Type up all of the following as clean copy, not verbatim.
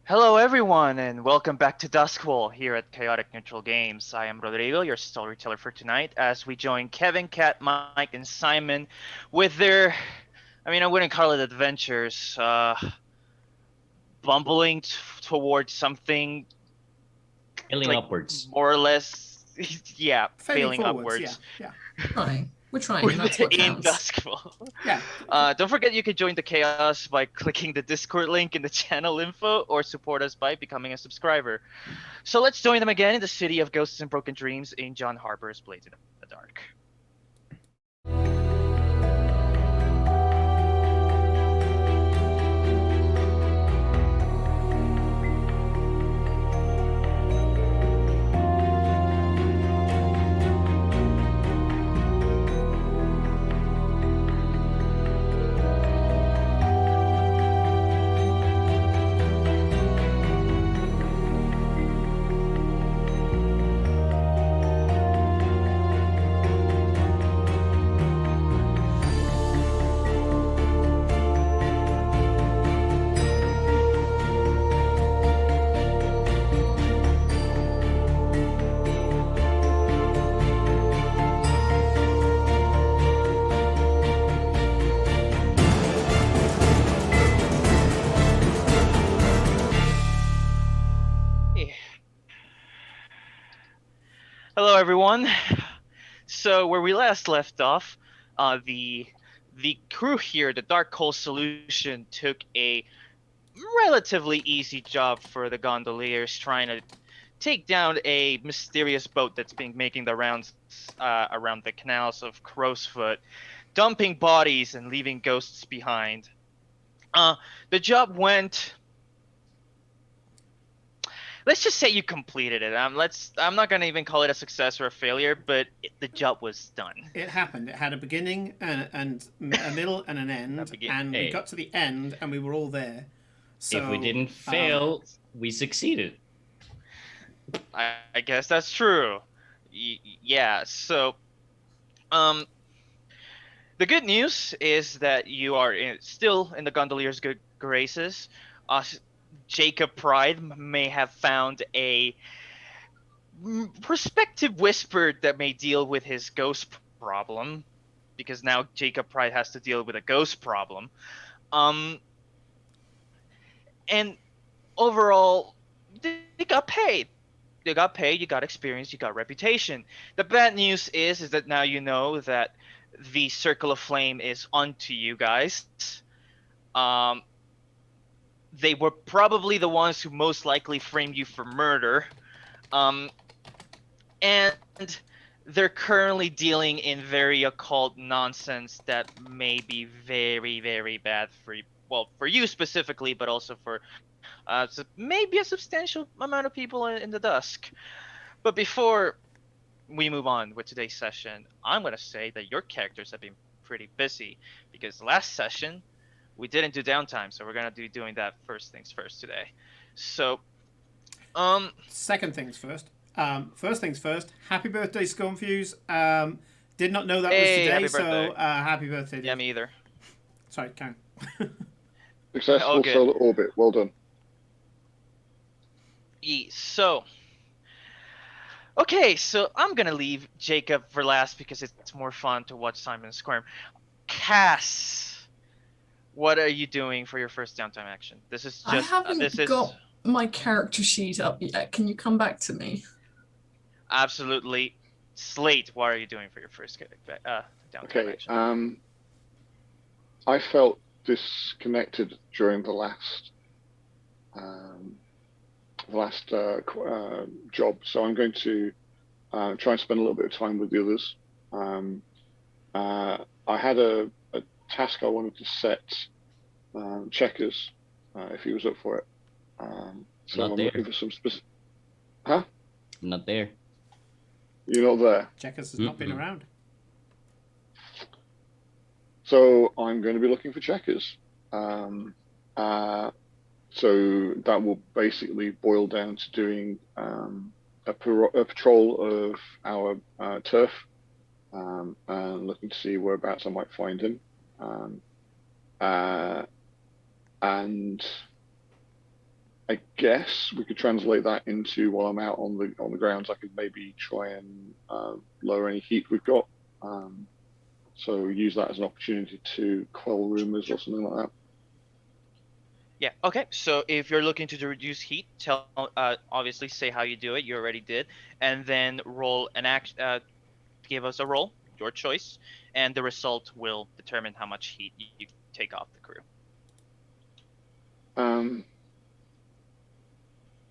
Hello everyone and welcome back to Duskwall here at Chaotic Neutral Games. I am Rodrigo, your storyteller for tonight, as we join Kevin, Kat, Mike, and Simon with their, I wouldn't call it adventures, bumbling towards something Failing like upwards. more or less, yeah, Failing failing forwards, upwards. yeah. We're trying, and that's what In counts. Duskwall. Yeah. Don't forget you can join the chaos by clicking the Discord link in the channel info or support us by becoming a subscriber. So let's join them again in the city of ghosts and broken dreams in John Harper's Blades in the Dark. Hello everyone. So where we last left off, the crew here, the Dark Hole Solution, took a relatively easy job for the gondoliers trying to take down a mysterious boat that's been making the rounds around the canals of Crowsfoot, dumping bodies and leaving ghosts behind. The job went. Let's just say you completed it. I'm not gonna even call it a success or a failure, but the job was done. It happened. It had a beginning and a middle and an end, and we got to the end, and we were all there. So if we didn't fail, we succeeded. I guess that's true. Yeah. So, the good news is that you are still in the gondolier's good graces. Jacob Pride may have found a prospective whisper that may deal with his ghost problem, because now Jacob Pride has to deal with a ghost problem. And overall, they got paid. You got paid, you got experience, you got reputation. The bad news is that now you know that the Circle of Flame is onto you guys. Um, they were probably the ones who most likely framed you for murder. Um, and they're currently dealing in very occult nonsense that may be very, very bad for you. Well, for you specifically, but also for maybe a substantial amount of people in the Dusk. But before we move on with today's session, I'm going to say that your characters have been pretty busy because last session we didn't do downtime, so we're going to be doing that first things first today. So, second things first. First things first. Happy birthday, Scumfuse. Did not know that was today, happy so happy birthday. Yeah, me either. Sorry, Karen. Successful solar orbit. Well done. So, okay, so I'm gonna leave Jacob for last because it's more fun to watch Simon squirm. Cass, what are you doing for your first downtime action? This is just. I haven't got my character sheet up yet. Can you come back to me? Absolutely. Slate, what are you doing for your first downtime action? I felt disconnected during the last job, so I'm going to try and spend a little bit of time with the others. I had a task I wanted to set Checkers if he was up for it. So Not I'm there. looking for some specific. Huh? I'm not there. You're not there. Checkers has not been around. So I'm going to be looking for Checkers. So that will basically boil down to doing a patrol of our turf and looking to see whereabouts I might find him. And I guess we could translate that into while I'm out on the grounds, I could maybe try and lower any heat we've got. So use that as an opportunity to quell rumors or something like that. Yeah. Okay. So if you're looking to reduce heat, obviously say how you do it. You already did, and then roll an act. Give us a roll, your choice, and the result will determine how much heat you take off the crew.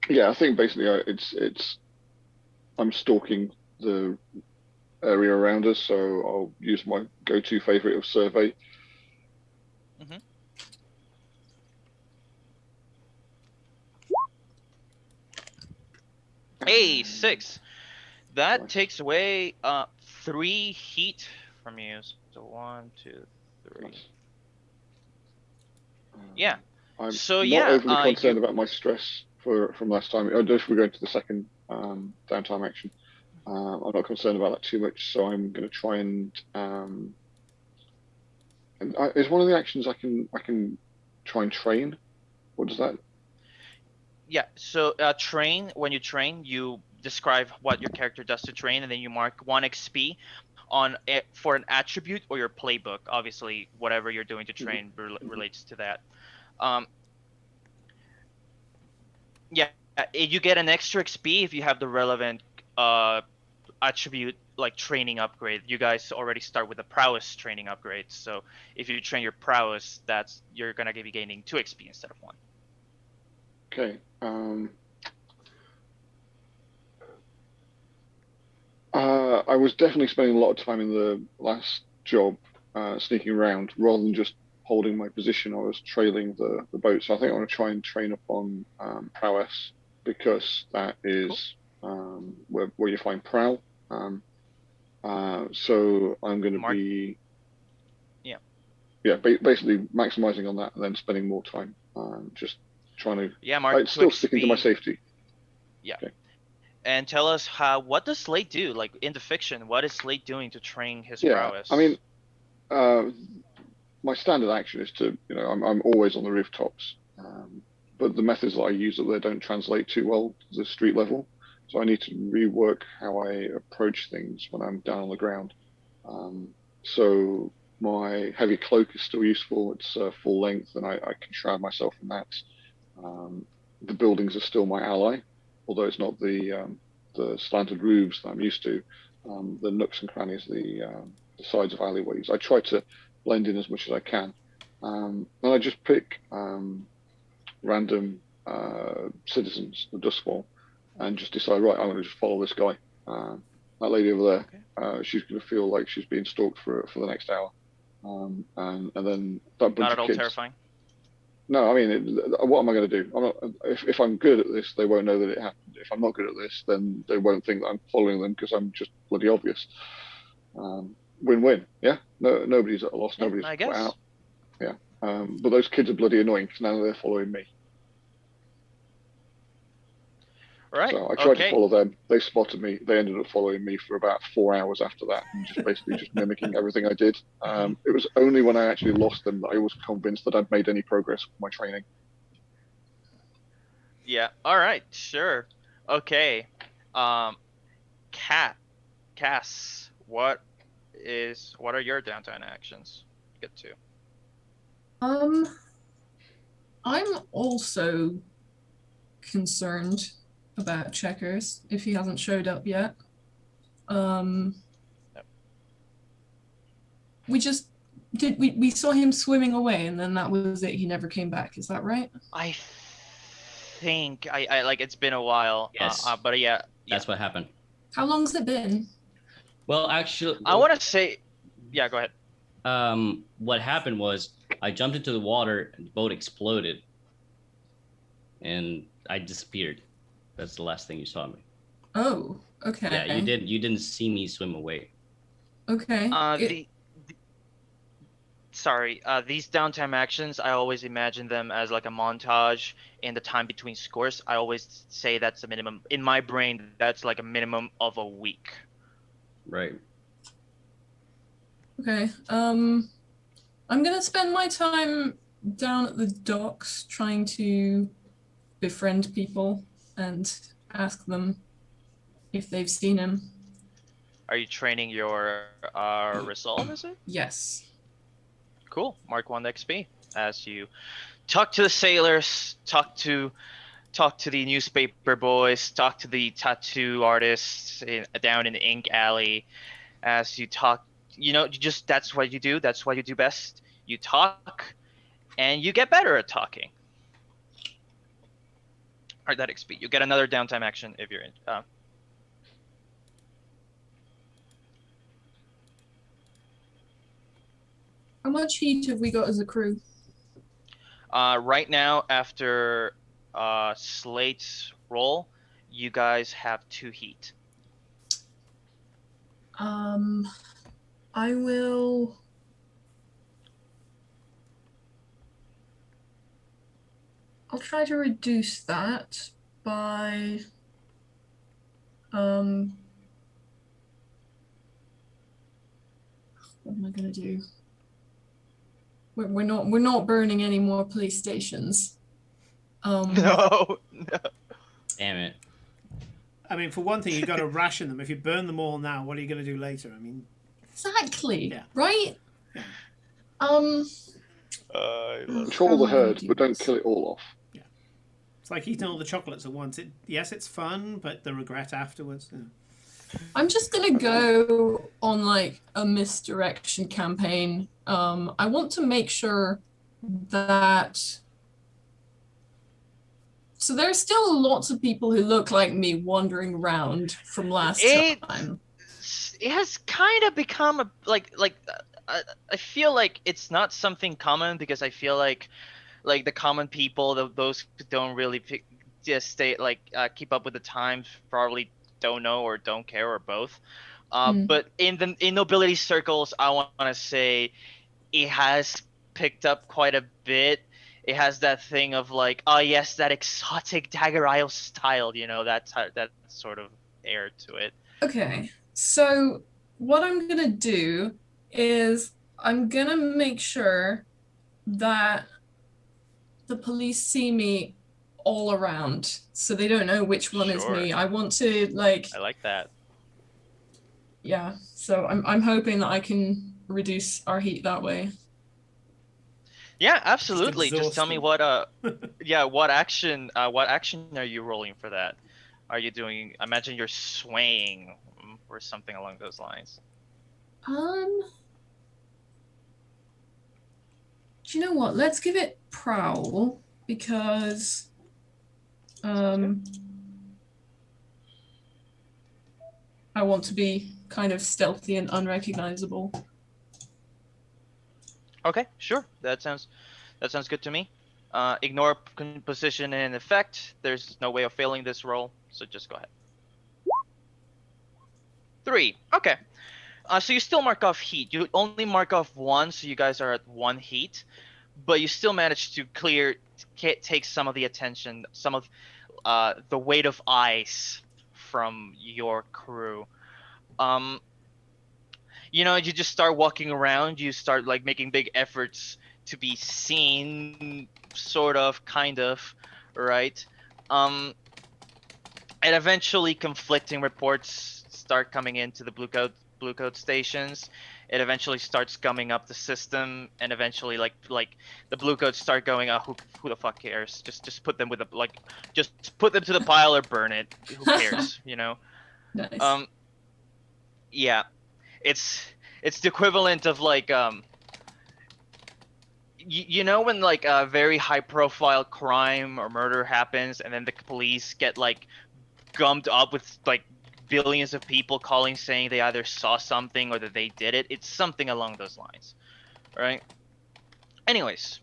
Yeah, I think basically it's I'm stalking the area around us, so I'll use my go-to favorite of survey. Mm-hmm. Hey, 6. That Nice. takes away 3 heat from you. So 1, 2, 3. Nice. Yeah. I'm so not yeah, overly concerned about my stress from last time. If we're going to the second downtime action, I'm not concerned about that too much. So I'm going to try and is one of the actions I can try and train. What does that? Yeah. So train. When you train, you describe what your character does to train, and then you mark 1 XP on it for an attribute or your playbook. Obviously, whatever you're doing to train relates to that. Yeah, you get an extra XP if you have the relevant attribute like training upgrade. You guys already start with the prowess training upgrade, so if you train your prowess, you're gonna be gaining 2 XP instead of 1. Okay. I was definitely spending a lot of time in the last job sneaking around rather than just holding my position. I was trailing the boat, so I think I want to try and train up on prowess because that is where you find prowl. So I'm going to be basically maximizing on that and then spending more time just trying to Mark, still sticking to my safety. Yeah. Okay. And tell us what does Slate do? Like in the fiction, what is Slate doing to train his prowess? I mean, my standard action is to, I'm always on the rooftops, but the methods that I use up there don't translate too well to the street level. So I need to rework how I approach things when I'm down on the ground. So my heavy cloak is still useful. It's full length, and I can shroud myself in that. the buildings are still my ally, although it's not the slanted roofs that I'm used to. The nooks and crannies, the sides of alleyways. I try to blend in as much as I can, and I just pick random citizens of Dustfall, and just decide, right, I'm going to just follow this guy. That lady over there, she's going to feel like she's being stalked for the next hour, and then that bunch Not of at all kids. terrifying. No, I mean, what am I going to do? I'm not. If I'm good at this, they won't know that it happened. If I'm not good at this, then they won't think that I'm following them because I'm just bloody obvious. Win-win. Yeah. No, nobody's at a loss. Yeah, Nobody's I put guess. out. Yeah. But those kids are bloody annoying because now they're following me. Right. So I tried to follow them. They spotted me. They ended up following me for about 4 hours after that, and just basically just mimicking everything I did. It was only when I actually lost them that I was convinced that I'd made any progress with my training. Yeah. All right. Sure. Okay. Cass, what are your downtime actions? Get to. I'm also concerned about Checkers if he hasn't showed up yet. Yep. We saw him swimming away and then that was it. He never came back. Is that right? I think I like it's been a while. Yes. But yeah. That's what happened. How long's it been? Well, actually, I want to say, yeah. Go ahead. what happened was I jumped into the water and the boat exploded, and I disappeared. That's the last thing you saw me. Oh, okay. Yeah, you didn't see me swim away. Okay. These downtime actions, I always imagine them as like a montage in the time between scores. I always say that's a minimum. In my brain, that's like a minimum of a week. Right. Okay. I'm gonna spend my time down at the docks trying to befriend people and ask them if they've seen him. Are you training your resolve, is it? Yes. Cool. Mark 1 XP as you talk to the sailors, talk to the newspaper boys, talk to the tattoo artists down in the Ink Alley. As you talk, that's what you do. That's what you do best. You talk, and you get better at talking. Or that XP. You get another downtime action if you're in. How much heat have we got as a crew? Right now, after Slate's roll, you guys have 2 heat. I'll try to reduce that by what am I gonna do? We're not burning any more police stations. No. Damn it. I mean, for one thing, you've got to ration them. If you burn them all now, what are you going to do later? I mean, exactly. Yeah. Right. Yeah. Control the herd, but don't kill it all off. Yeah. It's like eating all the chocolates at once. Yes, it's fun, but the regret afterwards. Yeah. I'm just gonna go on like a misdirection campaign. I want to make sure that. So there's still lots of people who look like me wandering around from last time. It has kind of become I feel like it's not something common because I feel like the common people, those who don't really just stay keep up with the times, probably don't know or don't care or both. But in nobility circles, I want to say it has picked up quite a bit. It has that thing of like, oh yes, that exotic Dagger Isle style, that sort of air to it. Okay, so what I'm gonna do is I'm gonna make sure that the police see me all around, so they don't know which one is me. I want to I like that. Yeah, so I'm hoping that I can reduce our heat that way. Yeah, absolutely. Just exhaust tell me them. what action are you rolling for that? Are you doing? I imagine you're swaying or something along those lines. Do you know what? Let's give it prowl because I want to be kind of stealthy and unrecognizable. Okay, sure. That sounds good to me. Ignore position and effect. There's no way of failing this roll, so just go ahead. 3. Okay. So you still mark off heat. You only mark off 1, so you guys are at 1 heat, but you still managed to take some of the attention, some of the weight of ice from your crew. You just start walking around. You start like making big efforts to be seen, sort of, kind of, right? And eventually, conflicting reports start coming into the blue code stations. It eventually starts gumming up the system, and eventually, like the blue codes start going, who the fuck cares? Just put them with just put them to the pile or burn it. Who cares? Nice. Yeah. It's the equivalent of like when like a very high profile crime or murder happens, and then the police get like gummed up with like billions of people calling saying they either saw something or that they did it. It's something along those lines, right? Anyways,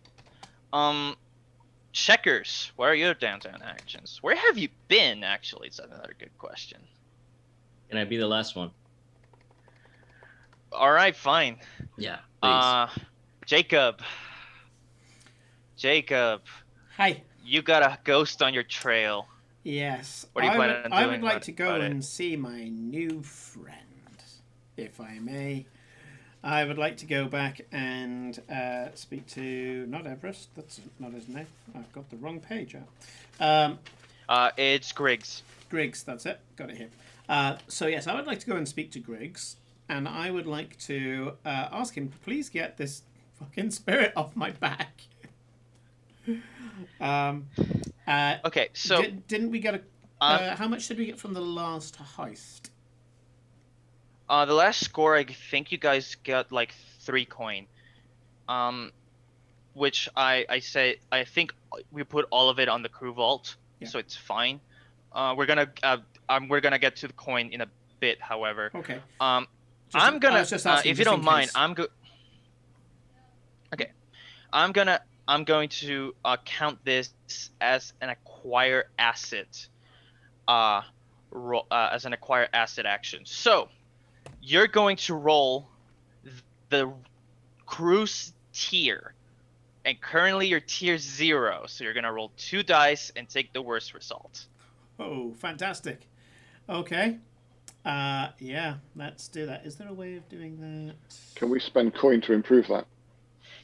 Checkers, what are your downtown actions? Where have you been? Actually, it's another good question. Can I be the last one? All right, fine. Yeah, please. Jacob. Hi. You got a ghost on your trail. Yes. What are you planning on doing? I would like to go about and it? see my new friend, if I may. I would like to go back and speak to not Everest. That's not his name. I've got the wrong page out. It's Griggs. Griggs, that's it. Got it here. So yes, I would like to go and speak to Griggs, and I would like to ask him to please get this fucking spirit off my back. Okay, so didn't we get a? How much did we get from the last heist? the last score, I think you guys got like 3 coin. Which I think we put all of it on the crew vault, Yeah. so it's fine. We're gonna get to the coin in a bit, however. Okay. I'm I gonna, was just asking if you just in don't mind, case. I'm going to count this as an acquire asset, as an acquire asset action. So you're going to roll the crew's tier, and currently you're tier 0, so you're gonna roll 2 dice and take the worst result. Oh, fantastic. Okay. Yeah, let's do that. Is there a way of doing that? Can we spend coin to improve that?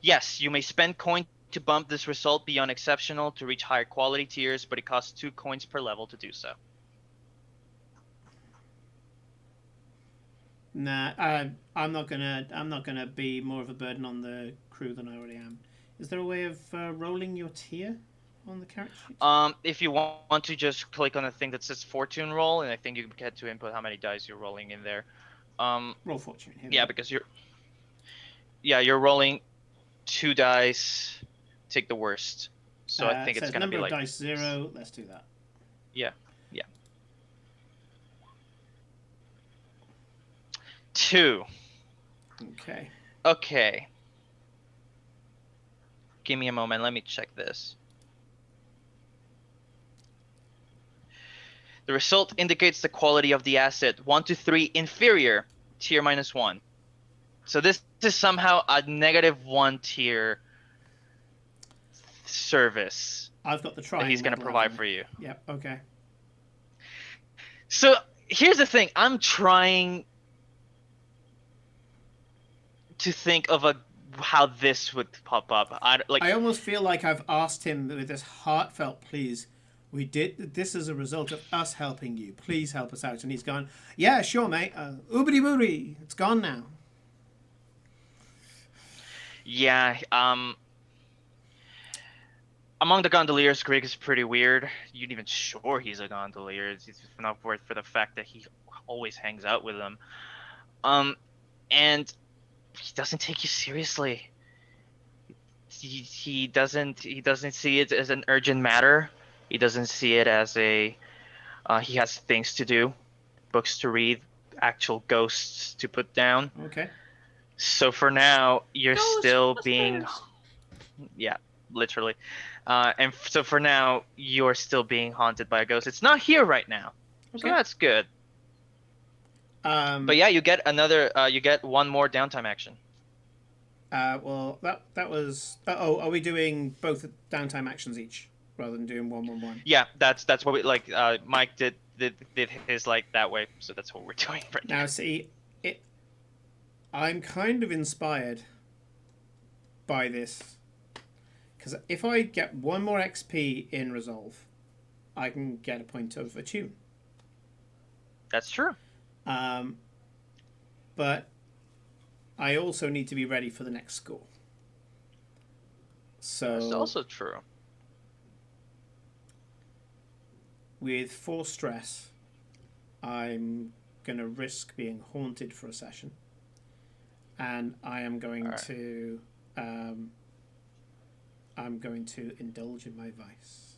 Yes, you may spend coin to bump this result beyond exceptional to reach higher quality tiers, but it costs 2 coins per level to do so. Nah, I'm not gonna be more of a burden on the crew than I already am. Is there a way of rolling your tier on the character sheet? If you want to, just click on the thing that says fortune roll, and I think you can get to input how many dice you're rolling in there. Roll fortune. Here we Yeah, go. because you're rolling 2 dice, take the worst. So I think it's says gonna be number like of dice 0. Let's do that. Yeah. 2. Okay. Okay. Give me a moment. Let me check this. The result indicates the quality of the asset. 1 to 3 inferior, tier -1. So this is somehow a -1 tier service I've got the that trying. he's going to model, provide haven't for I? you. Yep. Okay. So here's the thing. I'm trying to think of how this would pop up. I almost feel like I've asked him with this heartfelt please. We did this as a result of us helping you. Please help us out. And he's gone, yeah, sure, mate. Oobity boobity. It's gone now. Yeah. Among the gondoliers, Greg is pretty weird. You're not even sure he's a gondolier. It's not worth for the fact that he always hangs out with them. And he doesn't take you seriously. He doesn't see it as an urgent matter. He doesn't see it as a he has things to do, books to read, actual ghosts to put down. Okay. So for now, you're still being, Ghostbusters. yeah, literally. So for now, you're still being haunted by a ghost. It's not here right now, so Okay. that's good. But yeah, you get one more downtime action. Well, that was. Oh, are we doing both downtime actions each rather than doing 1-1-1? Yeah, that's what we like. Mike did his like that way, so that's what we're doing right now. Now, see, I'm kind of inspired by this because if I get one more XP in Resolve, I can get a point of attune. That's true. But I also need to be ready for the next score. So That's also true. with 4 stress, I'm going to risk being haunted for a session. And I am going Alright. to indulge in my vice.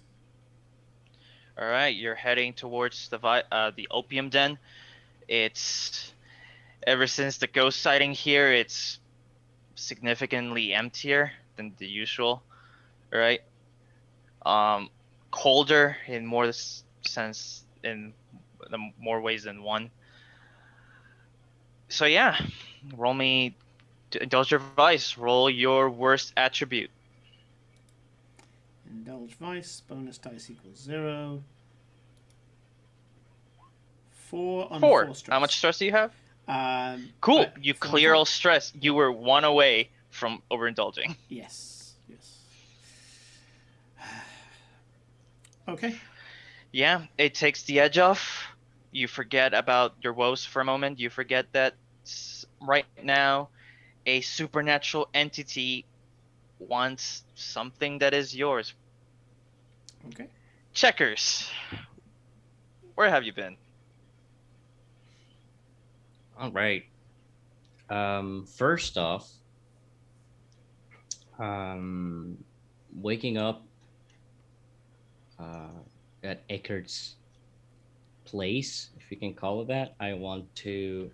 All right, you're heading towards the opium den. It's ever since the ghost sighting here, it's significantly emptier than the usual. All right. Colder in more sense in more ways than one. So yeah, roll me to indulge your vice. Roll your worst attribute. Indulge vice, bonus dice equals 0. 4 on 4 stress. How much stress do you have? Uh, Cool. You 4 on clear 4. all stress. You were 1 away from overindulging. Yes. Okay. Yeah, it takes the edge off. You forget about your woes for a moment. You forget that right now a supernatural entity wants something that is yours. Okay. Checkers. Where have you been? All right. First off, waking up at Eckert's place, if you can call it that, I want to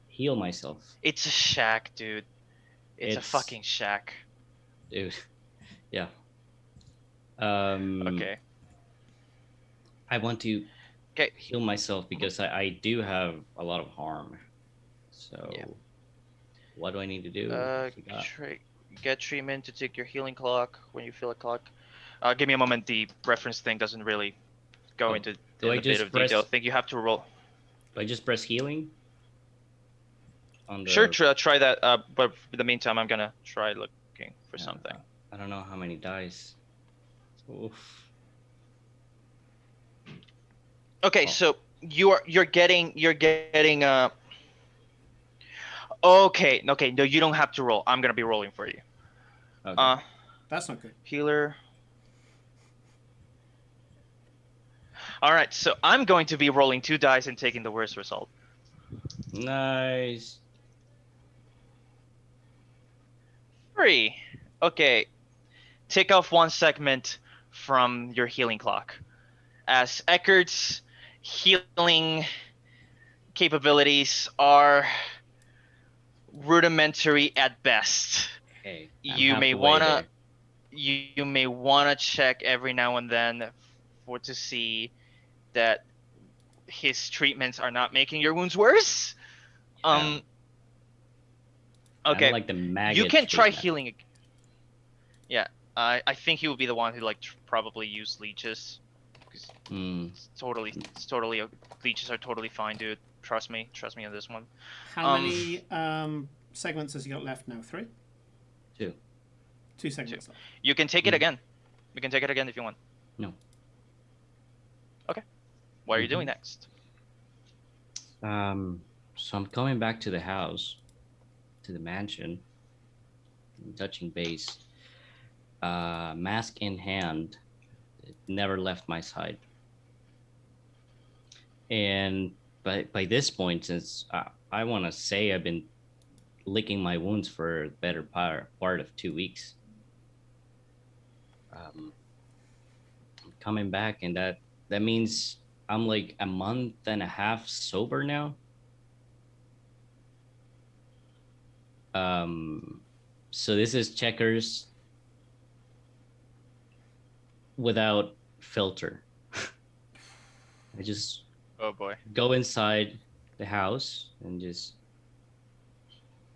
heal myself. It's a shack, dude. It's a It's- fucking shack. Dude, yeah. Okay. I want to Okay. heal myself because I do have a lot of harm. So, Yeah. what do I need to do? What you got? Get treatment to take your healing clock when you feel a clock. Give me a moment. The reference thing doesn't really go Oh, into do I a bit just of press- detail. I think you have to roll. Do I just press healing? On the, Sure, try that. But in the meantime, I'm gonna try looking for Yeah, something. I don't know how many dice. Oof. Okay, Oh. so you're getting Okay, no, you don't have to roll. I'm gonna be rolling for you. Okay. That's not good. Healer. All right, so I'm going to be rolling 2 dice and taking the worst result. Nice. 3. Okay. Take off 1 segment from your healing clock. As Eckert's healing capabilities are rudimentary at best. Hey, You may you may wanna check every now and then to see that his treatments are not making your wounds worse. I Okay. don't like the maggot. You can try treatment. healing. Yeah, I think he would be the one who probably use leeches. Hmm. Leeches are totally fine, dude. Trust me on this one. How many segments has he got left now? 3? 2. 2 segments left. You can take it again. You can take it again if you want. No. Okay. What are you doing next? So I'm coming back to the house, to the mansion, touching base. Mask in hand, it never left my side. And by this point, since I want to say I've been licking my wounds for the better part of 2 weeks, I'm coming back, and that means I'm like a month and a half sober now. So this is Checkers without filter. I just Oh boy. go inside the house and just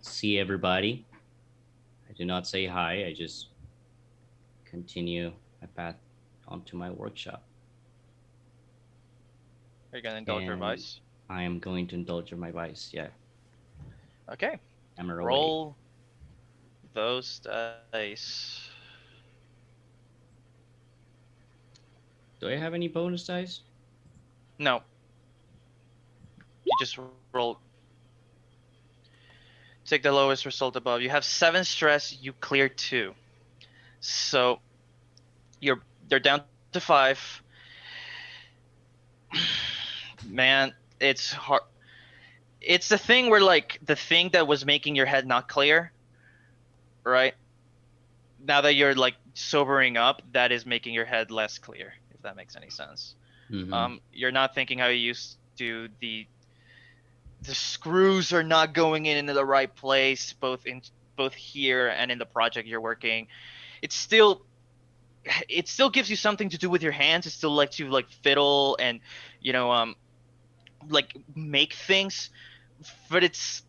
see everybody. I do not say hi. I just continue my path onto my workshop. Are you gonna indulge your And vice? I am going to indulge in my vice. Yeah, Okay. hammer away. Roll those dice. Do I have any bonus dice? No. You just roll. Take the lowest result above. You have 7 stress. You clear 2. So they're down to 5. Man, it's hard. It's the thing where like the thing that was making your head not clear, right? Now that you're like sobering up, that is making your head less clear, if that makes any sense. Mhm. You're not thinking how you used to. The screws are not going in into the right place, both here and in the project you're working. It still gives you something to do with your hands. It still lets you like fiddle and like make things, but it's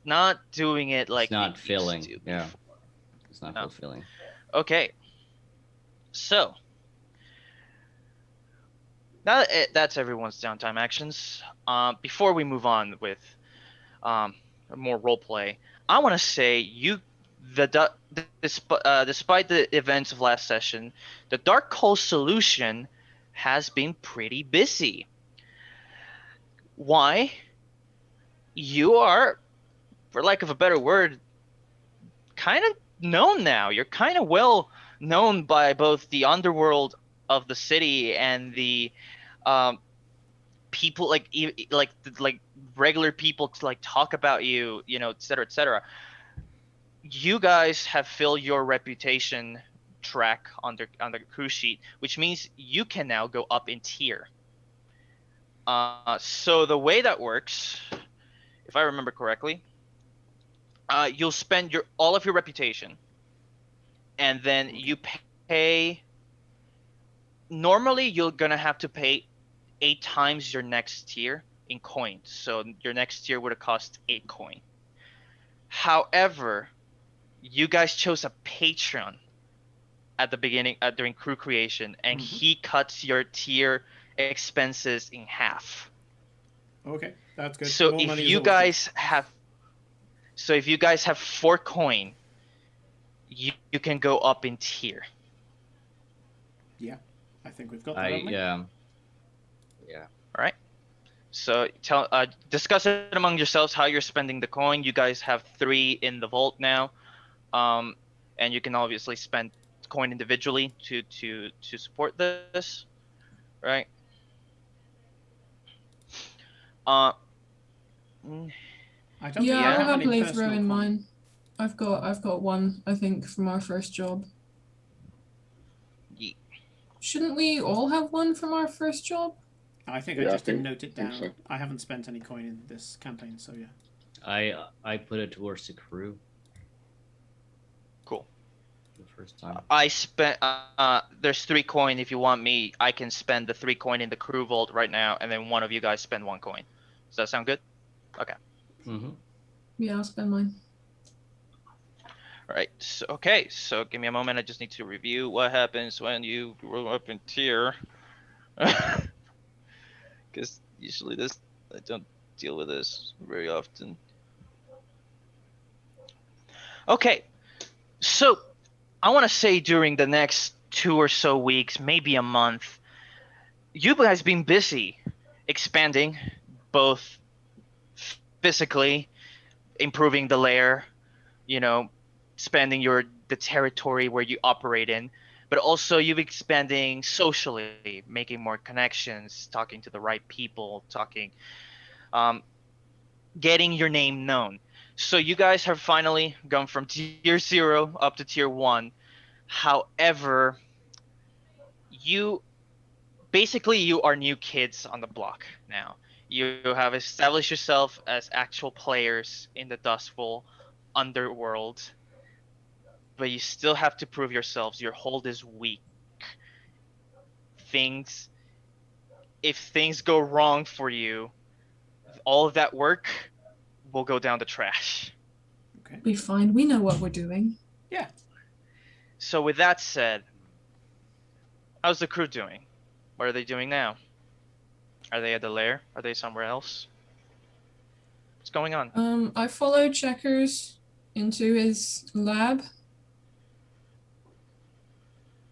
not doing it like It's not it used filling. to Yeah, before. it's not No. fulfilling. Okay. So now that that's everyone's downtime actions. Before we move on with more role play, I want to say despite the events of last session, the Dark Hole solution has been pretty busy. Why? You are, for lack of a better word, kind of known now. You're kind of well known by both the underworld of the city and the people like regular people like talk about you, et cetera, et cetera. You guys have filled your reputation track on the crew sheet, which means you can now go up in tier. So the way that works, if I remember correctly, you'll spend all of your reputation, and then you pay. Normally, you're gonna have to pay 8 times your next tier in coins. So your next tier would have cost 8 coin. However, you guys chose a patron at the beginning during crew creation, and he cuts your tier expenses in half. Okay, that's good. So More if money is you always good. guys have 4 coin, you can go up in tier. Yeah, I think we've got that. haven't we? Yeah. All right. So discuss it among yourselves how you're spending the coin. You guys have 3 in the vault now, and you can obviously spend coin individually to support this, right? I don't think Yeah, I I'll have any happily personal throw in coin. mine. I've got one, I think, from our first job. Ye- Shouldn't we all have one from our first job? I think Yeah, I I just didn't think- note it think down. so. I haven't spent any coin in this campaign, so yeah. I put it towards the crew Cool. the first time. I spent. There's 3 coin. If you want me, I can spend the 3 coin in the crew vault right now, and then one of you guys spend 1 coin. Does that sound good? Okay. Mm-hmm. Yeah, I'll spend mine. All right. So give me a moment. I just need to review what happens when you grow up in tier. Because usually I don't deal with this very often. Okay. So I want to say during the next 2 or so weeks, maybe a month, you guys been busy expanding, both physically, improving the lair, expanding the territory where you operate in, but also you've expanding socially, making more connections, talking to the right people, um, getting your name known. So you guys have finally gone from tier 0 up to tier 1. However, you basically you are new kids on the block now. You have established yourself as actual players in the Dustful underworld, but you still have to prove yourselves. Your hold is weak. Things If things go wrong for you, all of that work will go down the trash. Okay. Be fine. We know what we're doing. Yeah. So with that said, how's the crew doing? What are they doing now? Are they at the lair? Are they somewhere else? What's going on? I followed Checkers into his lab.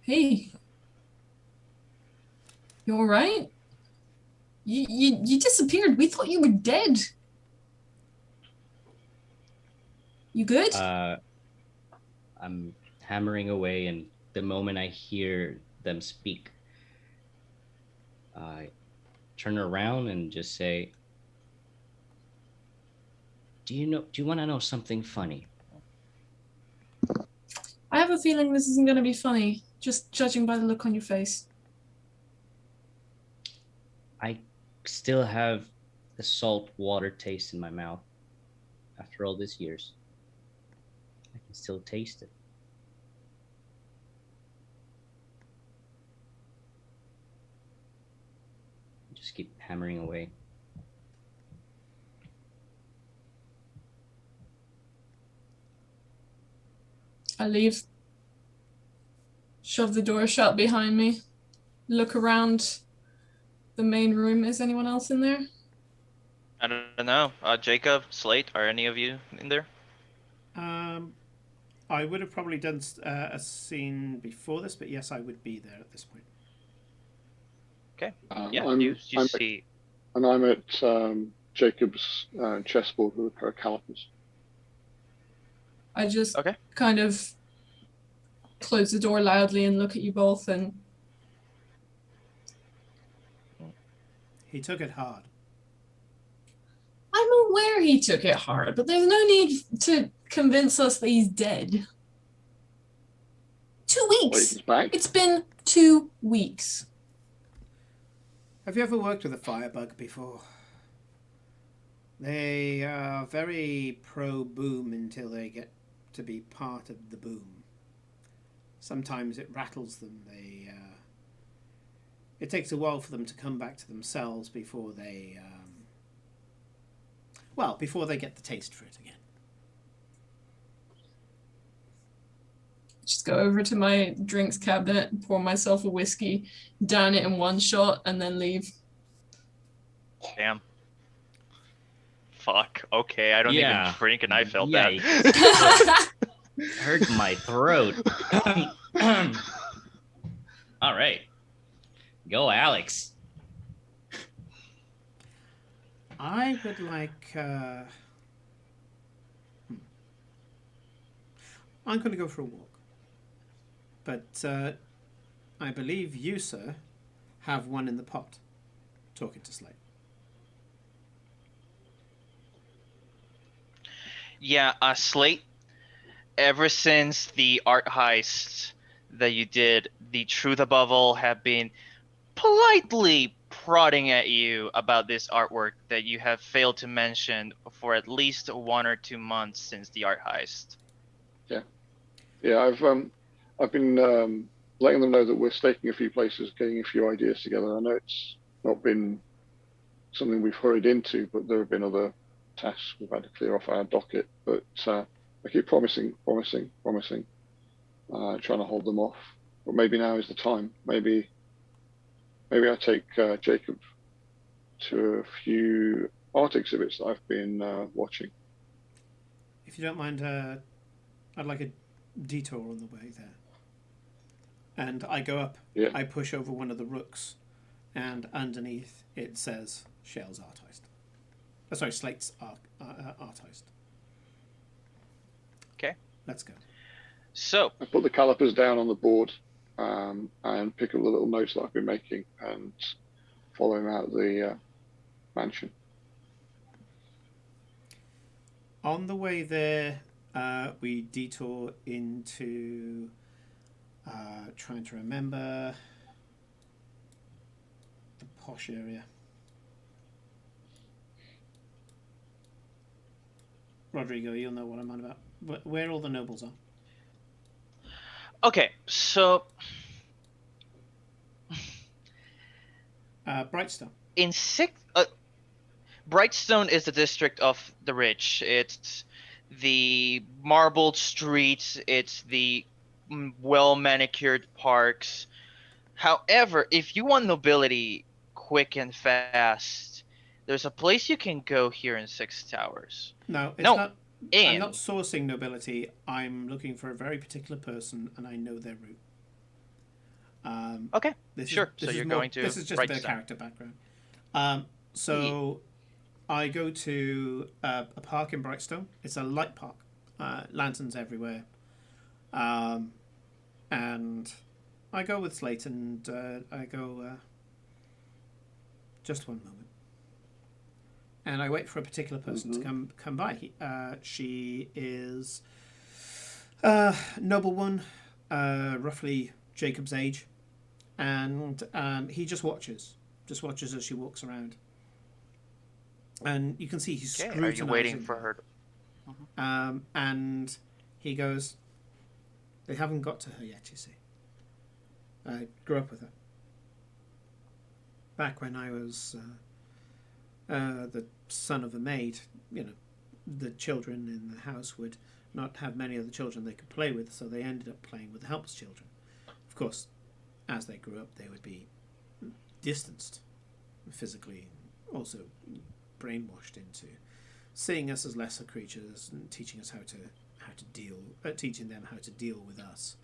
Hey, you all right? You disappeared. We thought you were dead. You good? I'm hammering away, and the moment I hear them speak, I turn around and just say, Do you want to know something funny? I have a feeling this isn't going to be funny, just judging by the look on your face. I still have the salt water taste in my mouth after all these years. I can still taste it. Just keep hammering away. I leave, shove the door shut behind me, look around the main room. Is anyone else in there? I don't know. Jacob, Slate, are any of you in there? I would have probably done a scene before this, but yes, I would be there at this point. Okay. Uh, Yeah, I'm, you I'm, see. and I'm at Jacob's chessboard with a pair of calipers. I just Okay. kind of close the door loudly and look at you both, and He took it hard. I'm aware he took it hard, but there's no need to convince us that he's dead. 2 Wait, weeks! he's back? It's been 2 weeks. Have you ever worked with a firebug before? They are very pro-boom until they get to be part of the boom. Sometimes it rattles them. It takes a while for them to come back to themselves before they, before they get the taste for it again. Just go over to my drinks cabinet, pour myself a whiskey, down it in one shot, and then leave. Damn. Fuck. Okay, I don't Yeah. even drink, and I felt Yikes. that. Hurt my throat. All right. Go, Alex. I would like. I'm going to go for a walk. But I believe you, sir, have one in the pot. Talking to Slate. Yeah, Slate, ever since the art heist that you did, the Truth Above All have been politely prodding at you about this artwork that you have failed to mention for at least 1 or 2 months since the art heist. Yeah, I've been letting them know that we're staking a few places, getting a few ideas together. I know it's not been something we've hurried into, but there have been other tasks we've had to clear off our docket. But I keep promising, trying to hold them off. But maybe now is the time. Maybe I take Jacob to a few art exhibits that I've been watching. If you don't mind, I'd like a detour on the way there. And I go up, Yeah. I push over one of the rooks, and underneath it says Shell's Art Heist. Slate's Art Heist. Okay. Let's go. So, I put the calipers down on the board and pick up the little notes that I've been making and follow him out of the mansion. On the way there, we detour into trying to remember the posh area. Rodrigo, you'll know what I'm on about. Where all the nobles are. okay, so Brightstone. in Brightstone is the district of the rich. It's the marbled streets. It's the well manicured parks. However, if you want nobility quick and fast, there's a place you can go here in Six Towers. No, it's No, not. I'm And not sourcing nobility. I'm looking for a very particular person, and I know their route. okay, This sure. Is, this So is you're more, going to This is just a bit of Brightstone. character background. So I go to a park in Brightstone. It's a light park. Lanterns everywhere. And I go with Slate, and I go. Just one moment. And I wait for a particular person to come by. She is noble one, roughly Jacob's age, and he just watches as she walks around, and you can see he's Okay, are scrutinizing you waiting for her? and he goes, "They haven't got to her yet, you see. I grew up with her. Back when I was the son of a maid, the children in the house would not have many other children they could play with, so they ended up playing with the helper's children. Of course, as they grew up, they would be distanced physically, also brainwashed into seeing us as lesser creatures and teaching us teaching them how to deal with us,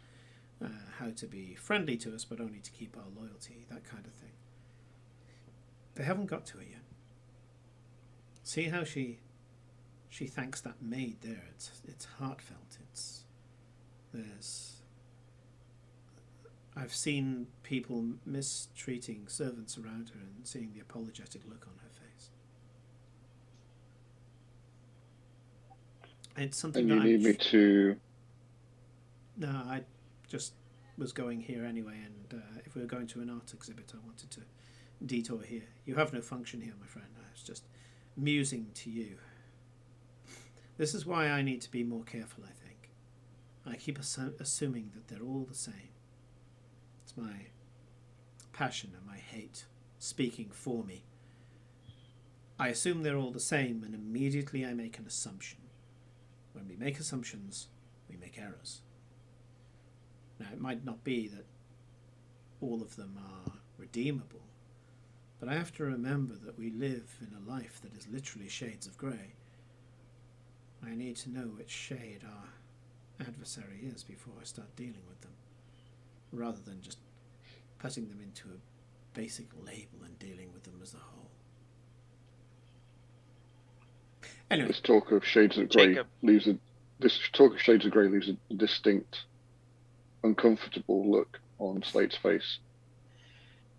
how to be friendly to us, but only to keep our loyalty, that kind of thing. They haven't got to it yet. See how she thanks that maid there. It's heartfelt. I've seen people mistreating servants around her and seeing the apologetic look on her face. It's something And you need me to. No, I just was going here anyway, and if we were going to an art exhibit, I wanted to detour here. You have no function here, my friend. I was just musing to you. This is why I need to be more careful, I think. I keep assuming that they're all the same. It's my passion and my hate speaking for me. I assume they're all the same, and immediately I make an assumption. When we make assumptions, we make errors. Now, it might not be that all of them are redeemable, but I have to remember that we live in a life that is literally shades of grey. I need to know which shade our adversary is before I start dealing with them, rather than just putting them into a basic label and dealing with them as a whole. Anyway, This talk of shades of grey Jacob. leaves a distinct, uncomfortable look on Slate's face.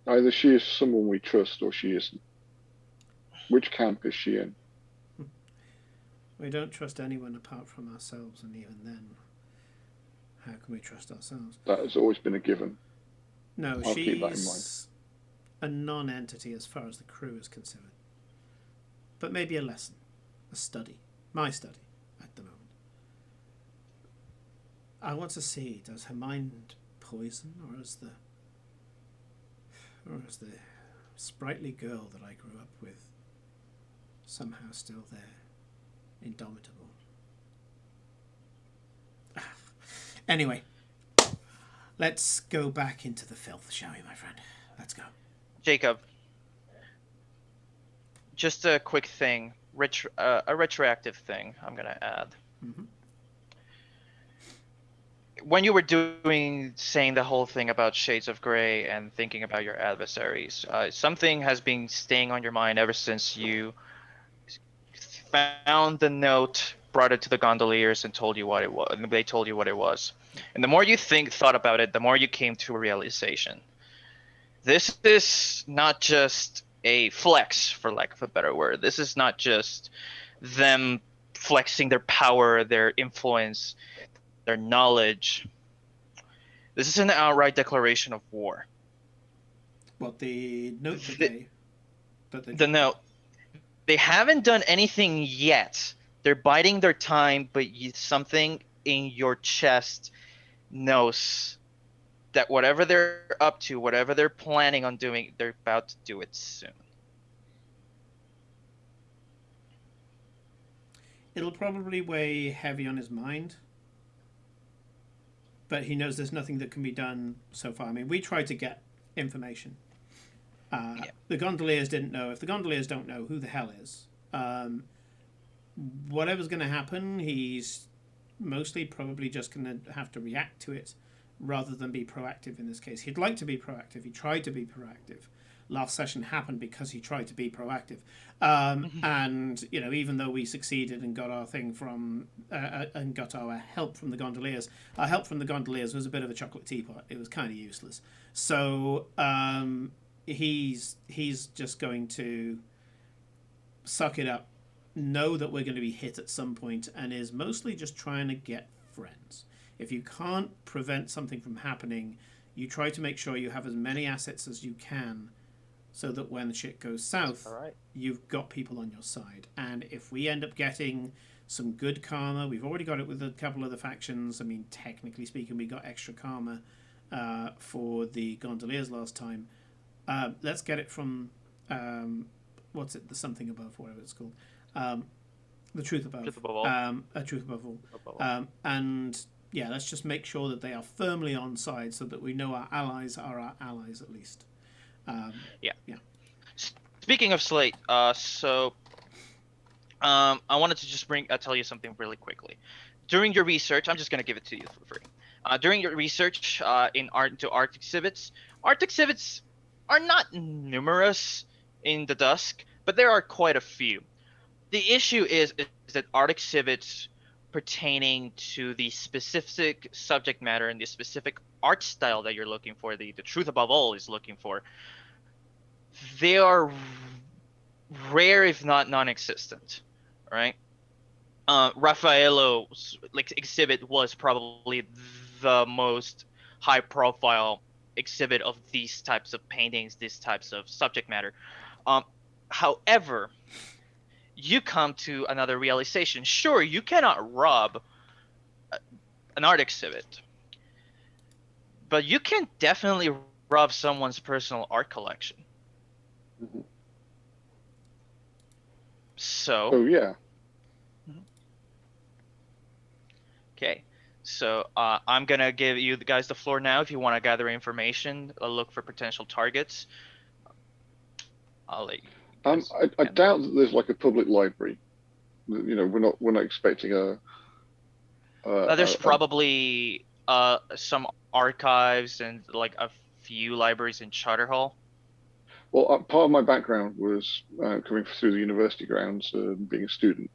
Either she is someone we trust or she isn't. Which camp is she in? we don't trust anyone apart from ourselves, and even then, how can we trust ourselves? That has always been a given. No, I'll keep that in she's a non-entity as far as the crew is concerned. But maybe a lesson, a study, my study at the moment. I want to see, does her mind poison, or is the sprightly girl that I grew up with somehow still there, indomitable? Anyway, let's go back into the filth, shall we, my friend? Let's go. Jacob, just a quick thing, a retroactive thing I'm gonna add. Mm-hmm. When you were saying the whole thing about Shades of Grey and thinking about your adversaries, something has been staying on your mind ever since you found the note, brought it to the gondoliers, and told you what it was. And they told you what it was. And the more you thought about it, the more you came to a realization. This is not just a flex, for lack of a better word. This is not just them flexing their power, their influence, their knowledge. This is an outright declaration of war. What the note that they The note. They haven't done anything yet. They're biding their time, but something in your chest knows that whatever they're up to, whatever they're planning on doing, they're about to do it soon. It'll probably weigh heavy on his mind, but he knows there's nothing that can be done so far. I mean, we tried to get information. The gondoliers didn't know. If the gondoliers don't know, who the hell is? Whatever's going to happen, he's mostly probably just going to have to react to it rather than be proactive in this case. He'd like to be proactive. He tried to be proactive. Last session happened because he tried to be proactive. And, you know, even though we succeeded and got our thing from, and got our help from the gondoliers, our help from the gondoliers was a bit of a chocolate teapot. It was kind of useless. So he's just going to suck it up, know that we're going to be hit at some point, and is mostly just trying to get friends. If you can't prevent something from happening, you try to make sure you have as many assets as you can so that when the shit goes south, you've got people on your side. And if we end up getting some good karma, we've already got it with a couple of the factions. I mean, technically speaking, we got extra karma for the gondoliers last time. Let's get it from, what's it, the something above, whatever it's called. The truth above. Truth above all. Truth above all. And yeah, let's just make sure that they are firmly on side so that we know our allies are our allies at least. Yeah. Speaking of Slate, I wanted to just tell you something really quickly. During your research, I'm just going to give it to you for free. During your research into art exhibits are not numerous in the Dusk, but there are quite a few. The issue is that art exhibits pertaining to the specific subject matter and the specific art style that you're looking for, the truth above all is looking for, they are rare if not non-existent, right? Raffaello's exhibit was probably the most high-profile exhibit of these types of paintings, these types of subject matter. However, you come to another realization. Sure, you cannot rob an art exhibit, but you can definitely rob someone's personal art collection. Mhm. So yeah. Okay, so I'm gonna give you guys the floor now. If you want to gather information, look for potential targets. I'll let you. I doubt that there's like a public library. You know, we're not expecting a. There's probably some archives and like a few libraries in Charterhall. Well, part of my background was coming through the university grounds and being a student.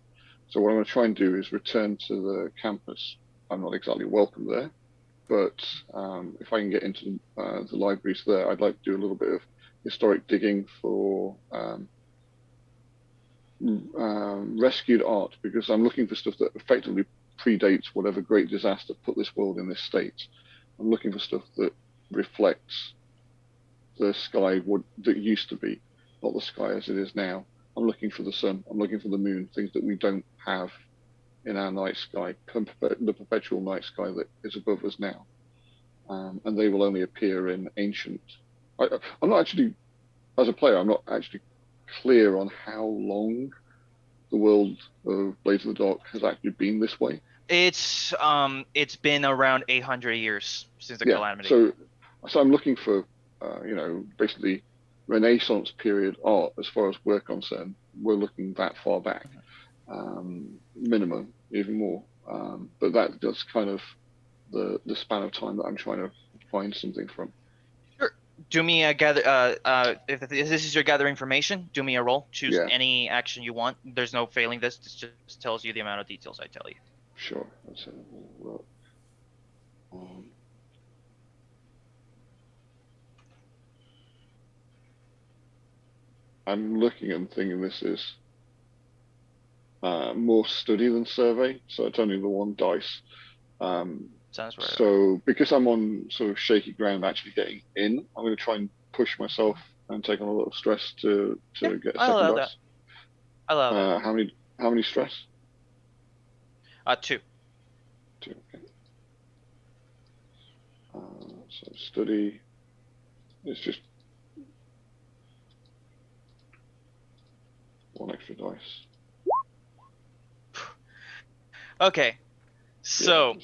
So what I'm going to try and do is return to the campus. I'm not exactly welcome there, but if I can get into the libraries there, I'd like to do a little bit of historic digging for rescued art, because I'm looking for stuff that effectively predates whatever great disaster put this world in this state. I'm looking for stuff that reflects the sky that used to be, not the sky as it is now. I'm looking for the sun. I'm looking for the moon, things that we don't have in our night sky, the perpetual night sky that is above us now. And they will only appear in ancient. I'm not actually, as a player, I'm not actually clear on how long the world of Blades of the Dark has actually been this way. It's been around 800 years since the calamity. So I'm looking for basically Renaissance period art. As far as we're concerned, we're looking that far back, minimum, even more. But that's kind of the span of time that I'm trying to find something from. Sure. Do me a gather. If this is your gather information, do me a roll. Choose any action you want. There's no failing this. This just tells you the amount of details I tell you. Sure. I'm looking and thinking this is more study than survey, so it's only the one dice. Sounds right. So because I'm on sort of shaky ground actually getting in, I'm going to try and push myself and take on a little stress to Yeah, get a I second allow dice. I allow that. How many stress? 2. 2. Okay. So study is just one extra dice. Okay. So,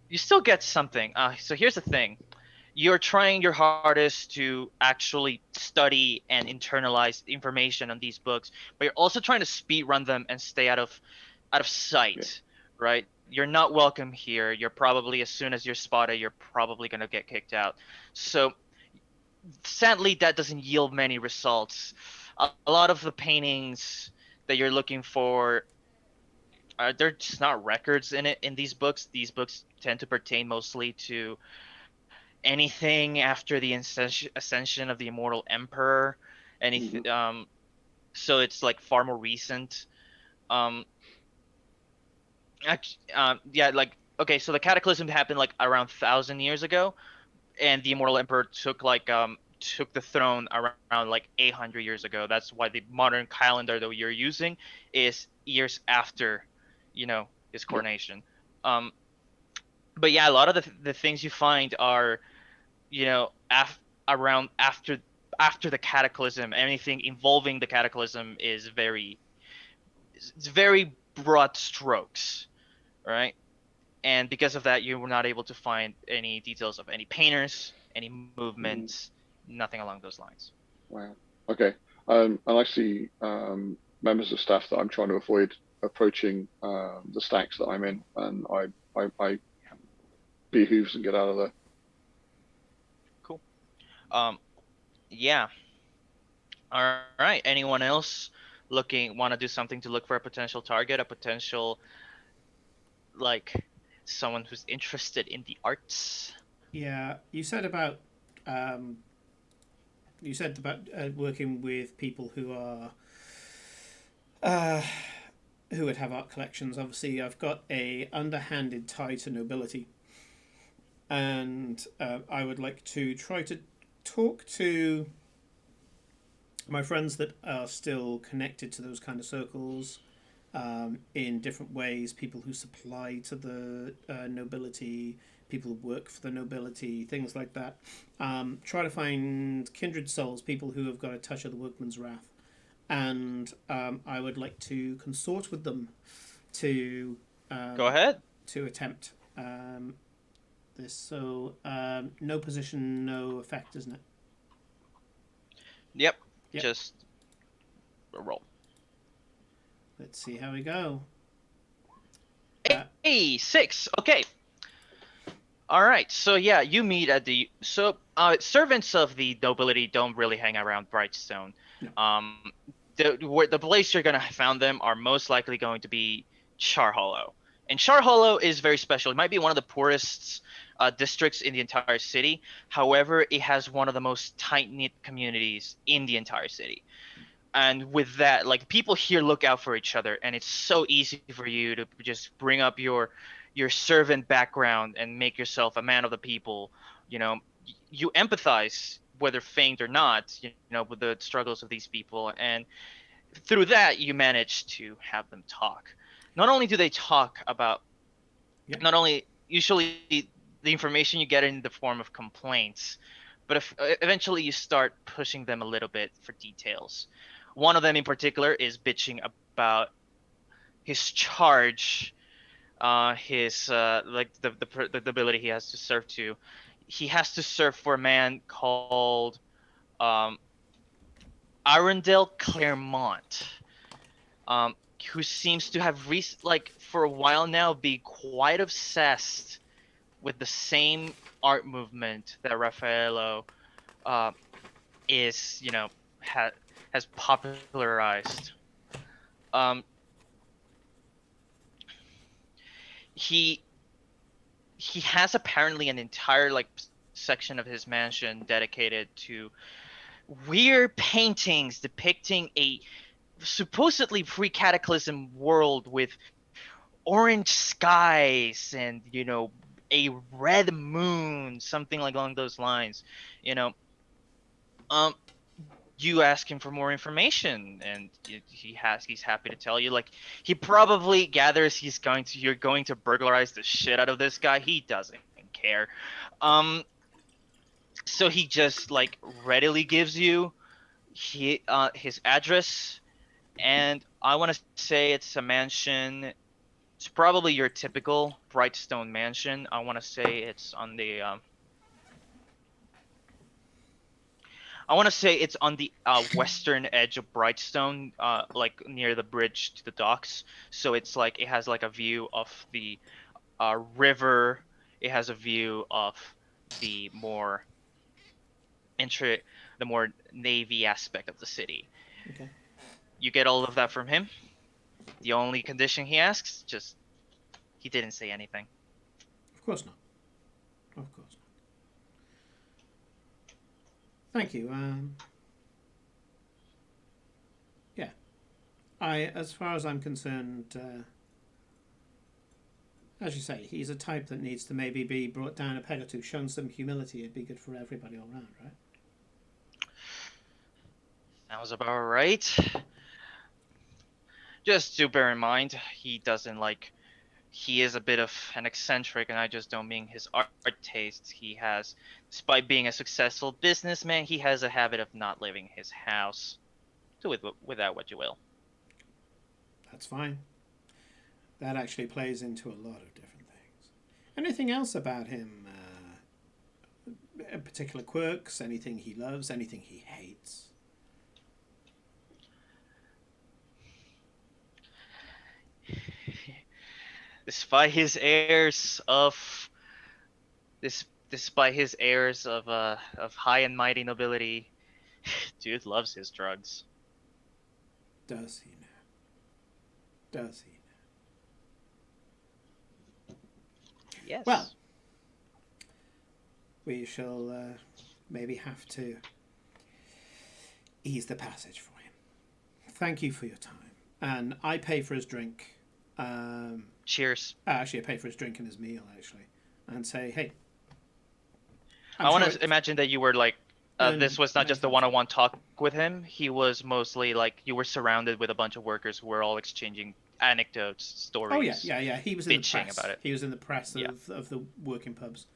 you still get something. So here's the thing. You're trying your hardest to actually study and internalize information on these books, but you're also trying to speed run them and stay out of sight, right? You're not welcome here. You're probably, as soon as you're spotted, you're probably gonna get kicked out. So sadly, that doesn't yield many results. A lot of the paintings that you're looking for, they're just not records in it in these books. These books tend to pertain mostly to anything after the ascension of the immortal emperor. Anything, so it's like far more recent. Um, yeah, like okay, so the cataclysm happened like around 1,000 years ago, and the immortal emperor took the throne around like 800 years ago. That's why the modern calendar that you're using is years after, his coronation. Um, but yeah, a lot of the things you find are, around after the cataclysm. Anything involving the cataclysm is it's very broad strokes, right? And because of that, you were not able to find any details of any painters, any movements, nothing along those lines. Wow. Okay. And I see members of staff that I'm trying to avoid approaching the stacks that I'm in, and I behooves and get out of there. Cool. Yeah. All right. Anyone else want to do something to look for a potential target, a potential like someone who's interested in the arts? Yeah, um, you said about working with people who are uh, who would have art collections. Obviously, I've got a underhanded tie to nobility, and I would like to try to talk to my friends that are still connected to those kind of circles in different ways. People who supply to the nobility, people who work for the nobility, things like that. Try to find kindred souls, people who have got a touch of the workman's wrath, and I would like to consort with them to Go ahead. to attempt this. So no position, no effect, isn't it? Yep. Yep. Just a roll. Let's see how we go. Hey, 6. Okay. All right. So yeah, you meet at the servants of the nobility don't really hang around Brightstone. No. The place you're gonna found them are most likely going to be Char Hollow, and Char Hollow is very special. It might be one of the poorest districts in the entire city. However, it has one of the most tight knit communities in the entire city. And with that, like people here look out for each other, and it's so easy for you to just bring up your servant background and make yourself a man of the people. You empathize, whether feigned or not, with the struggles of these people, and through that you manage to have them talk. Not only do they talk about, Yep. not only usually the information you get in the form of complaints, but if eventually you start pushing them a little bit for details. One of them in particular is bitching about his charge, his like the ability he has to serve to. He has to serve for a man called um, Arundel Claremont, who seems to have for a while now be quite obsessed with the same art movement that Raffaello uh, is, has popularized. Um, he he has apparently an entire like section of his mansion dedicated to weird paintings depicting a supposedly pre-cataclysm world with orange skies and a red moon, something like along those lines. You know, um, you ask him for more information, and he's happy to tell you. Like, he probably gathers you're going to burglarize the shit out of this guy. He doesn't care. Um, so he just like readily gives you his address, and I want to say it's a mansion. It's probably your typical Brightstone mansion. I want to say it's on the western edge of Brightstone, like near the bridge to the docks. So it's like it has like a view of the river. It has a view of the more intri- the more navy aspect of the city. Okay. You get all of that from him. The only condition he asks, just he didn't say anything. Of course not. Of course not. Thank you. Yeah. As far as I'm concerned, as you say, he's a type that needs to maybe be brought down a peg or two, shown some humility. It'd be good for everybody all round, right? Sounds about right. Just do bear in mind, he is a bit of an eccentric, and I just don't mean his art tastes. He has, despite being a successful businessman, he has a habit of not leaving his house. Do with that what you will. That's fine. That actually plays into a lot of different things. Anything else about him? Particular quirks? Anything he loves? Anything he hates? Despite his airs of despite his airs of high and mighty nobility, dude loves his drugs. Does he now? Does he now? Yes. Well, we shall maybe have to ease the passage for him. Thank you for your time. And I pay for his drink. Cheers. Actually, I pay for his drink and his meal, actually. And say, hey. I want to imagine that you were like, this was not just a no, one-on-one talk with him. He was mostly like, you were surrounded with a bunch of workers who were all exchanging anecdotes, stories. Oh, yeah. He was in the bitching press. about it. He was in the press Yeah. of the working pubs.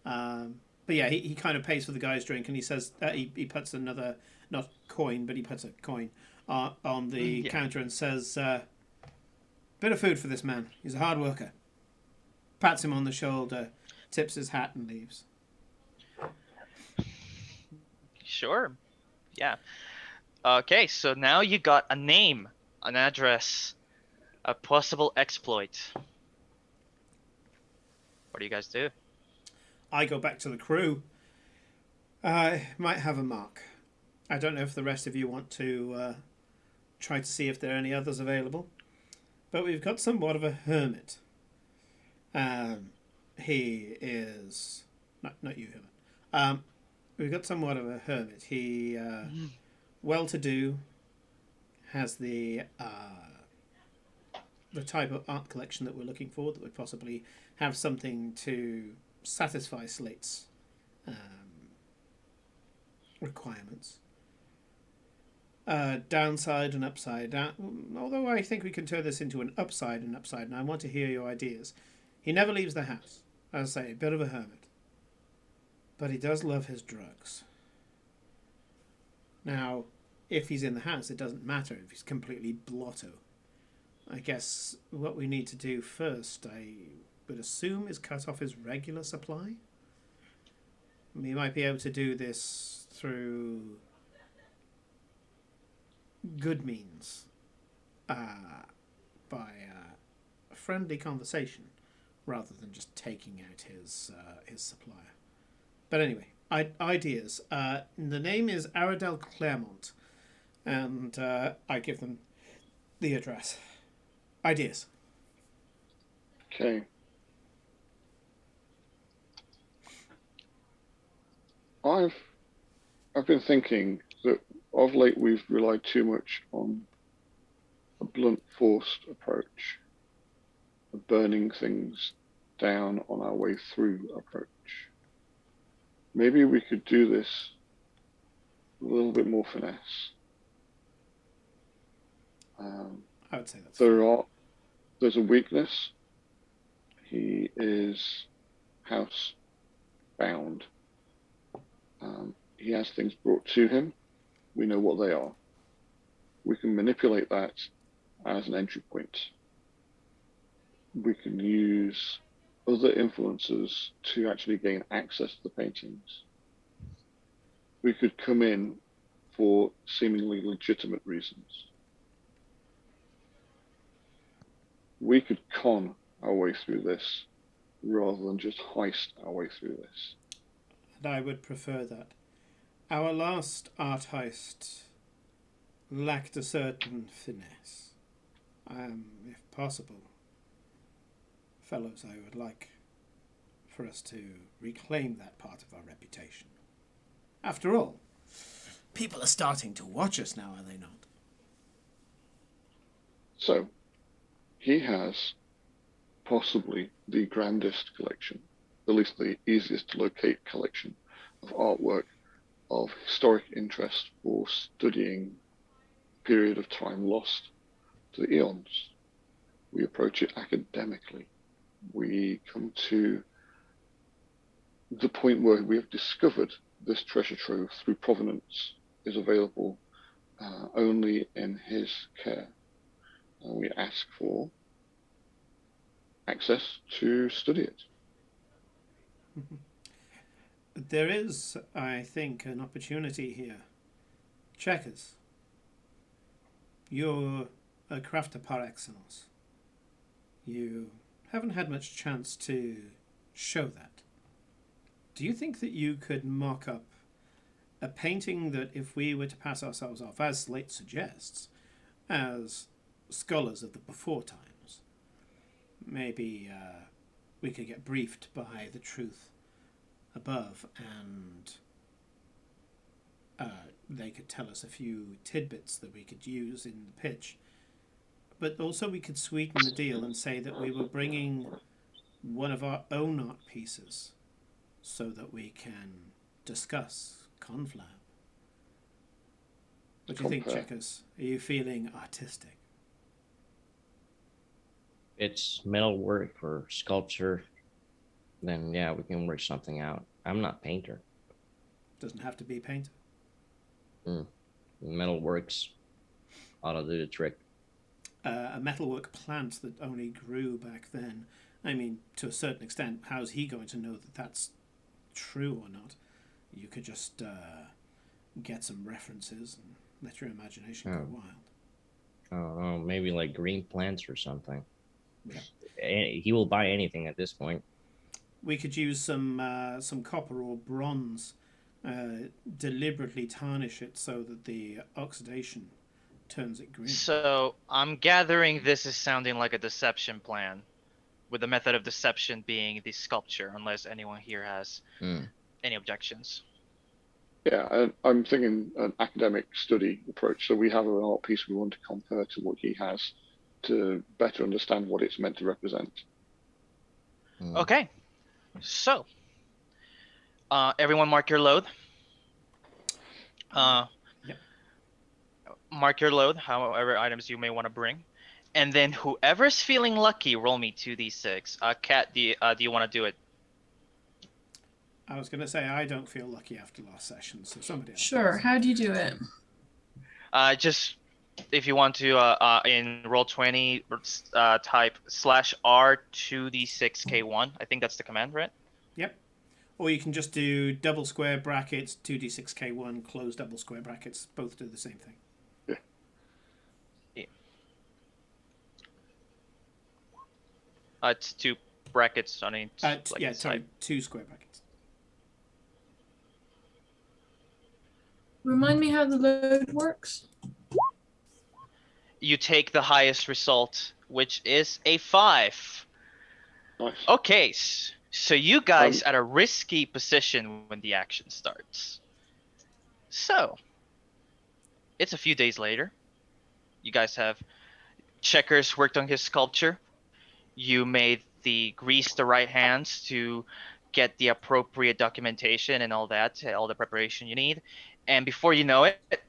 But yeah, he kind of pays for the guy's drink, and he says he puts another, not coin, but he puts a coin on the counter and says, bit of food for this man. He's a hard worker. Pats him on the shoulder, tips his hat, and leaves. Sure. Yeah. Okay, so now you got a name, an address, a possible exploit. What do you guys do? I go back to the crew. I might have a mark. I don't know if the rest of you want to try to see if there are any others available. But we've got somewhat of a hermit. He is... Not you, hermit. We've got somewhat of a hermit. He, well-to-do, has the type of art collection that we're looking for, that would possibly have something to satisfy Slate's requirements. Downside and upside down. Although I think we can turn this into an upside and upside, and I want to hear your ideas. He never leaves the house. As I say, a bit of a hermit. But he does love his drugs. Now, if he's in the house, it doesn't matter if he's completely blotto. I guess what we need to do first, I would assume, is cut off his regular supply. We might be able to do this through good means, by a friendly conversation, rather than just taking out his supplier. But anyway, ideas. The name is Aradel Claremont, and I give them the address. Ideas. Okay. I've been thinking that of late we've relied too much on a blunt force approach, a burning things down on our way through approach. Maybe we could do this with a little bit more finesse. I would say that's fair. There's a weakness. He is house bound. He has things brought to him. We know what they are. We can manipulate that as an entry point. We can use other influences to actually gain access to the paintings. We could come in for seemingly legitimate reasons. We could con our way through this rather than just heist our way through this. And I would prefer that. Our last art heist lacked a certain finesse. If possible, fellows, I would like for us to reclaim that part of our reputation. After all, people are starting to watch us now, are they not? So, he has possibly the grandest collection, at least the easiest to locate collection of artwork of historic interest for studying a period of time lost to the eons. We approach it academically. We come to the point where we have discovered this treasure trove through provenance is available only in his care. And we ask for access to study it. There is, I think, an opportunity here. Checkers, you're a crafter par excellence. You haven't had much chance to show that. Do you think that you could mock up a painting that, if we were to pass ourselves off, as Slate suggests, as scholars of the before times, maybe we could get briefed by the truth above, and they could tell us a few tidbits that we could use in the pitch. But also we could sweeten the deal and say that we were bringing one of our own art pieces so that we can discuss conflab. What do you think, Checkers? Are you feeling artistic? It's metal work or sculpture, then yeah, we can work something out. I'm not a painter. Doesn't have to be painted. Metal works ought to do the trick. A metalwork plant that only grew back then. I mean, to a certain extent, how's he going to know that that's true or not? You could just get some references and let your imagination go wild. I don't know, maybe like green plants or something. Yeah. He will buy anything at this point. We could use some copper or bronze, deliberately tarnish it so that the oxidation turns it green. So I'm gathering this is sounding like a deception plan, with the method of deception being the sculpture, unless anyone here has any objections. Yeah, I'm thinking an academic study approach. So we have an art piece we want to compare to what he has to better understand what it's meant to represent. Okay, so everyone mark your load. Yep. Mark your load, however items you may want to bring. And then whoever's feeling lucky, roll me 2d6. Kat, do you want to do it? I was going to say I don't feel lucky after last session, so somebody else. Sure. does. How do you do it? Just if you want to, in Roll20, type /R 2d6k1. I think that's the command, right? Yep. Or you can just do double square brackets 2d6k1 close double square brackets. Both do the same thing. It's 2 brackets on each. Yeah, sorry, 2 square brackets. Remind me how the load works. You take the highest result, which is a 5. Nice. Okay, So you guys at a risky position when the action starts. So it's a few days later. You guys have Checkers worked on his sculpture. You made grease the right hands to get the appropriate documentation and all that, all the preparation you need. And before you know it,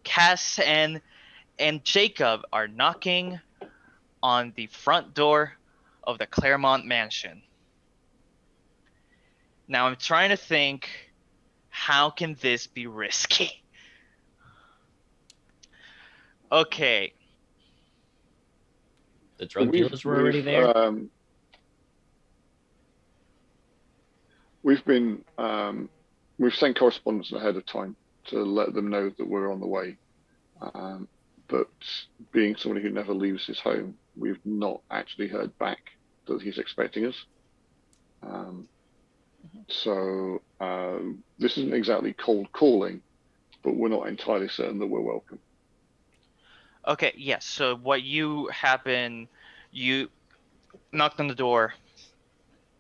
Cass and Jacob are knocking on the front door of the Claremont mansion. Now I'm trying to think, how can this be risky? Okay. The drug dealers were already there. We've sent correspondence ahead of time to let them know that we're on the way. But being somebody who never leaves his home, we've not actually heard back that he's expecting us. So this isn't exactly cold calling, but we're not entirely certain that we're welcome. Okay, yes. So what you knocked on the door,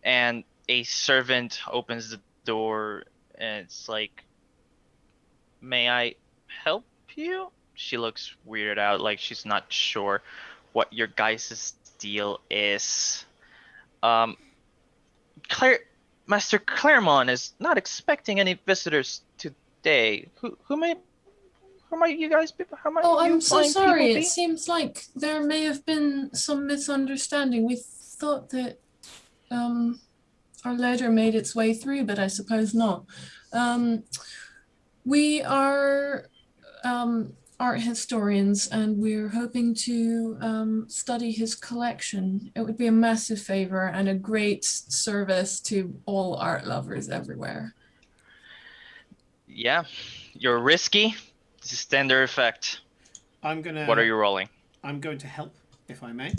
and a servant opens the door, and it's like, "May I help you?" She looks weirded out, like she's not sure what your guys' deal is. Master Claremont is not expecting any visitors today. Who might you guys be? How might Oh, you I'm so flying people sorry. be? It seems like there may have been some misunderstanding. We thought that our letter made its way through, but I suppose not. We are art historians, and we're hoping to study his collection. It would be a massive favor and a great service to all art lovers everywhere. Yeah, you're risky. This is standard effect. What are you rolling? I'm going to help, if I may.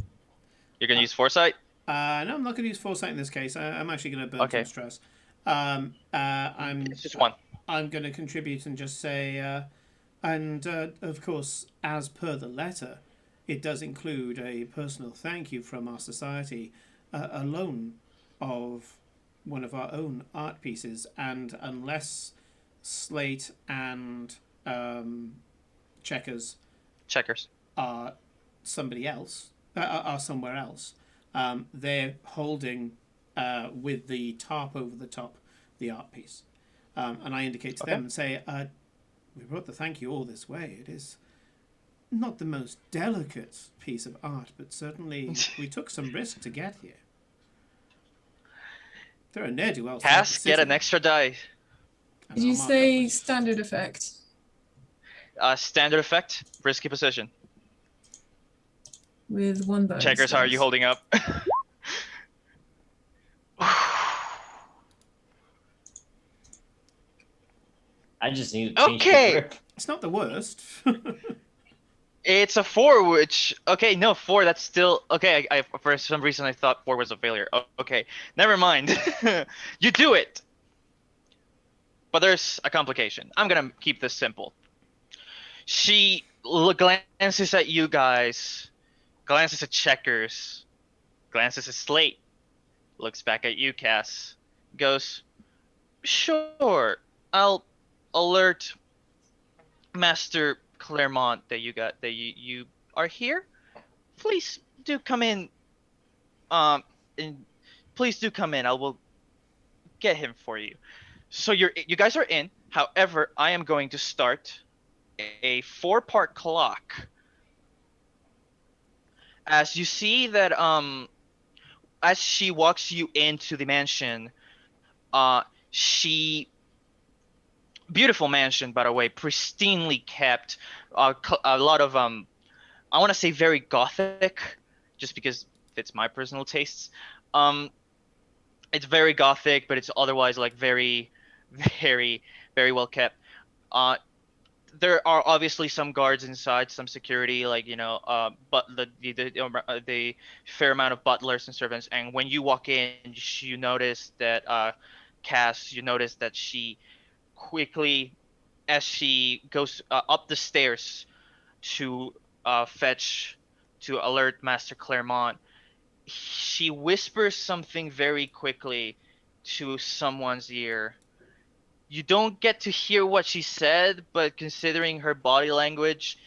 You're gonna use foresight? No, I'm not going to use foresight in this case. I'm actually going to burn some stress. It's just one. I'm going to contribute and just say, and of course, as per the letter, it does include a personal thank you from our society, a loan of one of our own art pieces, and unless Slate and Checkers are somebody else, are somewhere else, they're holding with the tarp over the top the art piece, and I indicate to them and say, we brought the thank you all this way. It is not the most delicate piece of art, but certainly we took some risk to get here. There are ne'er-do-wells. Cass, get an extra die. Did you say standard effect? Standard effect, risky position. With one bonus. Checkers, how are you holding up? I just need to change the grip. It's not the worst. It's a 4, which okay, no 4. That's still okay. I for some reason I thought 4 was a failure. Oh, okay, never mind. You do it, but there's a complication. I'm gonna keep this simple. She glances at you guys, glances at Checkers, glances at Slate, looks back at you, Cass, goes, "Sure, I'll alert Master Claremont that you are here. Please do come in. And please do come in. I will get him for you." So you guys are in. However, I am going to start a 4-part clock. As you see that as she walks you into the mansion, beautiful mansion, by the way, pristinely kept. A lot of I want to say very gothic, just because it's my personal tastes. It's very gothic, but it's otherwise like very, very, very well kept. There are obviously some guards inside, some security, like but the fair amount of butlers and servants. And when you walk in, you notice that Cass, you notice that she quickly, as she goes up the stairs to alert Master Claremont, she whispers something very quickly to someone's ear. You don't get to hear what she said, but considering her body language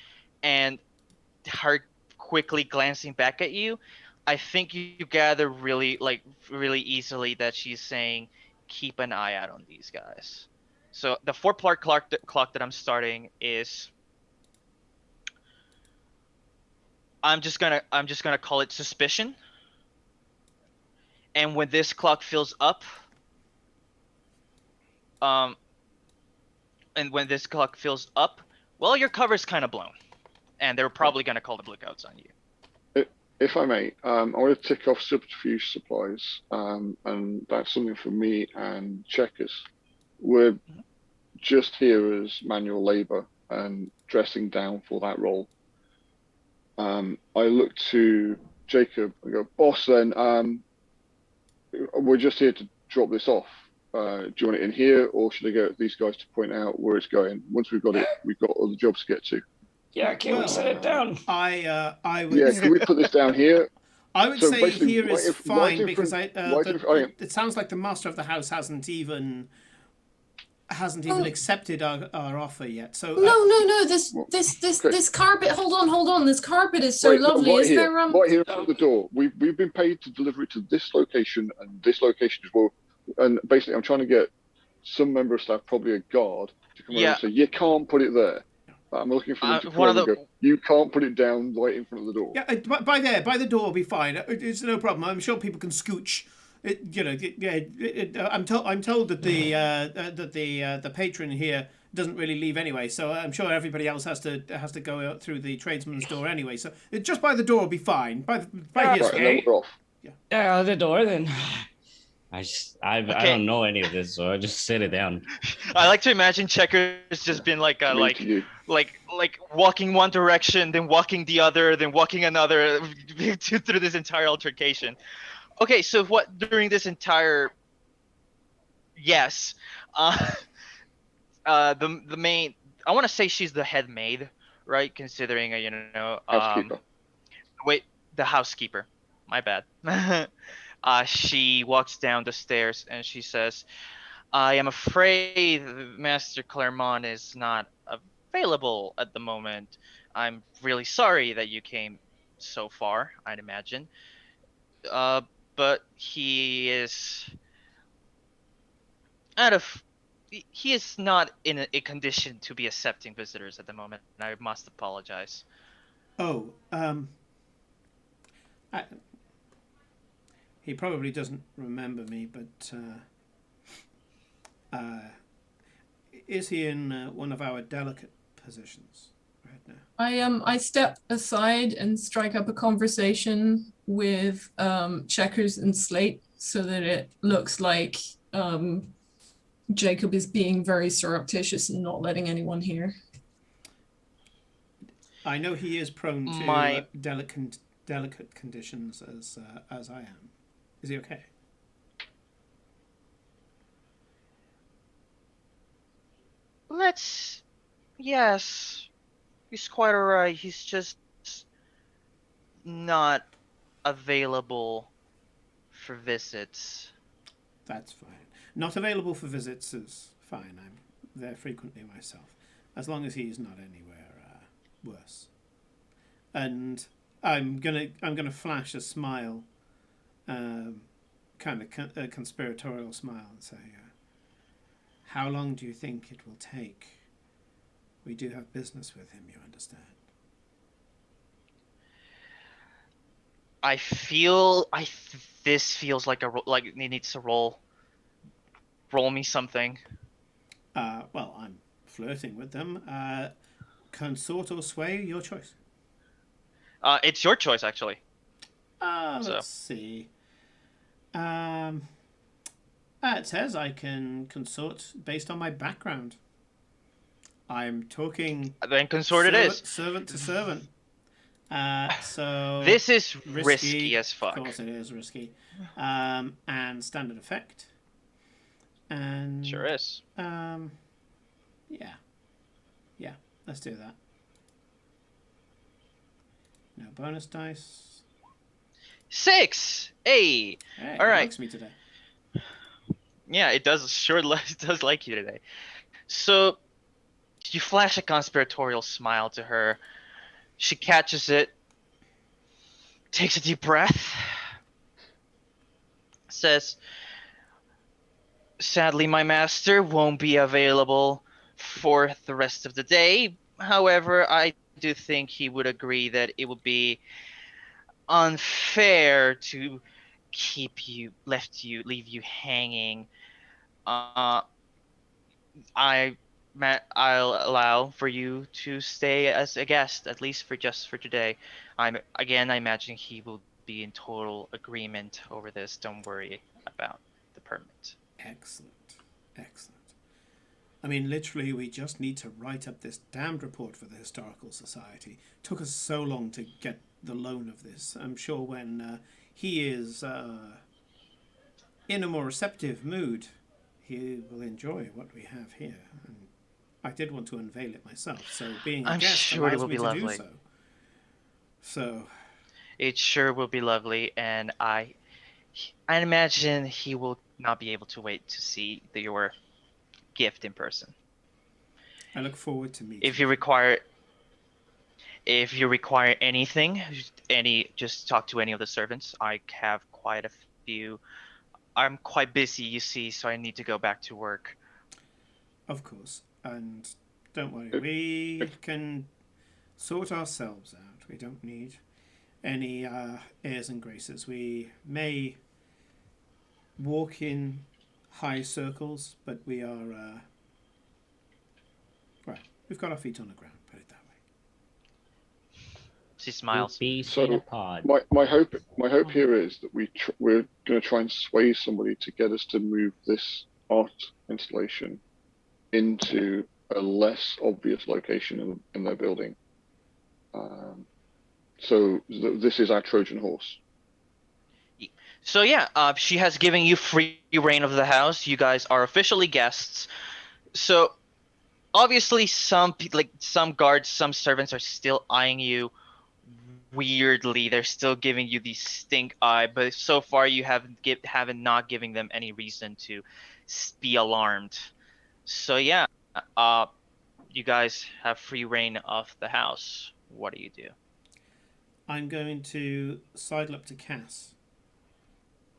and her quickly glancing back at you, I think you gather really easily that she's saying, "Keep an eye out on these guys." So the 4-part clock that I'm starting is, I'm just gonna call it suspicion. And when this clock fills up, um, well, your cover's kind of blown, and they're probably gonna call the Bluecoats on you. If I may, I want to tick off subterfuge supplies, and that's something for me and Checkers. We're just here as manual labor and dressing down for that role. I look to Jacob and go, boss, then we're just here to drop this off. Do you want it in here, or should I get these guys to point out where it's going? Once we've got it, we've got other jobs to get to. Yeah, can we set it down? I would. Yeah, can we put this down here? I would So say basically, here is right fine in because front- right in- it sounds like the master of the house hasn't even accepted our offer yet. So No. This okay. this carpet. Hold on. This carpet is so Wait, no, lovely. right Is here, there right here in front of the door. We've been paid to deliver it to this location and this location as well. And basically, I'm trying to get some member of staff, probably a guard, to come over and say, you can't put it there. I'm looking for them to come over and go, you can't put it down right in front of the door. Yeah, by the door will be fine. It's no problem. I'm sure people can scooch. I'm told that the patron here doesn't really leave anyway, so I'm sure everybody else has to go out through the tradesman's door anyway. So just by the door will be fine. By here's Right, and then we're off. Yeah, the door then. I don't know any of this, so I just sit it down. I like to imagine Checkers just been like walking one direction, then walking the other, then walking another through this entire altercation. Okay, so what during this entire the main, I want to say she's the head maid, right? Considering Housekeeper. The housekeeper. My bad. She walks down the stairs and she says, I am afraid Master Claremont is not available at the moment. I'm really sorry that you came so far, I'd imagine. But he is he is not in a condition to be accepting visitors at the moment, and I must apologize. Oh, he probably doesn't remember me, but is he in one of our delicate positions right now? I step aside and strike up a conversation with Checkers and Slate so that it looks like Jacob is being very surreptitious and not letting anyone hear. I know he is prone to delicate conditions as I am. Is he okay? Yes, he's quite alright. He's just not available for visits. That's fine. Not available for visits is fine. I'm there frequently myself, as long as he's not anywhere worse. And I'm gonna flash a smile, kind of a conspiratorial smile, and say, "How long do you think it will take? We do have business with him, you understand." This feels like like he needs to roll me something. Well, I'm flirting with them. Consort or sway, your choice. It's your choice, actually. Let's see. It says I can consort based on my background. I'm talking. Then consort it is. Servant to servant. So this is risky as fuck. Of course, it is risky. And standard effect. And sure is. Yeah. Let's do that. No bonus dice. 6. Hey. Hey, All it right. likes me today. Yeah, it does. Sure, it does like you today. So you flash a conspiratorial smile to her. She catches it, takes a deep breath, says, "Sadly, my master won't be available for the rest of the day. However, I do think he would agree that it would be unfair to leave you hanging. Uh, I'll allow for you to stay as a guest, at least for today. I imagine he will be in total agreement over this. Don't worry about the permit." Excellent. Excellent. I mean, literally, we just need to write up this damned report for the Historical Society. Took us so long to get the loan of this. I'm sure when he is in a more receptive mood, he will enjoy what we have here. And I did want to unveil it myself, so being a I'm guest sure it allows will me be to do lovely. so. So, It sure will be lovely, and I imagine he will not be able to wait to see your gift in person. I look forward to meeting If you him. require If you require anything, just talk to any of the servants. I have quite a few. I'm quite busy, you see, so I need to go back to work. Of course. And don't worry, If, we if can sort ourselves out. We don't need any airs and graces. We may walk in high circles, but we are, well, we've got our feet on the ground, put it that way. She Two smiles. peas in a so, pod. my hope here is that we're going to try and sway somebody to get us to move this art installation into a less obvious location in their building. So this is our Trojan horse. So yeah, she has given you free reign of the house. You guys are officially guests. So obviously, some guards, some servants are still eyeing you weirdly. They're still giving you the stink eye, but so far you haven't not giving them any reason to be alarmed. So yeah, uh, you guys have free reign of the house. What do you do? I'm going to sidle up to Cass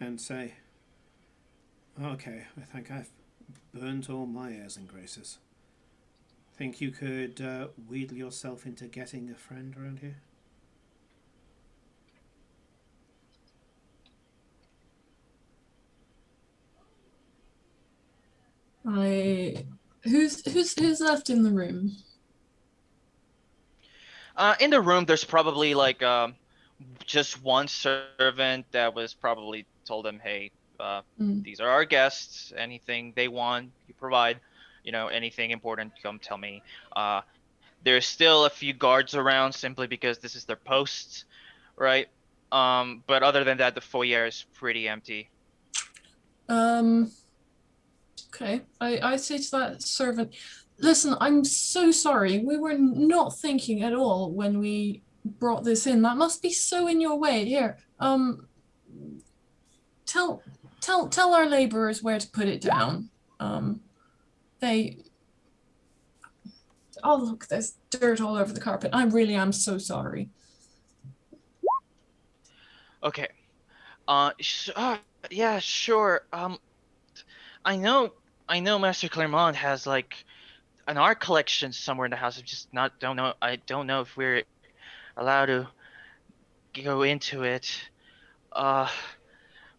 and say, okay, I think I've burnt all my airs and graces. Think you could wheedle yourself into getting a friend around here? Who's left in the room? In the room, there's probably like just one servant that was probably told them, "Hey, Mm. these are our guests. Anything they want, you provide. Anything important, come tell me." There's still a few guards around simply because this is their post, right? But other than that, the foyer is pretty empty. Um. Okay. I say to that servant, listen, I'm so sorry. We were not thinking at all when we brought this in. That must be so in your way. Here. Tell our laborers where to put it down. They. Oh look, there's dirt all over the carpet. I really am so sorry. Okay. Yeah, sure. I know, I know, Master Claremont has like an art collection somewhere in the house. I just not don't know. I don't know if we're allowed to go into it. Uh,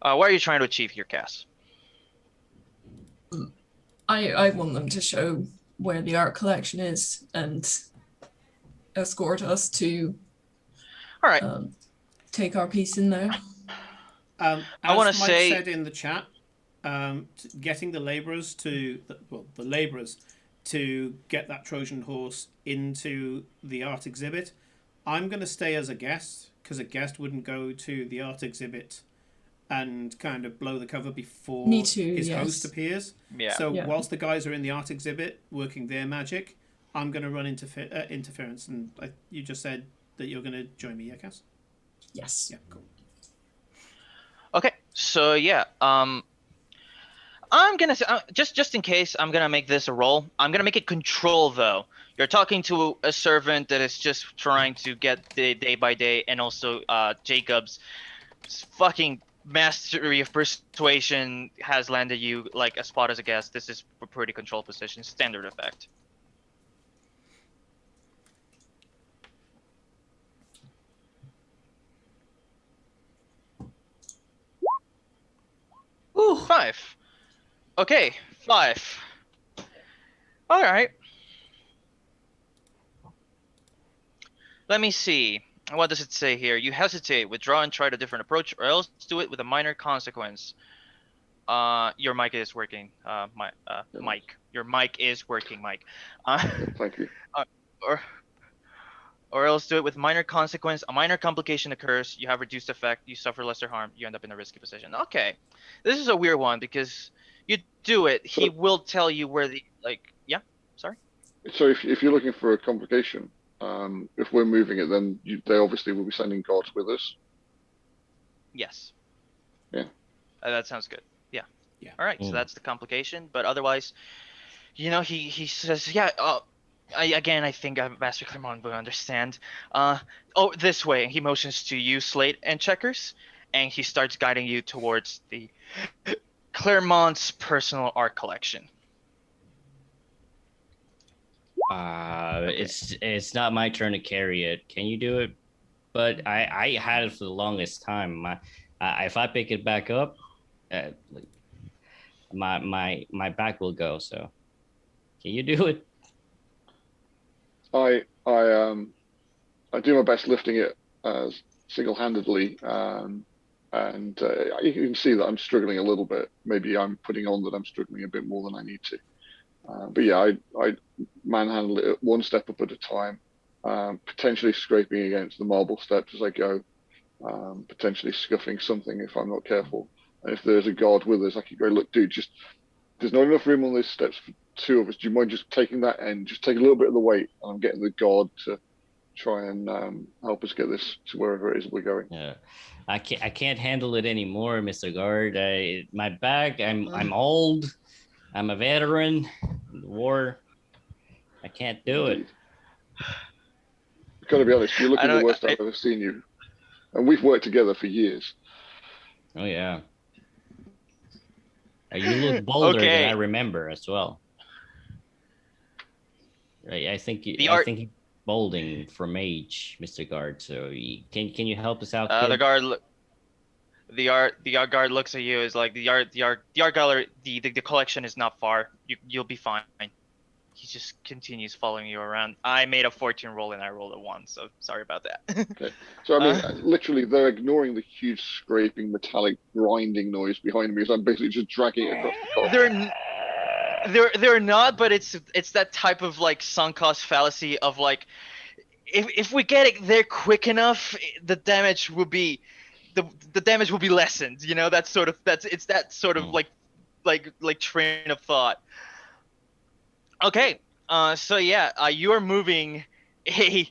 what are you trying to achieve here, Cass? I want them to show where the art collection is and escort us to All right. take our piece in there. I want to As Mike say, said in the chat, getting the labourers the labourers to get that Trojan horse into the art exhibit. I'm going to stay as a guest because a guest wouldn't go to the art exhibit and kind of blow the cover before Me too, his yes. host appears. yeah. So Yeah. whilst the guys are in the art exhibit working their magic, I'm going to run interference. And you just said that you're going to join me, yeah, Cass? Yes. Yeah, cool. Okay, so yeah, I'm gonna say just in case I'm gonna make this a roll. I'm gonna make it control though. You're talking to a servant that is just trying to get the day by day, and also Jacob's fucking mastery of persuasion has landed you like a spot as a guest. This is a pretty control position, standard effect. Ooh. 5. Okay, 5. All right. Let me see. What does it say here? You hesitate, withdraw, and try a different approach, or else do it with a minor consequence. Your mic is working. Mike. Your mic is working, Mike. Thank you. Or or else do it with minor consequence. A minor complication occurs. You have reduced effect. You suffer lesser harm. You end up in a risky position. Okay, this is a weird one because you do it. He So- will tell you where the like. Yeah. Sorry. So if you're looking for a complication, if we're moving it, then they obviously will be sending guards with us. Yes. Yeah. That sounds good. Yeah. Yeah. All right. So Mm. that's the complication. But otherwise, he says, yeah. I think Master Clermont will understand. This way. He motions to you, Slate and Checkers, and he starts guiding you towards the Clermont's personal art collection. It's not my turn to carry it. Can you do it? But I had it for the longest time. If I pick it back up, like, my back will go. So, can you do it? I do my best lifting it single-handedly, and you can see that I'm struggling a little bit. Maybe I'm putting on that I'm struggling a bit more than I need to. But yeah, I manhandle it one step up at a time, potentially scraping against the marble steps as I go, potentially scuffing something if I'm not careful. And if there's a guard with us, I could go, look, dude, just there's not enough room on these steps for two of us. Do you mind just taking that end? Just take a little bit of the weight, and I'm getting the guard to try and help us get this to wherever it is we're going. Yeah, I can't handle it anymore, Mr. Guard. My back. I'm old. I'm a veteran. In the war. I can't do it. I've got to be honest, you're looking the worst I- I've ever seen you, and we've worked together for years. Oh yeah. You look bolder Okay. than I remember as well. Right, I think The I art- think he's bolding for mage, Mr. Guard. So can you help us out? The kid? guard. The art guard looks at you. Is like the art gallery. The collection is not far. You'll be fine. He just continues following you around. I made a 14 roll and I rolled a 1, so sorry about that. So I mean, literally, they're ignoring the huge scraping, metallic grinding noise behind me as I'm basically just dragging it across the corridor. They're not, but it's that type of like sunk cost fallacy of like, if we get it there quick enough, the damage will be the damage will be lessened. You know, that sort of like train of thought. Okay, so yeah, you are moving a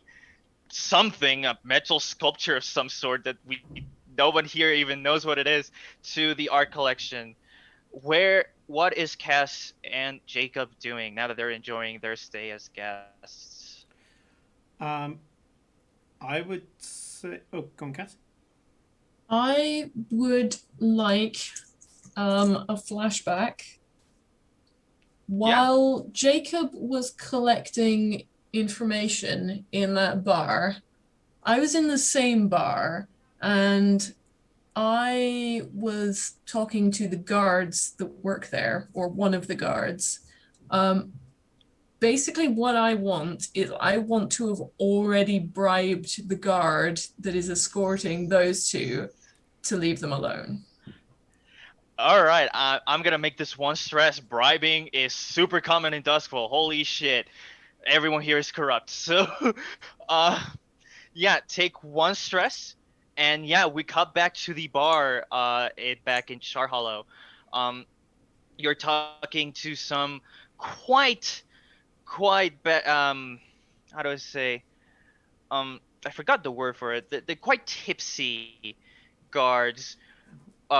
metal sculpture of some sort that no one here even knows what it is, to the art collection. What is Cass and Jacob doing now that they're enjoying their stay as guests? I would say. Oh, go on, Cass. I would like a flashback. While Jacob was collecting information in that bar, I was in the same bar and I was talking to the guards that work there, or one of the guards. Basically, what I want is I want to have already bribed the guard that is escorting those two to leave them alone. All right, I'm gonna make this one stress. Bribing is super common in Duskfall. Holy shit, everyone here is corrupt. So, yeah, take one stress, and yeah, we cut back to the bar. Back in Char Hollow. You're talking to some quite, how do I say? I forgot the word for it. The quite tipsy guards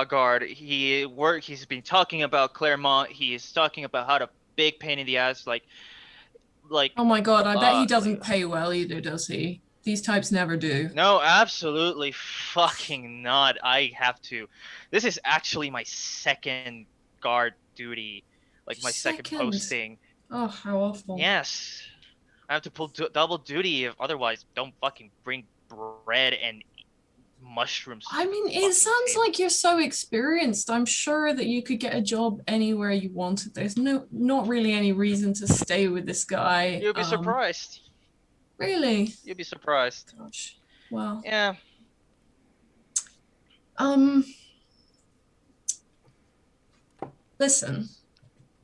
guard. He's been talking about Claremont. He is talking about how to big pain in the ass, like Oh my god, I bet he uh, doesn't pay well either, does he? These types never do. no, absolutely fucking not. I have to. This is actually my second guard duty, like my second Second? posting. Oh, how awful. Yes, I have to pull double duty. If otherwise, don't fucking bring bread and mushrooms. To I the mean, fucking it sounds table. like you're so experienced. I'm sure that you could get a job anywhere you wanted. There's not really any reason to stay with this guy. You'll be surprised. Really? You'll be surprised. Gosh. Well, Yeah. listen.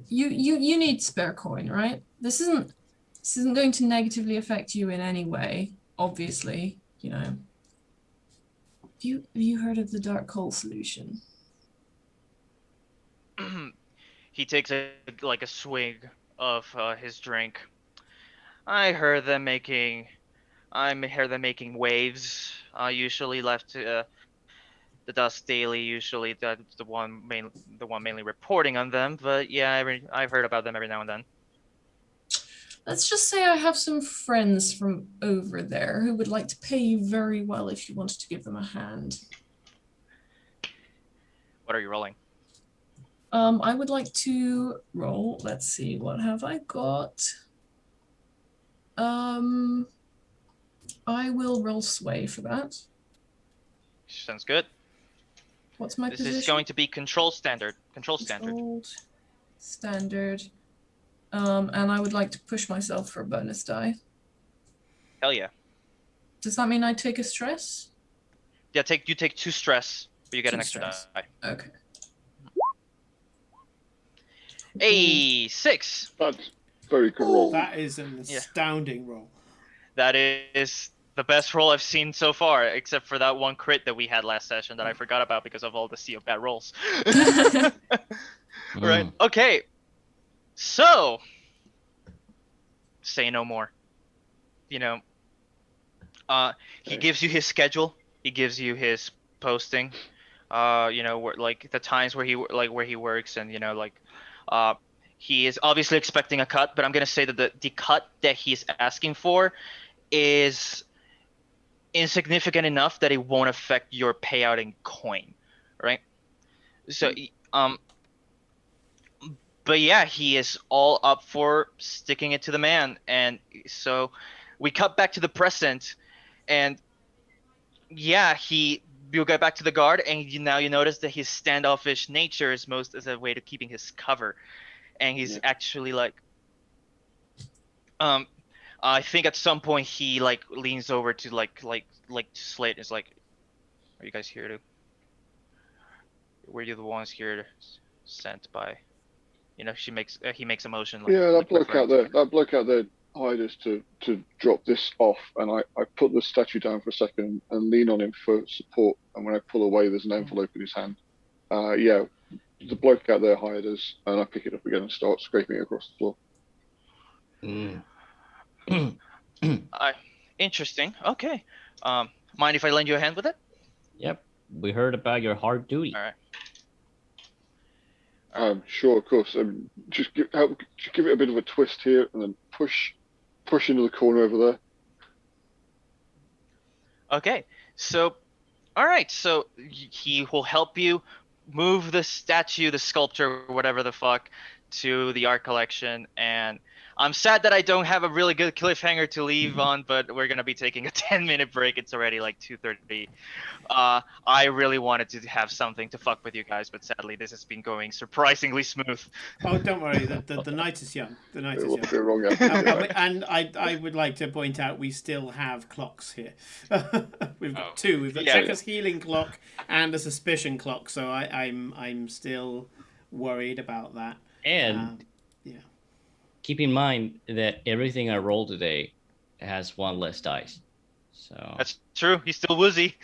You need spare coin, right? This isn't going to negatively affect you in any way, obviously, you know. Have you heard of the dark coal solution? He takes a swig of his drink. I heard them making waves. Usually left to the Dust Daily. Usually that's the one mainly reporting on them. But yeah, I've heard about them every now and then. Let's just say I have some friends from over there who would like to pay you very well if you wanted to give them a hand. What are you rolling? I would like to roll. Let's see, what have I got? I will roll sway for that. Sounds good. What's my This position? is going to be control standard. Control standard. Controlled, standard. And I would like to push myself for a bonus die. Hell yeah. Does that mean I take a stress? Yeah, you take 2 stress, but you get Two an extra stress. die. Okay. Hey, 6. That's very good roll. That is an astounding roll. That is the best roll I've seen so far, except for that one crit that we had last session that I forgot about because of all the sea of bad rolls. Right. Okay. So, say no more. You know, he gives you his schedule. He gives you his posting. You know, like the times where he works, and you know, he is obviously expecting a cut, but I'm gonna say that the cut that he's asking for is insignificant enough that it won't affect your payout in coin, right? So, but yeah, he is all up for sticking it to the man, and so we cut back to the present, and yeah, you'll get back to the guard, and now you notice that his standoffish nature is most as a way to keeping his cover, and he's actually I think at some point he leans over to Slate and is like, "Are you guys here to? Were you the ones here sent by?" You know, he makes a motion. That bloke out there hired us to drop this off, and I put the statue down for a second and lean on him for support. And when I pull away, there's an envelope in his hand. The bloke out there hired us, and I pick it up again and start scraping it across the floor. Interesting. Okay. Mind if I lend you a hand with it? Yep. We heard about your hard duty. All right. Sure, of course. Just give it a bit of a twist here, and then push into the corner over there. Okay. So, all right. So he will help you move the statue, the sculpture, whatever the fuck, to the art collection. And I'm sad that I don't have a really good cliffhanger to leave on, but we're gonna be taking a 10-minute break. It's already like 2:30. I really wanted to have something to fuck with you guys, but sadly this has been going surprisingly smooth. Oh, don't worry. The night is young. The night is young. You're wrong, And I would like to point out we still have clocks here. We've got two. We've got Checker's healing clock and a suspicion clock. So I'm still worried about that. And keep in mind that everything I rolled today has 1 less dice. So That's true. He's still woozy.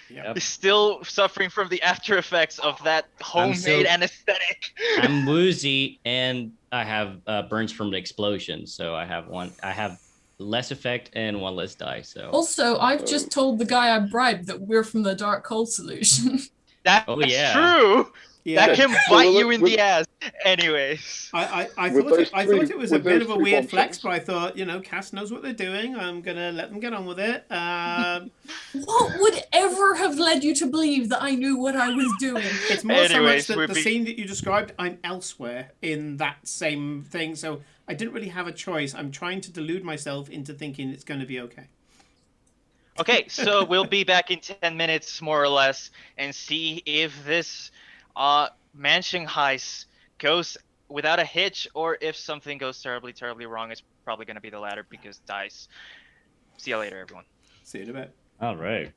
Yep. He's still suffering from the after effects of that homemade anesthetic. I'm woozy, and I have burns from the explosion. So I have less effect and 1 less die. So Also, I've just told the guy I bribed that we're from the Dark Cold Solution. That's Oh, yeah. true. Yeah. That can So bite with- you in with- the ass. Anyways. I With thought those I three- thought it was a with bit those of a three weird flex, bombshells. but I thought, Cass knows what they're doing. I'm gonna let them get on with it. What would ever have led you to believe that I knew what I was doing? It's more so much Anyways, that we're the scene that you described, I'm elsewhere in that same thing, so I didn't really have a choice. I'm trying to delude myself into thinking it's going to be okay. Okay, so we'll be back in 10 minutes, more or less, and see if this mansion heist goes without a hitch, or if something goes terribly, terribly wrong. It's probably going to be the latter because dice. See you later, everyone. See you in a bit. All right.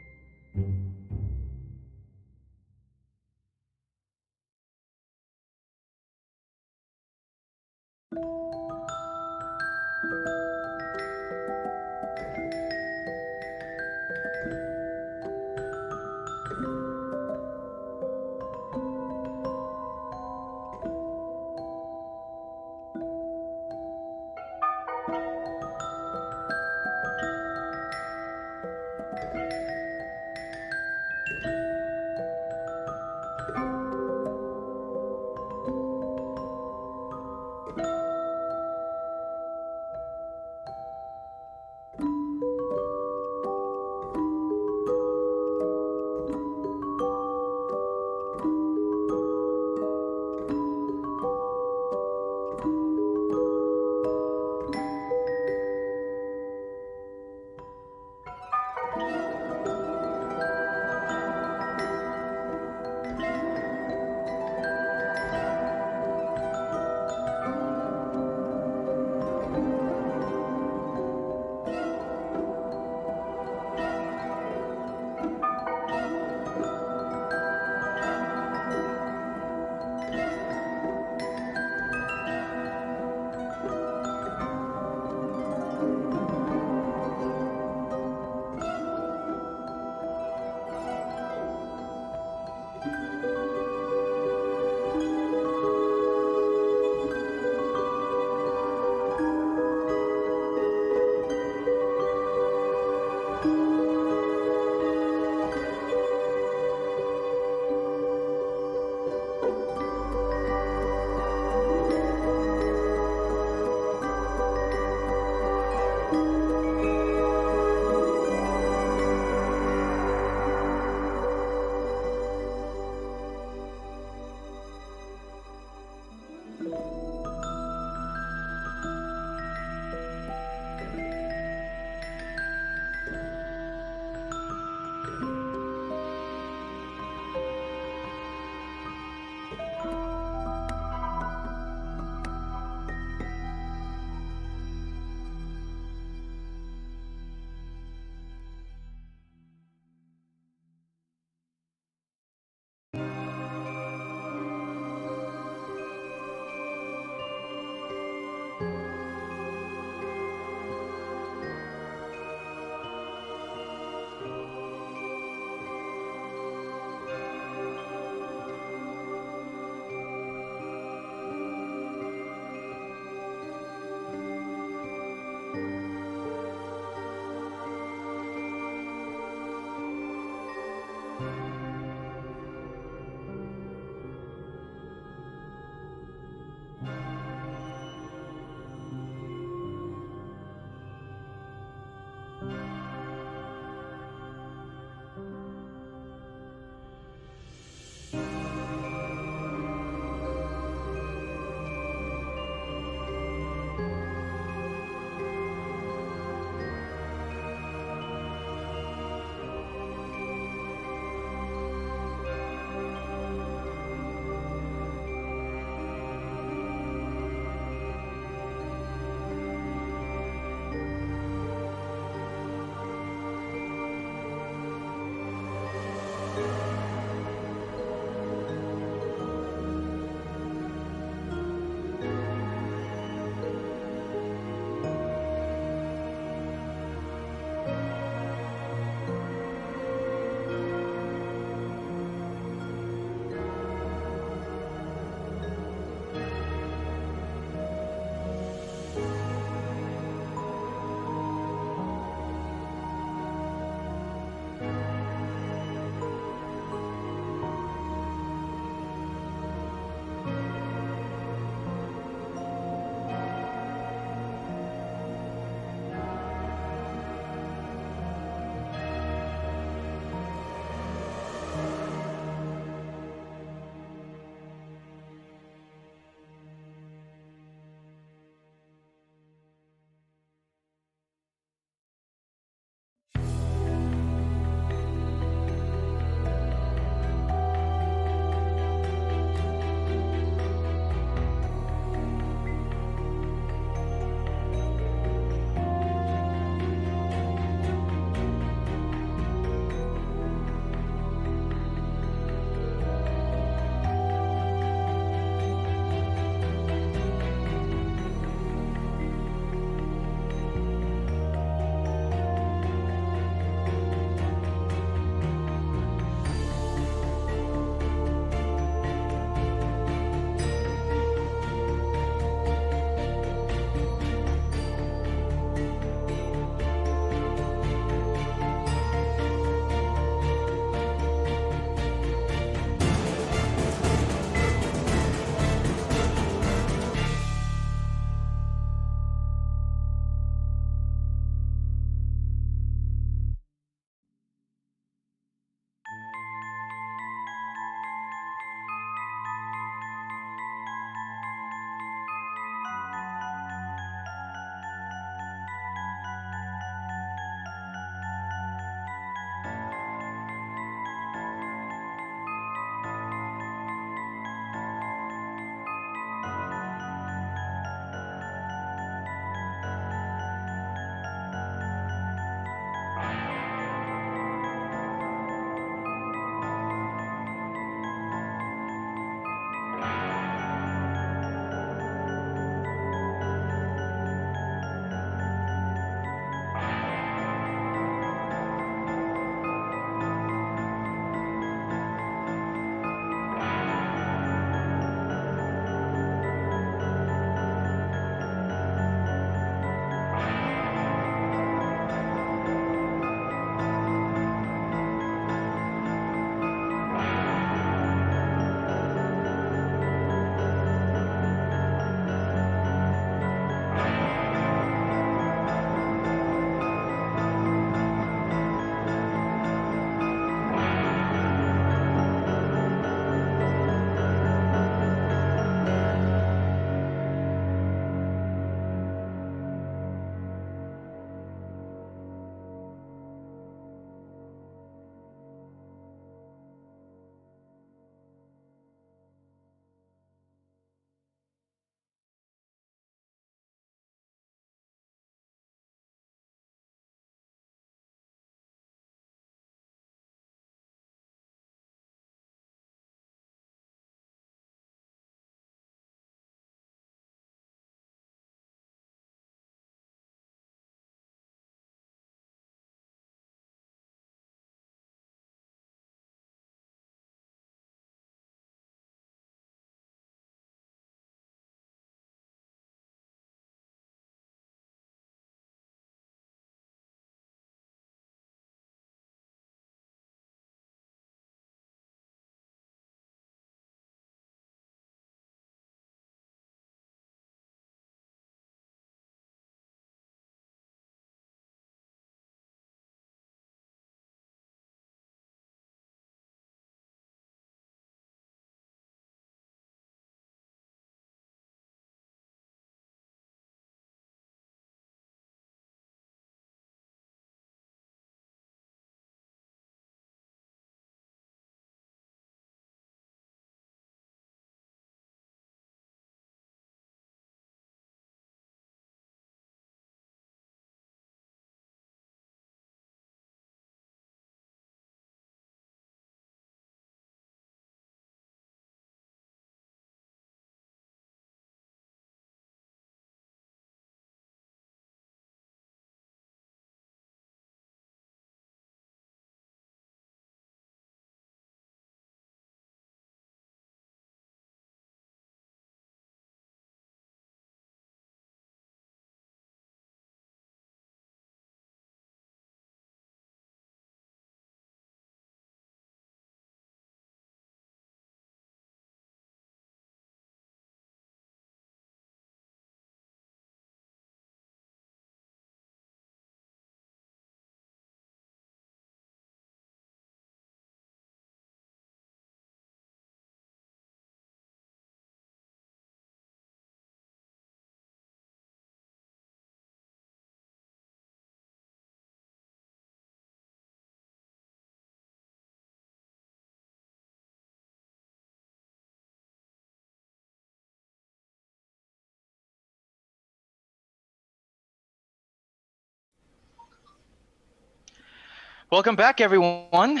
Welcome back, everyone.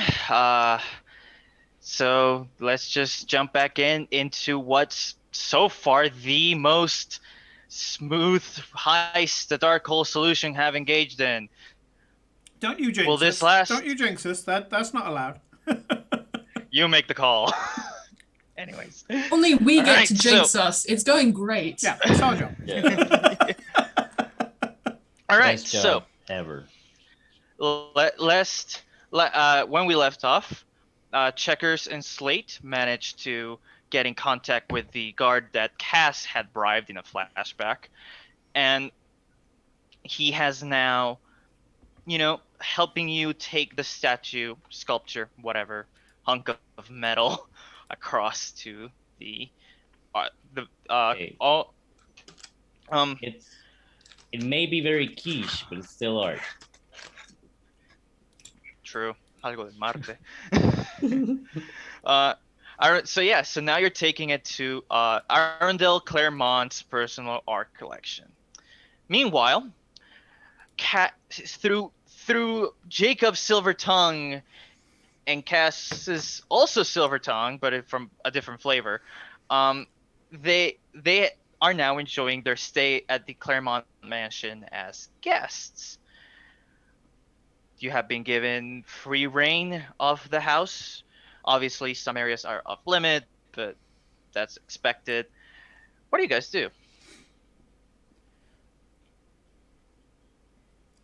So let's just jump back into what's so far the most smooth heist the Dark Hole Solution have engaged in. Don't you jinx Will this us. last? Don't you jinx us. That's not allowed. You make the call. Anyways. Only we All get right, to jinx us. It's going great. Yeah, it's our job. Yeah. All right, Best so job ever. when we left off, Checkers and Slate managed to get in contact with the guard that Cass had bribed in a flashback, and he has now, helping you take the statue, sculpture, whatever, hunk of metal across to the Hey. all It may be very quiche, but it's still art. True. Algo de Marte. So now you're taking it to Arundel Claremont's personal art collection. Meanwhile, through Jacob Silvertongue and Cass's also Silvertongue, but from a different flavor, they are now enjoying their stay at the Claremont Mansion as guests. You have been given free reign of the house. Obviously, some areas are off limit, but that's expected. What do you guys do?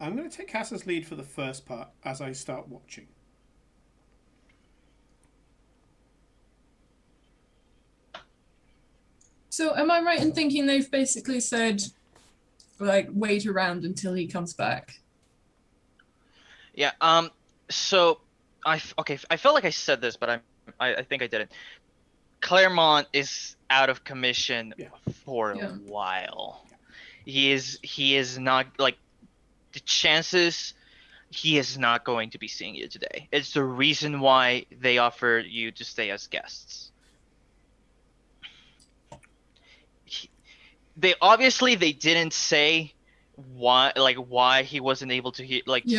I'm going to take Cass's lead for the first part as I start watching. So am I right in thinking they've basically said, like, wait around until he comes back? Yeah. So I felt like I said this, but I think I didn't. Claremont is out of commission for a while. He is not, like, the chances he is not going to be seeing you today. It's the reason why they offered you to stay as guests. They didn't say why he wasn't able to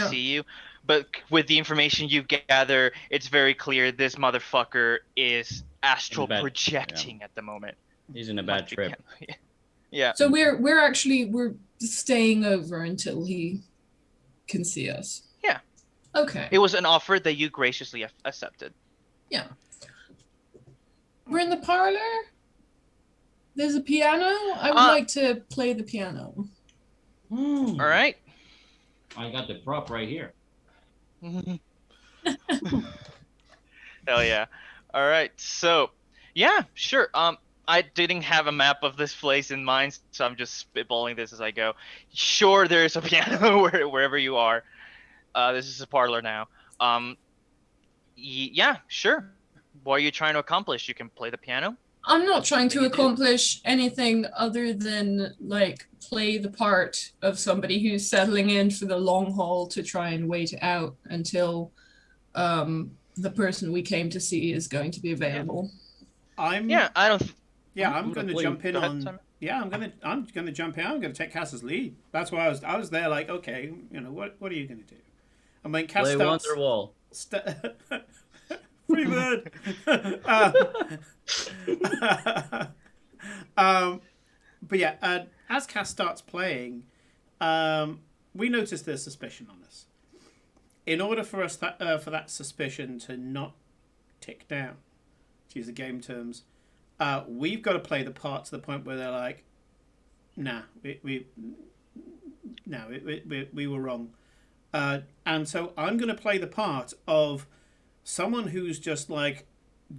see you, but with the information you gather, it's very clear this motherfucker is astral projecting at the moment. He's in a bad trip. Yeah. So we're staying over until he can see us. Yeah. Okay. It was an offer that you graciously accepted. Yeah. We're in the parlor. There's a piano. I would like to play the piano. All right. I got the prop right here. Hell yeah. All right. So, yeah, sure. I didn't have a map of this place in mind, so I'm just spitballing this as I go. Sure, there's a piano wherever you are. This is a parlor now. Yeah, sure. What are you trying to accomplish? You can play the piano. I'm not trying to accomplish anything other than, like, play the part of somebody who's settling in for the long haul to try and wait it out until the person we came to see is going to be available. I'm going to jump in on. Yeah, I'm gonna jump in. I'm gonna take Cass's lead. That's why I was there. Like, okay, what are you gonna do? And when Cass play starts, Wonderwall. Free bird. But yeah, as Cass starts playing, we notice there's suspicion on us. In order for us for that suspicion to not tick down, to use the game terms, we've got to play the part to the point where they're like, "Nah, we were wrong," and so I'm going to play the part of someone who's just like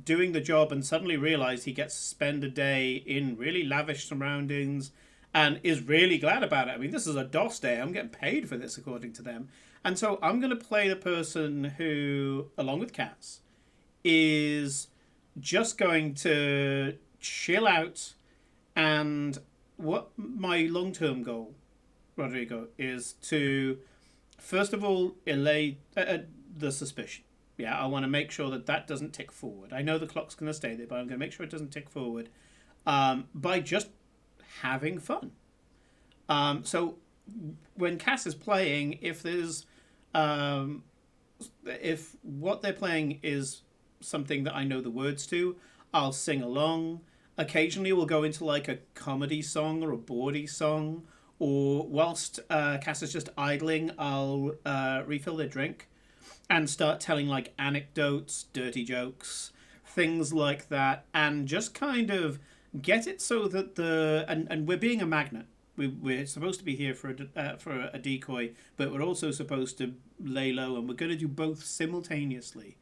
doing the job and suddenly realized he gets to spend a day in really lavish surroundings and is really glad about it. I mean, this is a DOS day. I'm getting paid for this, according to them. And so I'm going to play the person who, along with Cass, is just going to chill out. And what my long-term goal, Rodrigo, is to, first of all, allay the suspicion. Yeah, I want to make sure that doesn't tick forward. I know the clock's going to stay there, but I'm going to make sure it doesn't tick forward by just having fun. So when Cass is playing, if there's if what they're playing is something that I know the words to, I'll sing along. Occasionally, we'll go into like a comedy song or a bawdy song, or whilst Cass is just idling, I'll refill their drink and start telling like anecdotes, dirty jokes, things like that, and just kind of get it so that and we're being a magnet. We're supposed to be here for a decoy, but we're also supposed to lay low, and we're going to do both simultaneously.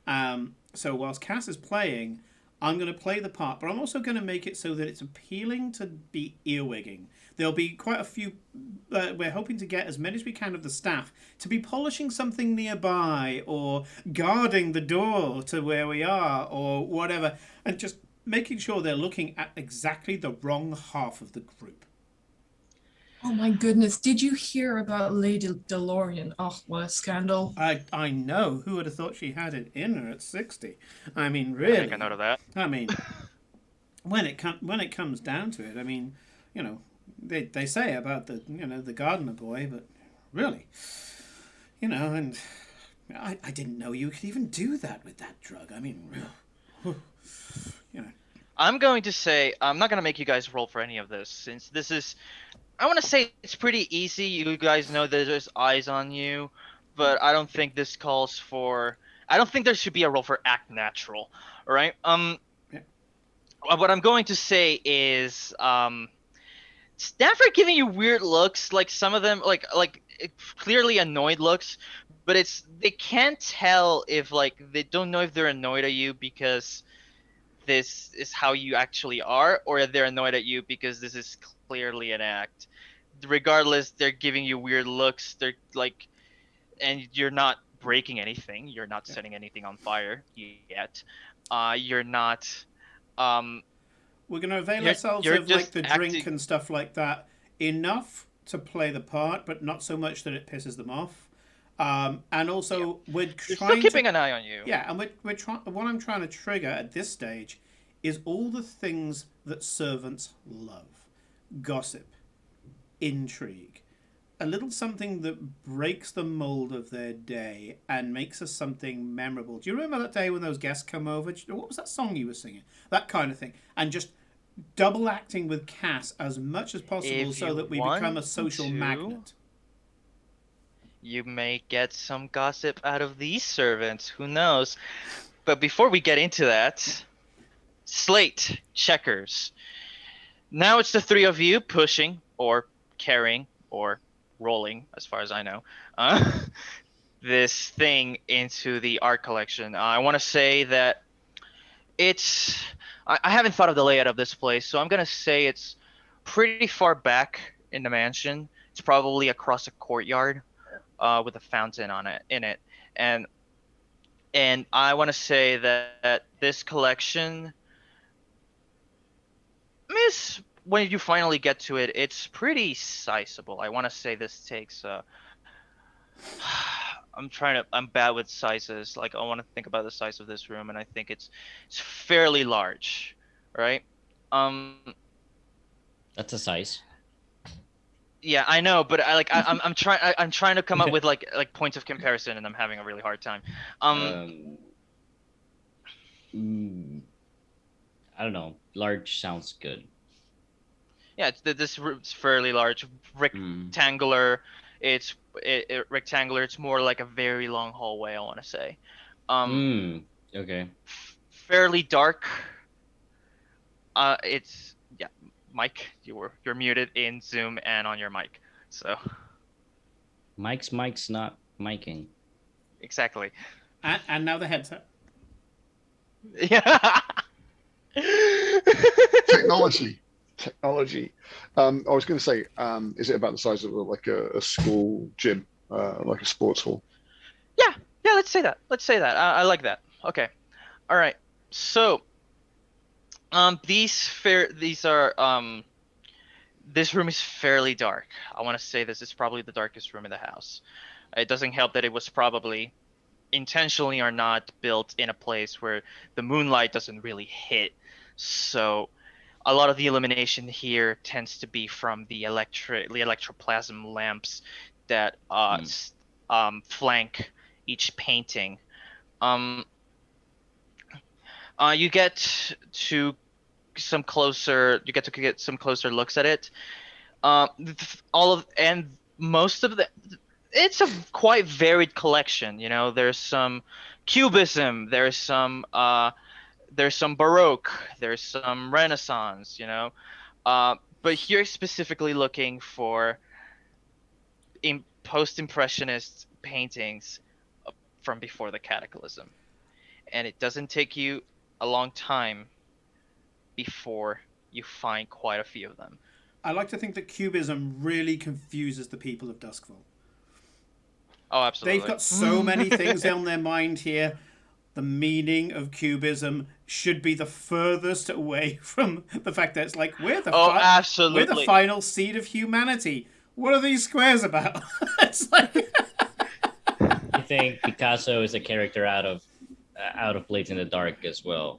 So whilst Cass is playing, I'm going to play the part, but I'm also going to make it so that it's appealing to be earwigging. There'll be quite a few. We're hoping to get as many as we can of the staff to be polishing something nearby, or guarding the door to where we are, or whatever, and just making sure they're looking at exactly the wrong half of the group. Oh my goodness, did you hear about Lady DeLorean? Oh, what a scandal. I know. Who would have thought she had it in her at 60? I mean, I'll really. make a note of that. I mean, when it comes down to it, I mean, you know, they say about the gardener boy, but really, and I didn't know you could even do that with that drug. I mean, I'm going to say I'm not going to make you guys roll for any of this, since this is. I want to say it's pretty easy. You guys know that there's eyes on you, but I don't think this calls for. I don't think there should be a roll for act natural. All right. Yeah. What I'm going to say is Stanford giving you weird looks, like some of them clearly annoyed looks, but they can't tell if they don't know if they're annoyed at you because this is how you actually are, or if they're annoyed at you because this is clearly an act. Regardless, they're giving you weird looks. They're and you're not breaking anything. You're not setting anything on fire yet. You're not. We're going to avail ourselves of the drink and stuff like that enough to play the part, but not so much that it pisses them off. And also, we're still keeping an eye on you. Yeah, and we're trying. What I'm trying to trigger at this stage is all the things that servants love: gossip, intrigue, a little something that breaks the mold of their day and makes us something memorable. Do you remember that day when those guests come over? What was that song you were singing? That kind of thing, and just double acting with Cass as much as possible so that we become a social magnet. You may get some gossip out of these servants. Who knows? But before we get into that, slate, checkers. Now it's the three of you pushing or carrying or rolling, as far as I know, this thing into the art collection. I want to say that I haven't thought of the layout of this place, so I'm going to say it's pretty far back in the mansion. It's probably across a courtyard. With a fountain in it, and I want to say that this collection, when you finally get to it, it's pretty sizable. I want to say this takes. I'm bad with sizes. I want to think about the size of this room, and I think it's fairly large, right? That's a size. Yeah, I know, but I'm trying to come up with like points of comparison, and I'm having a really hard time. I don't know. Large sounds good. Yeah, this room's fairly large, rectangular. It's rectangular. It's more like a very long hallway, I want to say. Okay. Fairly dark. It's Mike, you're muted in Zoom and on your mic. So Mike's not miking. Exactly. And now the headset. Yeah. Technology. I was going to say, is it about the size of a school gym, like a sports hall? Yeah. Let's say that. I like that. Okay. All right. So, this room is fairly dark. I want to say this is probably the darkest room in the house. It doesn't help that it was probably intentionally or not built in a place where the moonlight doesn't really hit. So a lot of the illumination here tends to be from the electroplasm lamps that flank each painting. Um, you get to some closer. You get to get some closer looks at it. All of and most of the. It's a quite varied collection. You know, there's some cubism. There's some Baroque. There's some Renaissance. You know, but here specifically looking for in post-impressionist paintings from before the Cataclysm, and it doesn't take you a long time before you find quite a few of them. I like to think that Cubism really confuses the people of Duskfall. Oh, absolutely. They've got so many things on their mind here. The meaning of Cubism should be the furthest away from the fact that it's like we're the absolutely. we're the final seed of humanity. What are these squares about? It's like I think Picasso is a character out of Blades in the Dark as well.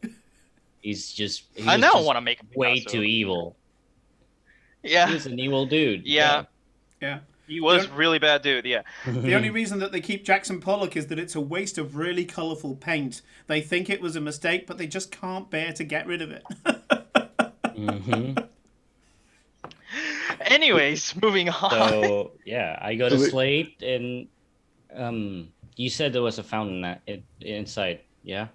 I don't want to make him way Picasso. too evil. Yeah. He's an evil dude. Yeah. yeah. He was really bad dude, yeah. The only reason that they keep Jackson Pollock is that it's a waste of really colourful paint. They think it was a mistake, but they just can't bear to get rid of it. Mm-hmm. Anyways, moving on. So yeah, I go to So they- Slate, and you said there was a fountain inside. Yeah.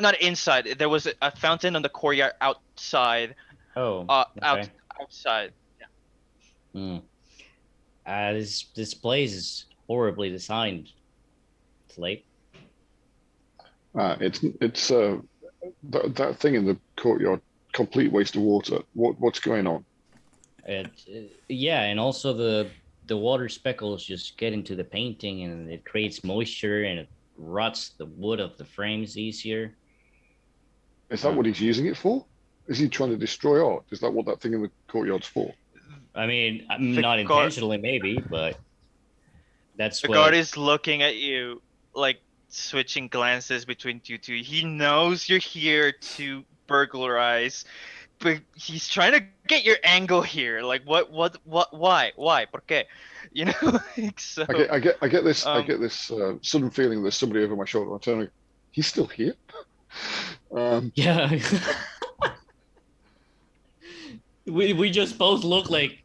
Not inside. There was a fountain on the courtyard outside. Oh. Okay. Outside. Mm. This place is horribly designed. Slate. It's that thing in the courtyard, complete waste of water. What's going on? Yeah, and also the water speckles just get into the painting, and it creates moisture, and it rots the wood of the frames easier. Is that what he's using it for? Is he trying to destroy art? Is that what that thing in the courtyard's for? I mean, The not guard- intentionally, maybe, but that's The what. guard is looking at you, like switching glances between you two. He knows you're here to burglarize, but he's trying to get your angle here. Like, what, why, por qué? You know, like, so. I get this. I Um, get this sudden feeling there's somebody over my shoulder. I'm turning. He's still here. Yeah. we just both look like.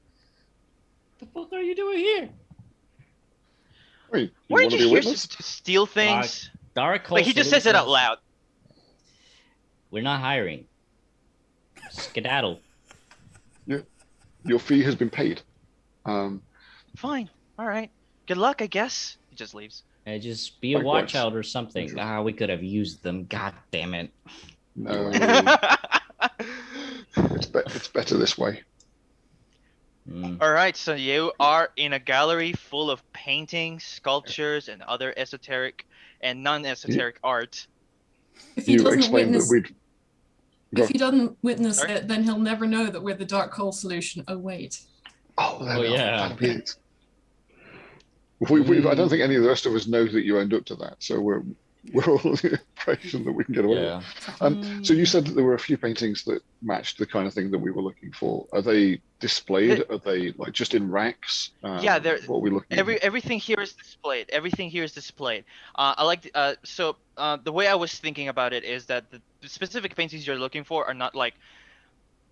The fuck are you doing here? Wait, you Where want did to be you a hear witness? to steal things? Dark Hole Wait, he just says it out Solutions. loud. We're not hiring. Skedaddle. Your fee has been paid. Fine, all right. Good luck, I guess. He just leaves. Just be a Likewise. watch out or something. We could have used them. God damn it. No, it's better this way. Mm. All right, so you are in a gallery full of paintings, sculptures, and other esoteric and non-esoteric art. If he You doesn't explained that witness, we'd. if he doesn't witness Sorry? it, then he'll never know that we're the dark hole solution. Oh wait. Oh, there Oh, we are. yeah. That'll be it. I don't think any of the rest of us know that you owned up to that, so we're all under the impression that we can get away with it. Yeah. So you said that there were a few paintings that matched the kind of thing that we were looking for. Are they displayed? Are they like just in racks? Yeah, they're- What are we looking at? Everything here is displayed. Everything here is displayed. I like the way I was thinking about it is that the specific paintings you're looking for are not like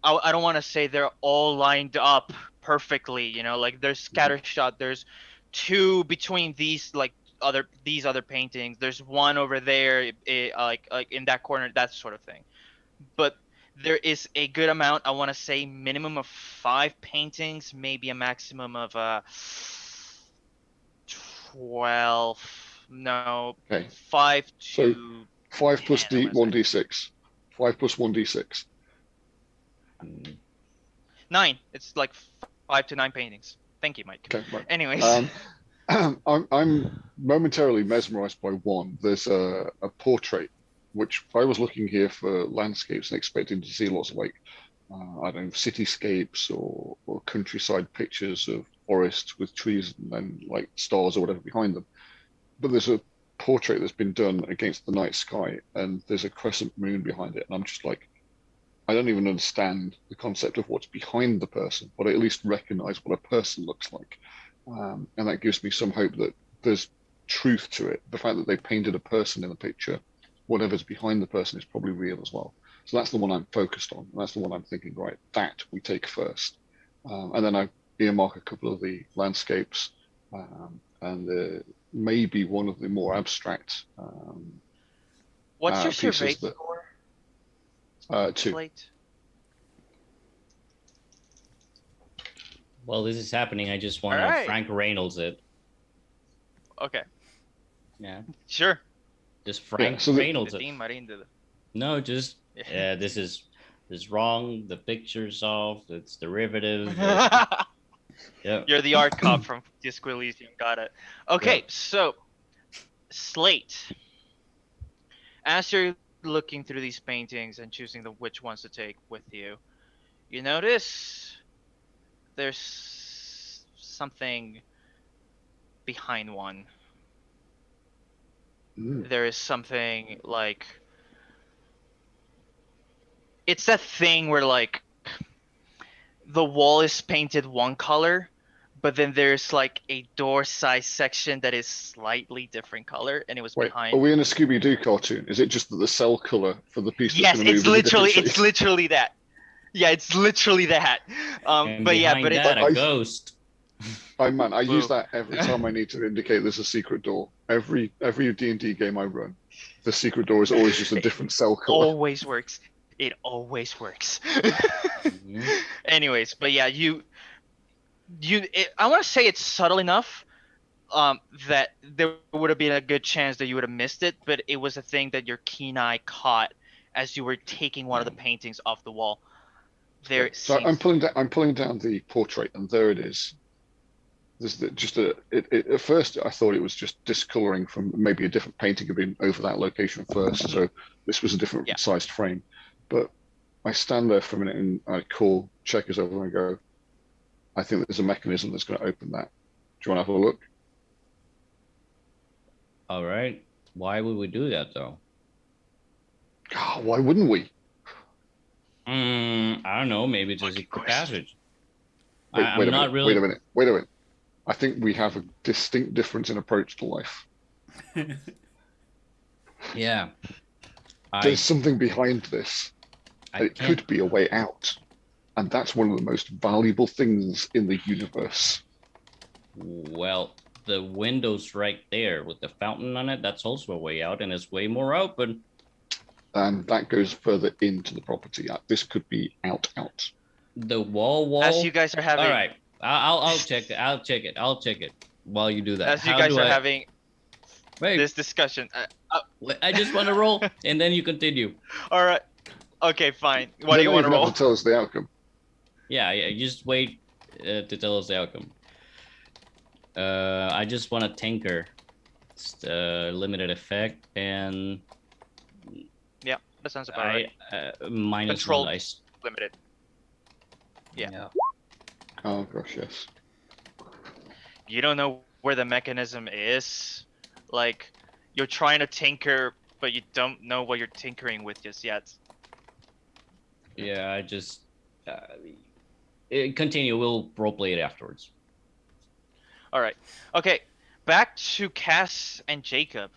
I don't want to say they're all lined up perfectly. You know, like there's scattershot. There's two between these other paintings. There's one over there, like in that corner, that sort of thing. But there is a good amount. I want to say minimum of 5 paintings, maybe a maximum of 12. No, Okay. 5 So- to 5 plus 10, I wanna say. 1d6. 5 plus 1d6. Mm. 9. It's like 5 to 9 paintings. Thank you, Mike. Okay, right. Anyways, I'm momentarily mesmerized by one. There's a portrait, which I was looking here for landscapes and expecting to see lots of like, I don't know, cityscapes or countryside pictures of forests with trees and then like stars or whatever behind them. But there's a portrait that's been done against the night sky, and there's a crescent moon behind it. And I'm just like, I don't even understand the concept of what's behind the person, but I at least recognize what a person looks like. And that gives me some hope that there's truth to it. The fact that they painted a person in the picture, whatever's behind the person is probably real as well. So that's the one I'm focused on. That's the one I'm thinking, right, that we take first. And then I earmark a couple of the landscapes and maybe one of the more abstract What's your pieces survey that- score? 2. Slate? Well, this is happening. I just want to Alright. Frank Reynolds it. Okay, Yeah, sure. just Frank so the- Reynolds it. Team Marine did it. No, just Yeah. this is wrong. The picture's off. It's derivative. Yeah. You're the art cop from Disco Elysium. Got it. Okay, Yeah. so Slate. As you're looking through these paintings and choosing which ones to take with you, you notice there's something behind one. There is something like it's that thing where like the wall is painted one color, but then there's like a door size section that is slightly different color, and it was Wait, behind. are we in a Scooby-Doo cartoon? Is it just that the cell color for the piece Yes, that's going to move it's is a different literally shade? that. Yeah, it's literally that. And But yeah, behind but it's that, I- a ghost. I use Boo. that every time I need to indicate there's a secret door. Every D&D game I run, the secret door is always just a different cell color. always works. It always works. Mhm. Anyways, but yeah, I want to say it's subtle enough that there would have been a good chance that you would have missed it, but it was a thing that your keen eye caught as you were taking one of the paintings off the wall. There So I'm pulling down the portrait, and there it is. At first I thought it was just discoloring from maybe a different painting had been over that location first, so this was a different Yeah. sized frame. But I stand there for a minute and I call checkers over and go, I think there's a mechanism that's going to open that. Do you want to have a look? All right. Why would we do that though? God, why wouldn't we? I don't know. Maybe it's a Fucking secret question. passage. Wait, I'm wait a not minute. really. Wait a minute. I think we have a distinct difference in approach to life. Yeah. I There's something behind this. It can't. could be a way out. And that's one of the most valuable things in the universe. Well, the window's right there with the fountain on it. That's also a way out, and it's way more open. And that goes further into the property. This could be out. The wall. as you guys are having, All right. I'll check it. I'll check it while you do that. as you How guys do are I- having Wait, this discussion. I just want to roll, and then you continue. All right. Okay, fine. What do you want to roll? Tell us the outcome. Yeah, you just wait to tell us the outcome. I just want to tinker. It's limited effect, and Yeah, that sounds about right. minus Controlled. one dice. Limited. Yeah. Oh gosh, yes. You don't know where the mechanism is. Like, you're trying to tinker, but you don't know what you're tinkering with just yet. Yeah, I just continue. We'll roleplay it afterwards. All right. Okay. Back to Cass and Jacob.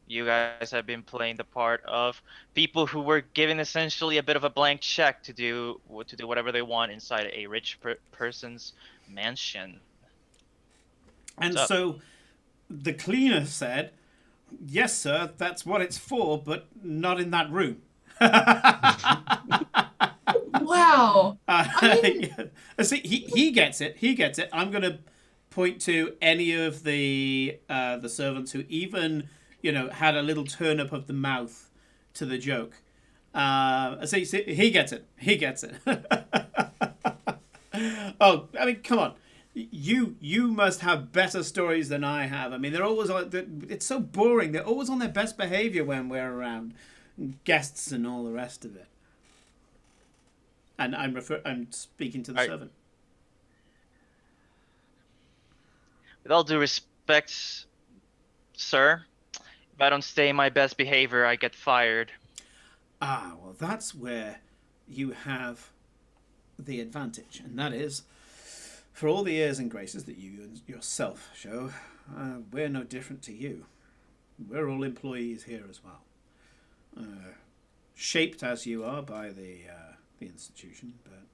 You guys have been playing the part of people who were given essentially a bit of a blank check to do whatever they want inside a rich person's mansion. And What's up? so the cleaner said, "Yes, sir, that's what it's for, but not in that room." Wow. Yeah. See, he gets it. He gets it. I'm going to point to any of the servants who even, had a little turn up of the mouth to the joke. See, he gets it. He gets it. Oh, I mean, come on. You must have better stories than I have. I mean, they're always it's so boring. They're always on their best behavior when we're around guests and all the rest of it. And I'm speaking to the Alright. servant. With all due respect, sir, if I don't stay in my best behavior, I get fired. Ah, well, that's where you have the advantage, and that is for all the airs and graces that you yourself show, we're no different to you. We're all employees here as well. Shaped as you are by the institution, but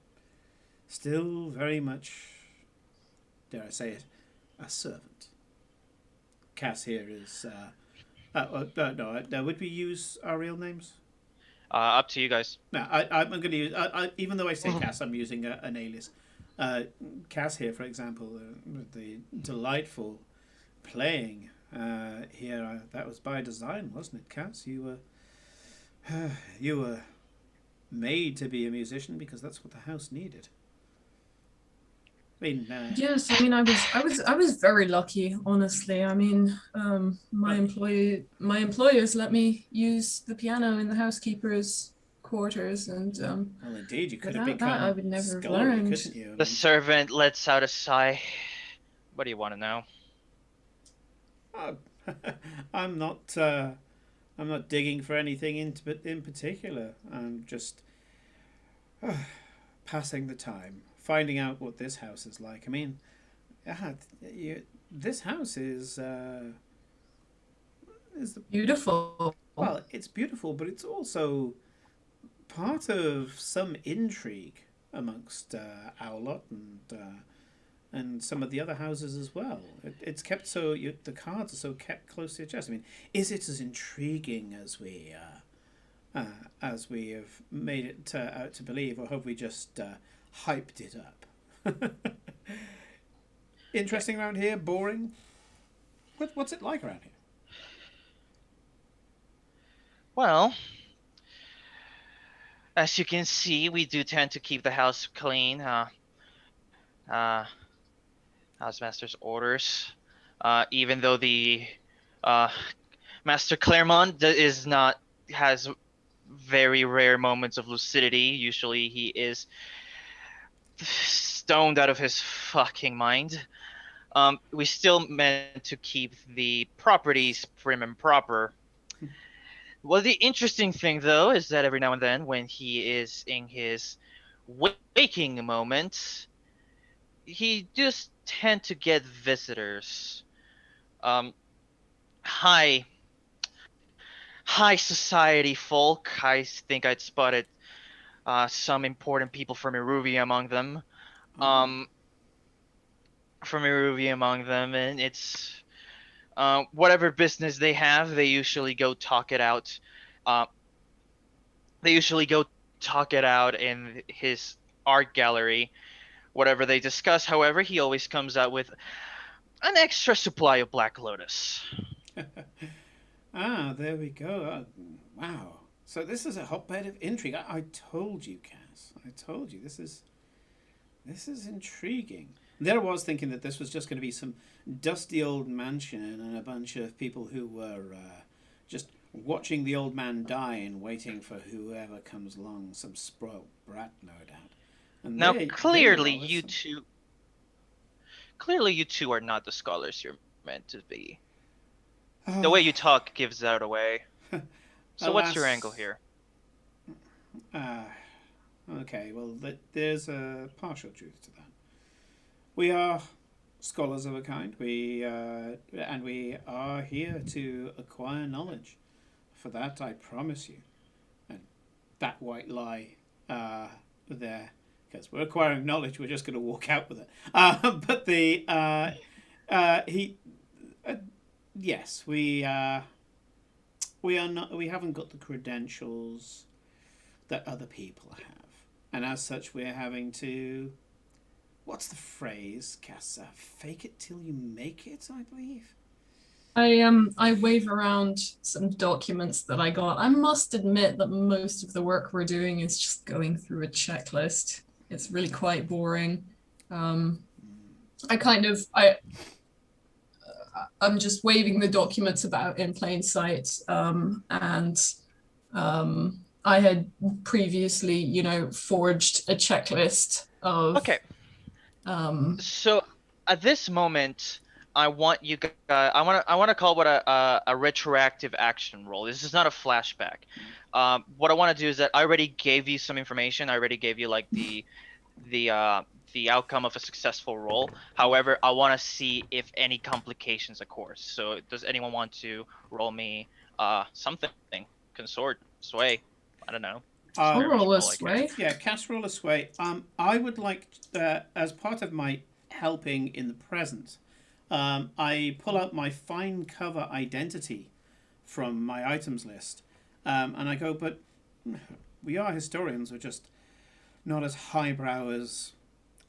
still very much, dare I say it, a servant. Cass here is. No, would we use our real names? Up to you guys. No, I'm going to use. Even though I say Cass, I'm using an alias. Cass here, for example, the delightful playing here. That was by design, wasn't it, Cass? You were made to be a musician because that's what the house needed. I mean, Yes, I mean, I was very lucky, honestly. I mean, my employers let me use the piano in the housekeeper's quarters, and well, indeed, you could have without become that, I would never have scholarly, learned. couldn't you? I The mean, servant lets out a sigh. What do you want to know? I'm not. I'm not digging for anything in particular. I'm just passing the time, finding out what this house is like. I mean, this house is the Beautiful. well, it's beautiful, but it's also part of some intrigue amongst Owlot and some of the other houses as well. It's kept so the cards are so kept close to your chest. I mean, is it as intriguing as we have made it out to believe, or have we just hyped it up? Interesting around here, boring. What's it like around here? Well, as you can see, we do tend to keep the house clean. Housemaster's orders. Even though the Master Claremont has very rare moments of lucidity. Usually he is stoned out of his fucking mind. We still meant to keep the properties prim and proper. Well, the interesting thing, though, is that every now and then, when he is in his waking moments, he just tend to get visitors. High society folk. I think I'd spotted some important people from Iruvia among them. And it's whatever business they have, they usually go talk it out. In his art gallery. Whatever they discuss, however, he always comes out with an extra supply of Black Lotus. There we go. Wow. So this is a hotbed of intrigue. I told you, Cass. I told you this is intriguing. There I was thinking that this was just going to be some dusty old mansion and a bunch of people who were just watching the old man die and waiting for whoever comes along, some spoiled brat, no doubt. And Now, there clearly you are with you some- two are not the scholars you're meant to be. The way you talk gives that away. So what's your Alas. angle here? Okay, well, there's a partial truth to that. We are scholars of a kind. And we are here to acquire knowledge. For that, I promise you. And that white lie there, because we're acquiring knowledge, we're just going to walk out with it. But yes, we are not. We haven't got the credentials that other people have, and as such, we're having to. What's the phrase, Cass? Fake it till you make it, I believe. I wave around some documents that I got. I must admit that most of the work we're doing is just going through a checklist. It's really quite boring. I'm just waving the documents about in plain sight. I had previously, forged a checklist of. Okay. So at this moment, I want you guys. I want to call what a retroactive action roll. This is not a flashback. What I want to do is that I already gave you some information. I already gave you like the the outcome of a successful roll. However, I want to see if any complications occur. So, does anyone want to roll me something? Consort, sway, I don't know. I'll Very much roll a roll, I sway. guess. Yeah, cast roll a sway. I would like, as part of my helping in the present, I pull out my fine cover identity from my items list, and I go, but we are historians, we're just not as highbrow as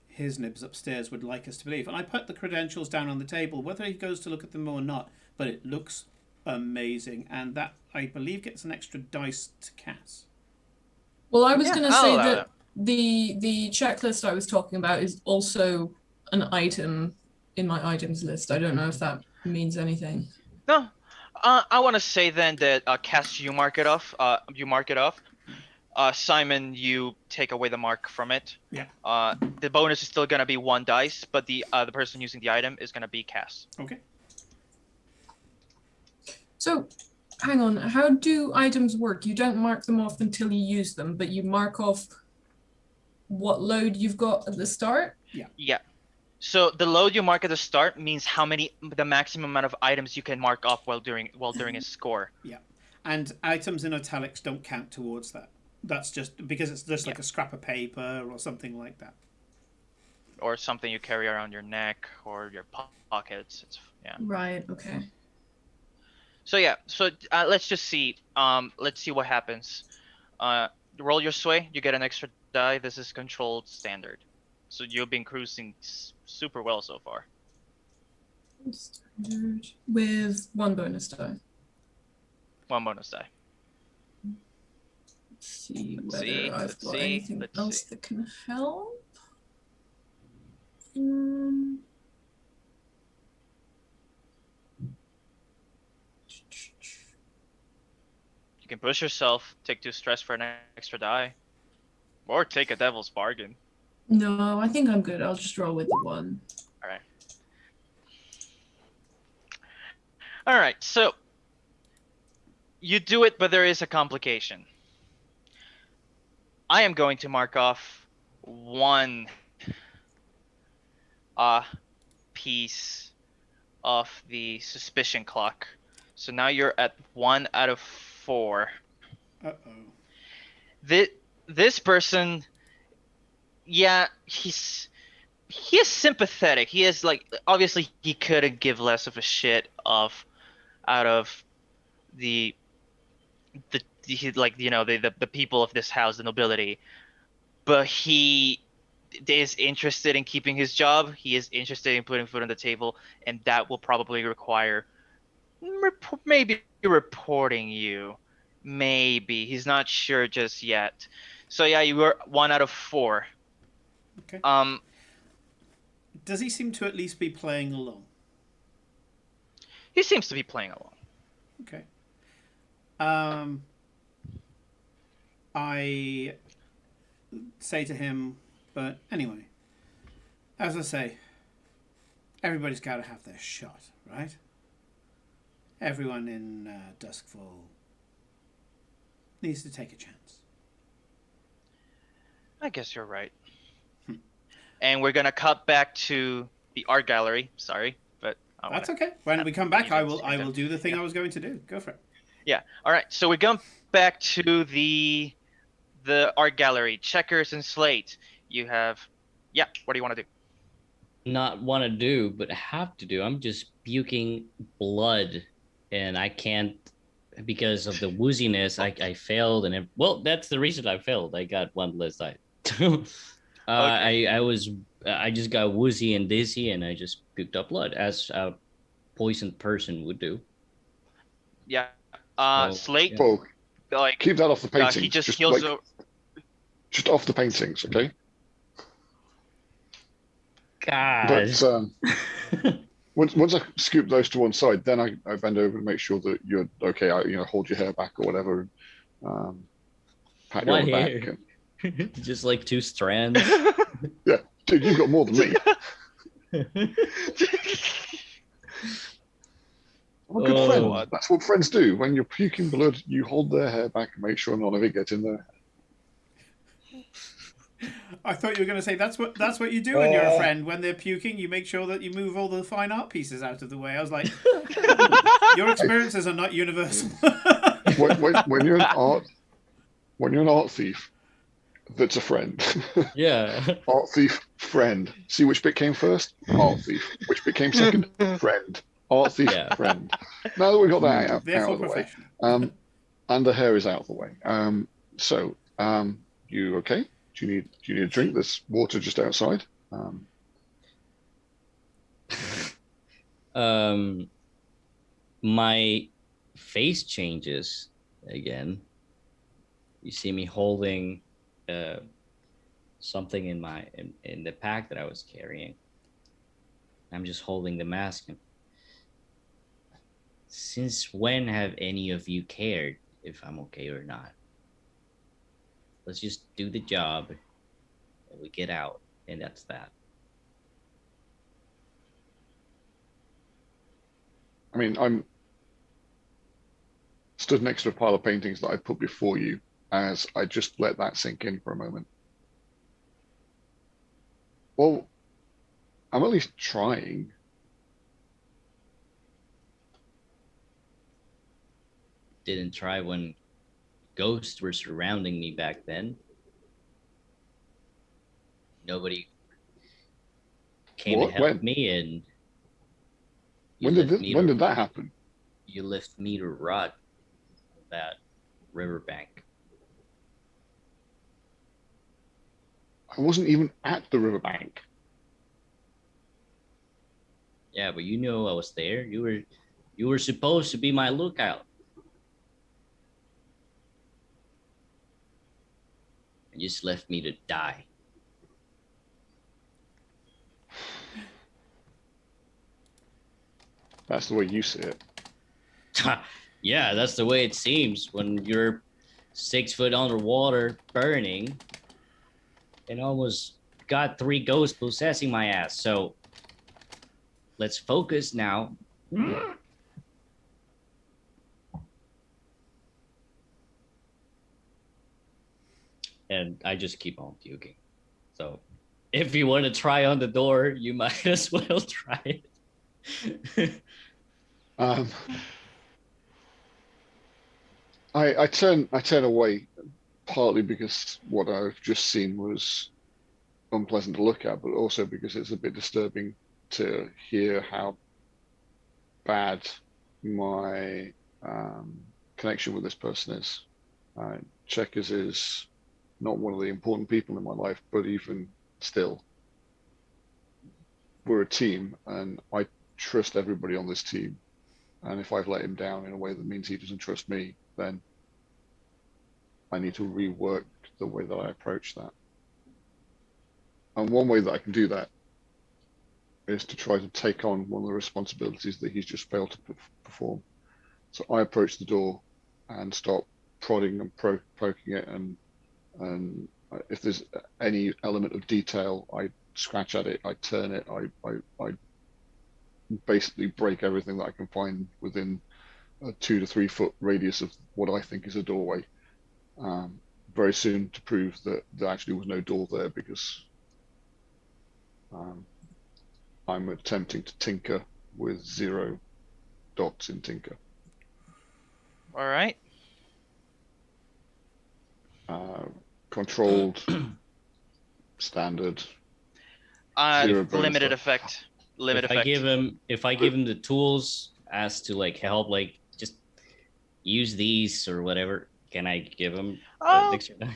his nibs upstairs would like us to believe. And I put the credentials down on the table, whether he goes to look at them or not, but it looks amazing, and that, I believe, gets an extra dice to cast. Well, I was Yeah, going to I'll say allow that the checklist I was talking about is also an item in my items list. I don't know if that means anything. No, I want to say then that Cass, you mark it off. Simon, you take away the mark from it. Yeah. The bonus is still gonna be 1 dice, but the person using the item is gonna be Cass. Okay. So, hang on. How do items work? You don't mark them off until you use them, but you mark off what load you've got at the start? Yeah. So the load you mark at the start means the maximum amount of items you can mark off while during a score. Yeah. And items in italics don't count towards that. That's just because it's just like a scrap of paper or something like that. Or something you carry around your neck or your pockets. Yeah. Right, okay. So yeah. So let's just see. Let's see what happens. Roll your sway. You get an extra die. This is controlled standard. So you've been cruising super well so far. Standard with 1 bonus die. 1 bonus die. Let's see Let's whether see, I've let's got see, anything let's else see. that can help. You can push yourself, take 2 stress for an extra die, or take a devil's bargain. No, I think I'm good. I'll just roll with the 1. All right, so you do it, but there is a complication. I am going to mark off 1 piece of the suspicion clock. So now you're at 1 out of 4. Uh-oh. This person, yeah, he is sympathetic. He is like, obviously he couldn't give less of a shit out of the people of this house, the nobility, but he is interested in keeping his job. He is interested in putting food on the table, and that will probably require maybe reporting you. Maybe he's not sure just yet. So yeah, you were 1 out of 4. Okay. Does he seem to at least be playing along? He seems to be playing along. Okay. I say to him, but anyway, as I say, everybody's got to have their shot, right? Everyone in Duskfall needs to take a chance. I guess you're right. And we're gonna cut back to the art gallery. Sorry, but that's okay. When we come back, I will do the thing Yeah. I was going to do. Go for it. Yeah. All right. So we're going back to the art gallery. Checkers and slate. You have. Yeah. What do you want to do? Not want to do, but have to do. I'm just puking blood, and I can't because of the wooziness. I failed, and well, that's the reason I failed. I got 1 less die. Okay. I just got woozy and dizzy, and I just puked up blood as a poisoned person would do. Yeah. So, Slate. yeah. Well, Like keep that off the paintings. he just heals. Just off the paintings, okay? God. But once I scoop those to one side, then I bend over to make sure that you're okay. I hold your hair back or whatever, pat you What on the back. hair? Just like 2 strands. Yeah, dude, you've got more than me. I'm a good Oh. friend. That's what friends do. When you're puking blood, you hold their hair back and make sure none of it gets in there. I thought you were going to say that's what you do when you're a friend. When they're puking, you make sure that you move all the fine art pieces out of the way. I was like, your experiences are not universal. When you're an art thief, that's a friend. Yeah. Art thief, friend. See which bit came first? Art thief. Which bit came second? Friend. Art thief, Yeah. friend. Now that we've got that out Therefore, of the way, professional. and the hair is out of the way. So, you okay? Do you need a drink? There's water just outside. My face changes again. You see me holding something in the pack that I was carrying. I'm just holding the mask. Since when have any of you cared if I'm okay or not? Let's just do the job and we get out, and that's that. I mean, I'm stood next to a pile of paintings that I put before you as I just let that sink in for a moment. Well, I'm at least trying. Didn't try when ghosts were surrounding me back then. Nobody came What? to help When? me, and When did that happen? you left me to rot on that riverbank. I wasn't even at the riverbank. Yeah, but you knew I was there. You were supposed to be my lookout. And just left me to die. That's the way you see it. Yeah, that's the way it seems when you're 6 foot underwater burning and almost got 3 ghosts possessing my ass. So let's focus now. And I just keep on puking. So if you want to try on the door, you might as well try it. Um, I turn away, partly because what I've just seen was unpleasant to look at, but also because it's a bit disturbing to hear how bad my connection with this person is. Checkers is not one of the important people in my life, but even still, we're a team, and I trust everybody on this team. And if I've let him down in a way that means he doesn't trust me, then I need to rework the way that I approach that. And one way that I can do that is to try to take on one of the responsibilities that he's just failed to perform. So I approach the door and start prodding and poking it, and if there's any element of detail, I scratch at it, I turn it, I basically break everything that I can find within a 2 to 3 foot radius of what I think is a doorway. Very soon to prove that there actually was no door there, because I'm attempting to tinker with 0 dots in tinker. All right. Controlled, standard, 0 bonus Limited die. effect. Limit if effect. I give him the tools as to like help, like just use these or whatever, can I give him Oh, extra die?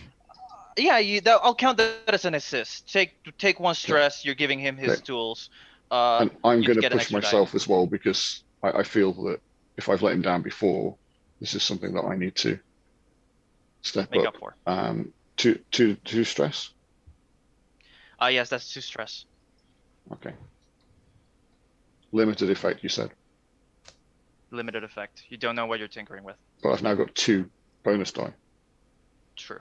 yeah, I'll count that as an assist. Take 1 stress. You're giving him his Okay. tools. And I'm you going to get an push extra die. myself as well, because I feel that if I've let him down before, this is something that I need to step Make up. up for. Two stress. Yes, that's 2 stress. Okay. Limited effect, you said, Limited effect. You don't know what you're tinkering with. but I've now got 2 bonus die. True.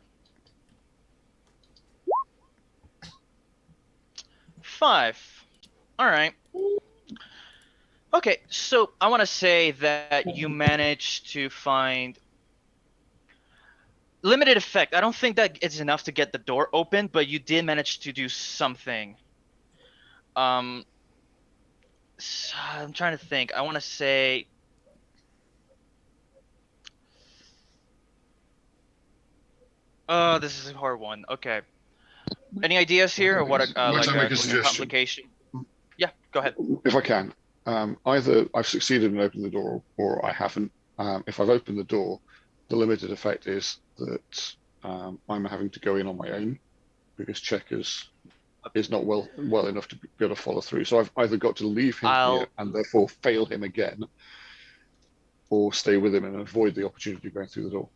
5. All right. Okay, so I want to say that you managed to find limited effect. I don't think that it's enough to get the door open, but you did manage to do something. Um, I'm trying to think. I want to say. Oh, this is a hard one. Okay. Any ideas here, or what? Might I Like make a a suggestion? complication? Yeah, go ahead. If I can, either I've succeeded in opening the door or I haven't. If I've opened the door, the limited effect is that I'm having to go in on my own because Checkers is not well enough to be able to follow through. So I've either got to leave him here I'll and therefore fail him again, or stay with him and avoid the opportunity of going through the door.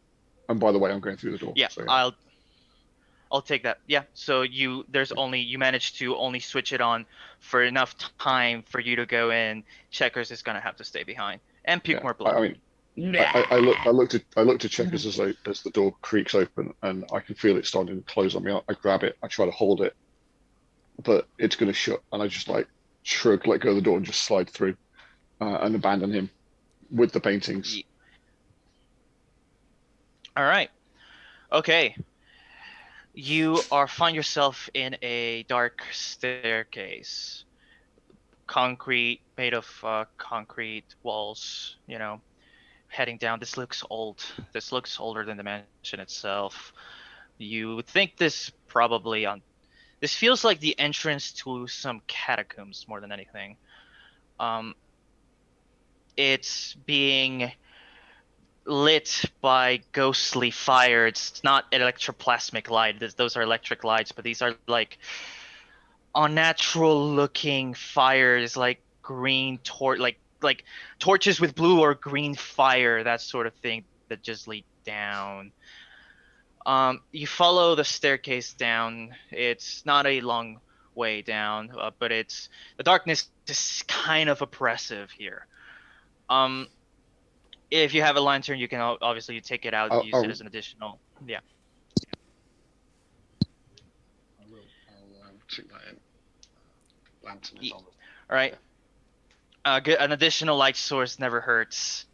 And by the way, I'm going through the door. yeah, So yeah. I'll take that. Yeah. So you managed to only switch it on for enough time for you to go in. Checkers is gonna have to stay behind and puke Yeah. more blood. I mean, I looked at Checkers as the door creaks open and I can feel it starting to close on me. I grab it, I try to hold it, but it's going to shut, and I just like shrug, let go of the door, and just slide through and abandon him with the paintings. Ye- All right. Okay. You find yourself in a dark staircase, concrete made of concrete walls. Heading down. This looks old. This looks older than the mansion itself. You would think this feels like the entrance to some catacombs more than anything. Um, it's being lit by ghostly fire. It's not electroplasmic light. Those are electric lights, but these are like unnatural looking fires, like green like torches with blue or green fire, that sort of thing that just lead down. You follow the staircase down. It's not a long way down, but the darkness is kind of oppressive here. Um, if you have a lantern, you can obviously you take it out, I'll, use it I'll, as an additional. Yeah. I'll take that in. Lantern is Ye- on. All right. An additional light source never hurts.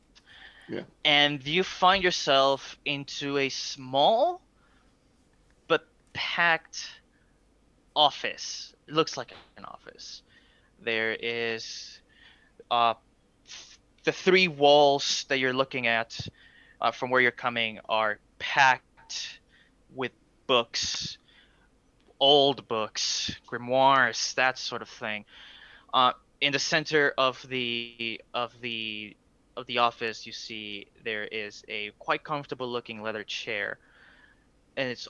Yeah. And you find yourself into a small but packed office. It looks like an office. There is uh, the three walls that you're looking at from where you're coming are packed with books, old books, grimoires, that sort of thing. In the center of the office, you see there is a quite comfortable looking leather chair, and there's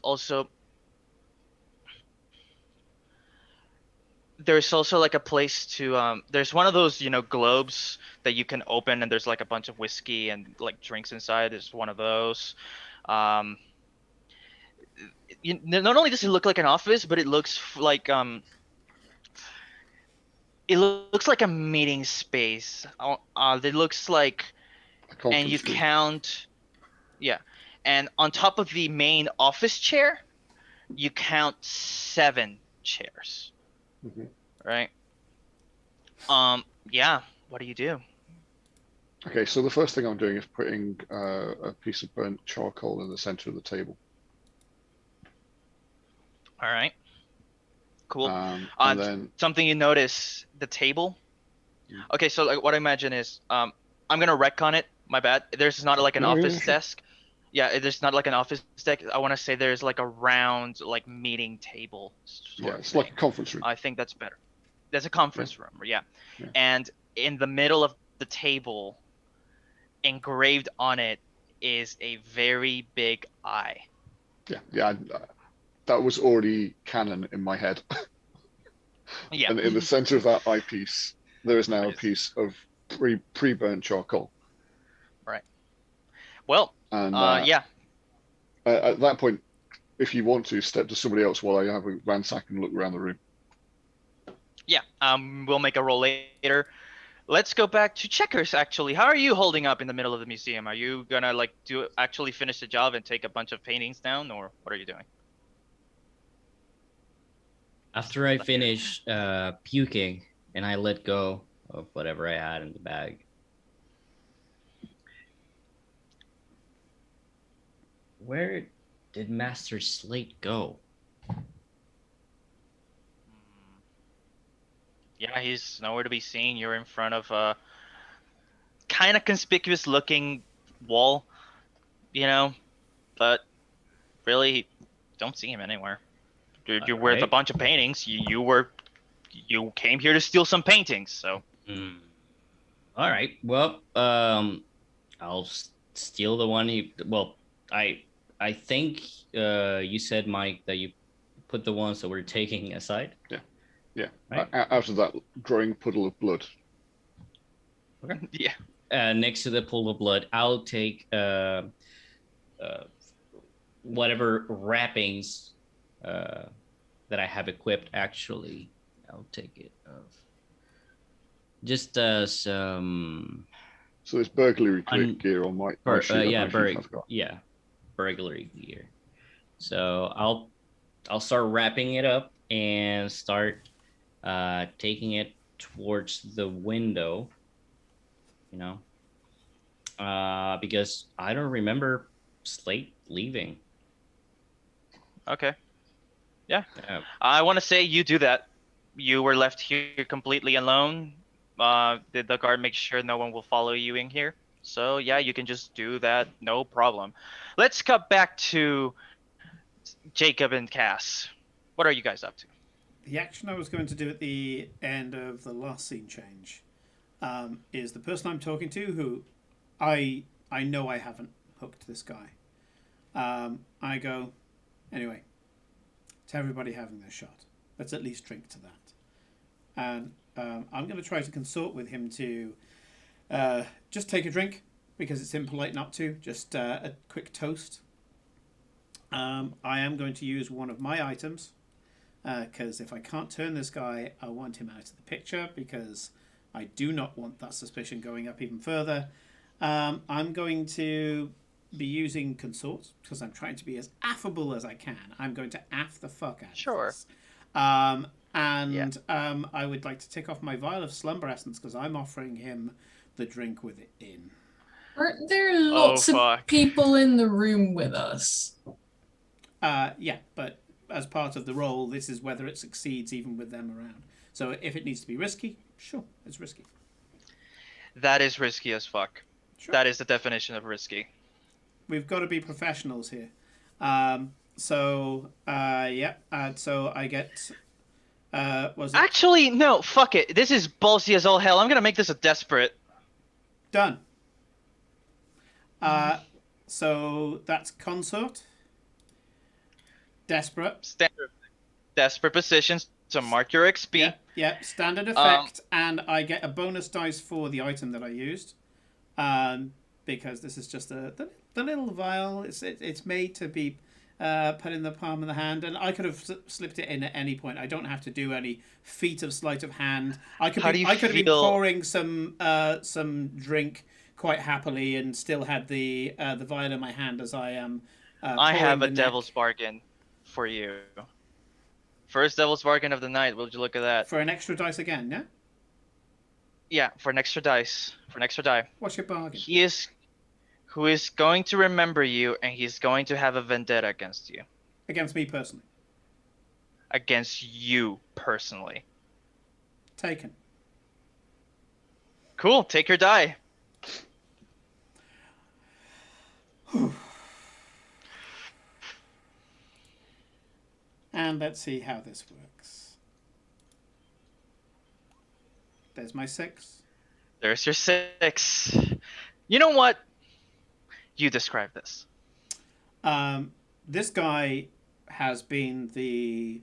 also like a place to there's one of those globes that you can open, and there's like a bunch of whiskey and like drinks inside. There's one of those. um not only does it look like an office, but it looks like a meeting space. It looks like, A and you conference room. count, yeah, and on top of the main office chair, you count 7 chairs, Mhm. right? Yeah. What do you do? Okay, so the first thing I'm doing is putting a piece of burnt charcoal in the center of the table. All right. Cool. And then Something you notice, the table. Mm. Okay, so like what I imagine is, I'm gonna retcon it. My bad. There's not like an No, yeah, office sure. desk. Yeah, there's not like an office desk. I want to say there's like a round like meeting table Yeah, sort of it's like a thing. conference room. I think that's better. There's a conference room, yeah. Yeah. And in the middle of the table, engraved on it, is a very big eye. Yeah. That was already canon in my head. Yeah. And in the center of that eyepiece, there is now What a is piece of pre-burnt charcoal. right? Well, And yeah. at that point, if you want to, step to somebody else while I have a ransack and look around the room. Yeah. We'll make a roll later. Let's go back to Checkers. Actually, how are you holding up in the middle of the museum? Are you gonna like actually finish the job and take a bunch of paintings down, or what are you doing? After I finish puking and I let go of whatever I had in the bag, where did Master Slate go? Yeah, he's nowhere to be seen. You're in front of a kind of conspicuous looking wall, but really don't see him anywhere. You're with a Alright. bunch of paintings. You came here to steal some paintings, so Hmm. All right. Well, I'll steal the one you. Well, I I think you said, Mike, that you put the ones that we're taking aside. Yeah. Right. Out of that growing puddle of blood. yeah. Next to the pool of blood, I'll take whatever wrappings that I have equipped. Actually, I'll take it of just some So there's burglary Un- gear on my sheet. I should have got. yeah, burglary gear. So I'll start wrapping it up and start taking it towards the window. You know, because I don't remember Slate leaving. Okay. Yeah. Yeah. I want to say you do that. You were left here completely alone. Did the guard make sure no one will follow you in here? So yeah, you can just do that, no problem. Let's cut back to Jacob and Cass. What are you guys up to? The action I was going to do at the end of the last scene change is the person I'm talking to, who I know I haven't hooked this guy. I go, anyway, to everybody having their shot, let's at least drink to that. And I'm going to try to consort with him to just take a drink, because it's impolite not to. Just a quick toast. I am going to use one of my items, because if I can't turn this guy, I want him out of the picture, because I do not want that suspicion going up even further. I'm going to be using consort, because I'm trying to be as affable as I can. I'm going to aff the fuck out of this. I would like to tick off my vial of slumber essence, because I'm offering him the drink with it in. Aren't there lots of fuck. people in the room with us? Yeah, but as part of the role, this is whether it succeeds even with them around. So if it needs to be risky, sure, it's risky. That is risky as fuck. Sure. That is the definition of risky. We've got to be professionals here. So I get. Was it Actually, no, fuck it. This is ballsy as all hell. I'm gonna make this a desperate. done? So that's consort. Desperate. Standard desperate positions to mark your XP. Yeah. Standard effect, and I get a bonus dice for the item that I used. Because this is just the little vial. It's made to be put in the palm of the hand, and I could have slipped it in at any point. I don't have to do any feat of sleight of hand. I could have been pouring some drink quite happily and still had the vial in my hand as I am. I have a devil's bargain for you. First devil's bargain of the night. Would you look at that? For an extra dice again, yeah? Yeah, for an extra dice. For an extra die. What's your bargain? Who is going to remember you, and he's going to have a vendetta against you. Against me personally. Against you personally. Taken. Cool. Take your die. And let's see how this works. There's my 6. There's your 6. You know what? You describe this. This guy has been the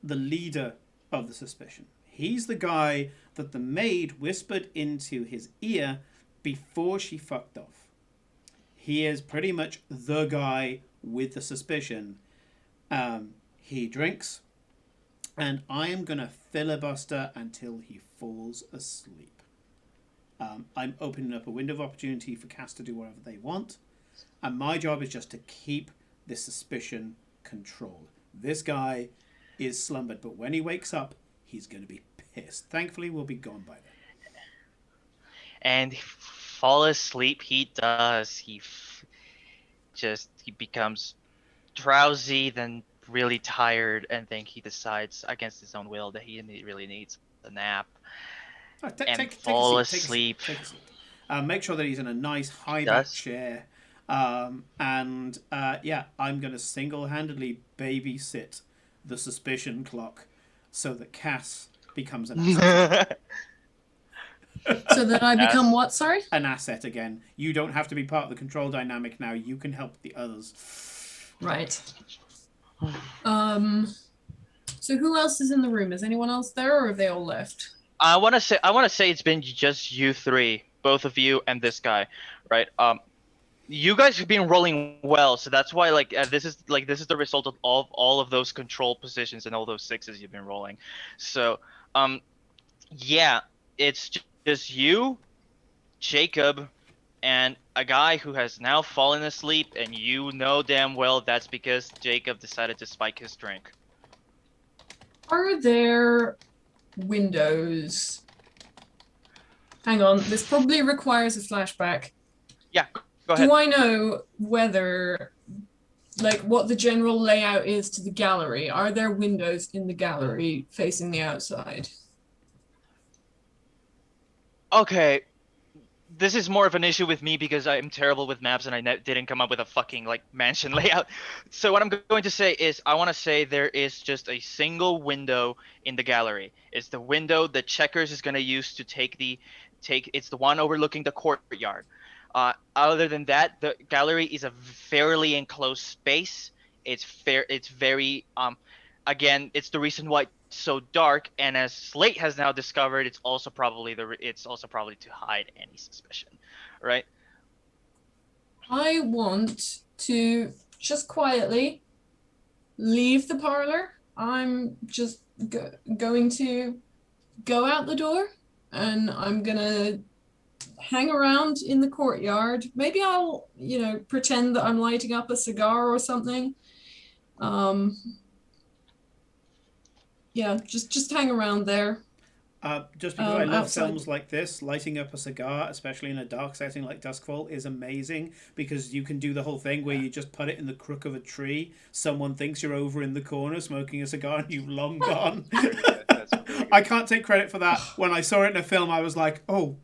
leader of the suspicion. He's the guy that the maid whispered into his ear before she fucked off. He is pretty much the guy with the suspicion. He drinks, and I am going to filibuster until he falls asleep. I'm opening up a window of opportunity for Cass to do whatever they want, and my job is just to keep this suspicion controlled. This guy is slumbered, but when he wakes up, he's going to be pissed. Thankfully, we'll be gone by then. And fall asleep he does. He becomes drowsy, then really tired, and then he decides against his own will that he really needs a nap Oh, and take a fall seat. asleep. Take a seat. Make sure that he's in a nice high back Does? chair. Yeah, I'm going to single-handedly babysit the suspicion clock so that Cass becomes an asset. So that I become what? Sorry. An asset again. You don't have to be part of the control dynamic now. You can help the others. Right. So who else is in the room? Is anyone else there, or have they all left? I want to say it's been just you three, both of you and this guy, right? You guys have been rolling well, so that's why this is the result of all of those control positions and all those sixes you've been rolling. So, yeah, it's just you, Jacob, and a guy who has now fallen asleep, and you know damn well that's because Jacob decided to spike his drink. Are there windows? Hang on, this probably requires a flashback. Yeah, go ahead. Do I know whether, like, what the general layout is to the gallery? Are there windows in the gallery facing the outside? Okay, this is more of an issue with me because I'm terrible with maps and I didn't come up with a fucking mansion layout. So what I'm going to say is I want to say there is just a single window in the gallery. It's the window that Checkers is going to use to it's the one overlooking the courtyard. Other than that, the gallery is a fairly enclosed space. It's very again, it's the reason why it's so dark, and as Slate has now discovered, it's also probably to hide any suspicion, right? I want to just quietly leave the parlor. I'm just going to go out the door, and I'm gonna hang around in the courtyard. Maybe I'll, pretend that I'm lighting up a cigar or something. Yeah, just hang around there. Just because I love outside. films like this, lighting up a cigar, especially in a dark setting like Duskfall, is amazing because you can do the whole thing where you just put it in the crook of a tree. Someone thinks you're over in the corner smoking a cigar and you've long gone. That's really I can't take credit for that. When I saw it in a film, I was like, oh.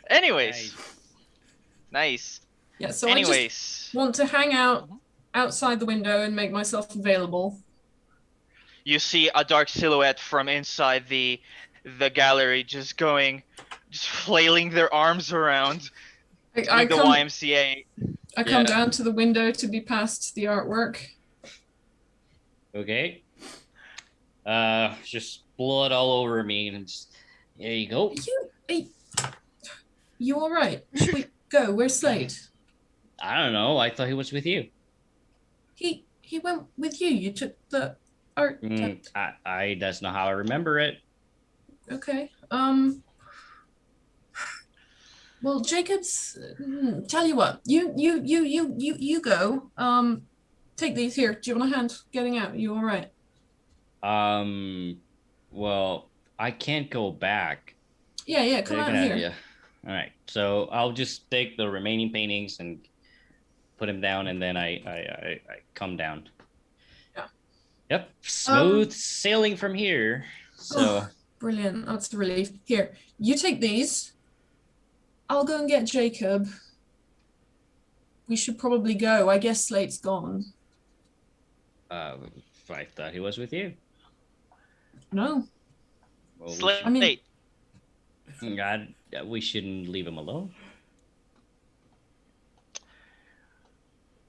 Anyways, nice. Yeah, so Anyways, I just want to hang out outside the window and make myself available. you see a dark silhouette from inside the gallery just flailing their arms around I the come YMCA. Yeah. Down to the window to be past the artwork. Okay. Just blood all over me, and there you go. You all right? Should we go? Where's Slade? I don't know. I thought he was with you. He went with you. You took the art. I that's not how I remember it. Okay. Well, Jacobs, tell you what. You go. Take these here. Do you want a hand getting out? Are you all right? Well, I can't go back. Yeah. Come out here. Yeah. All right. So I'll just take the remaining paintings and put them down, and then I come down. Yeah. Yep. Smooth sailing from here. So. Brilliant. That's a relief. Here, you take these. I'll go and get Jacob. We should probably go. I guess Slate's gone. I thought he was with you. No. Well, Slate. we shouldn't leave him alone.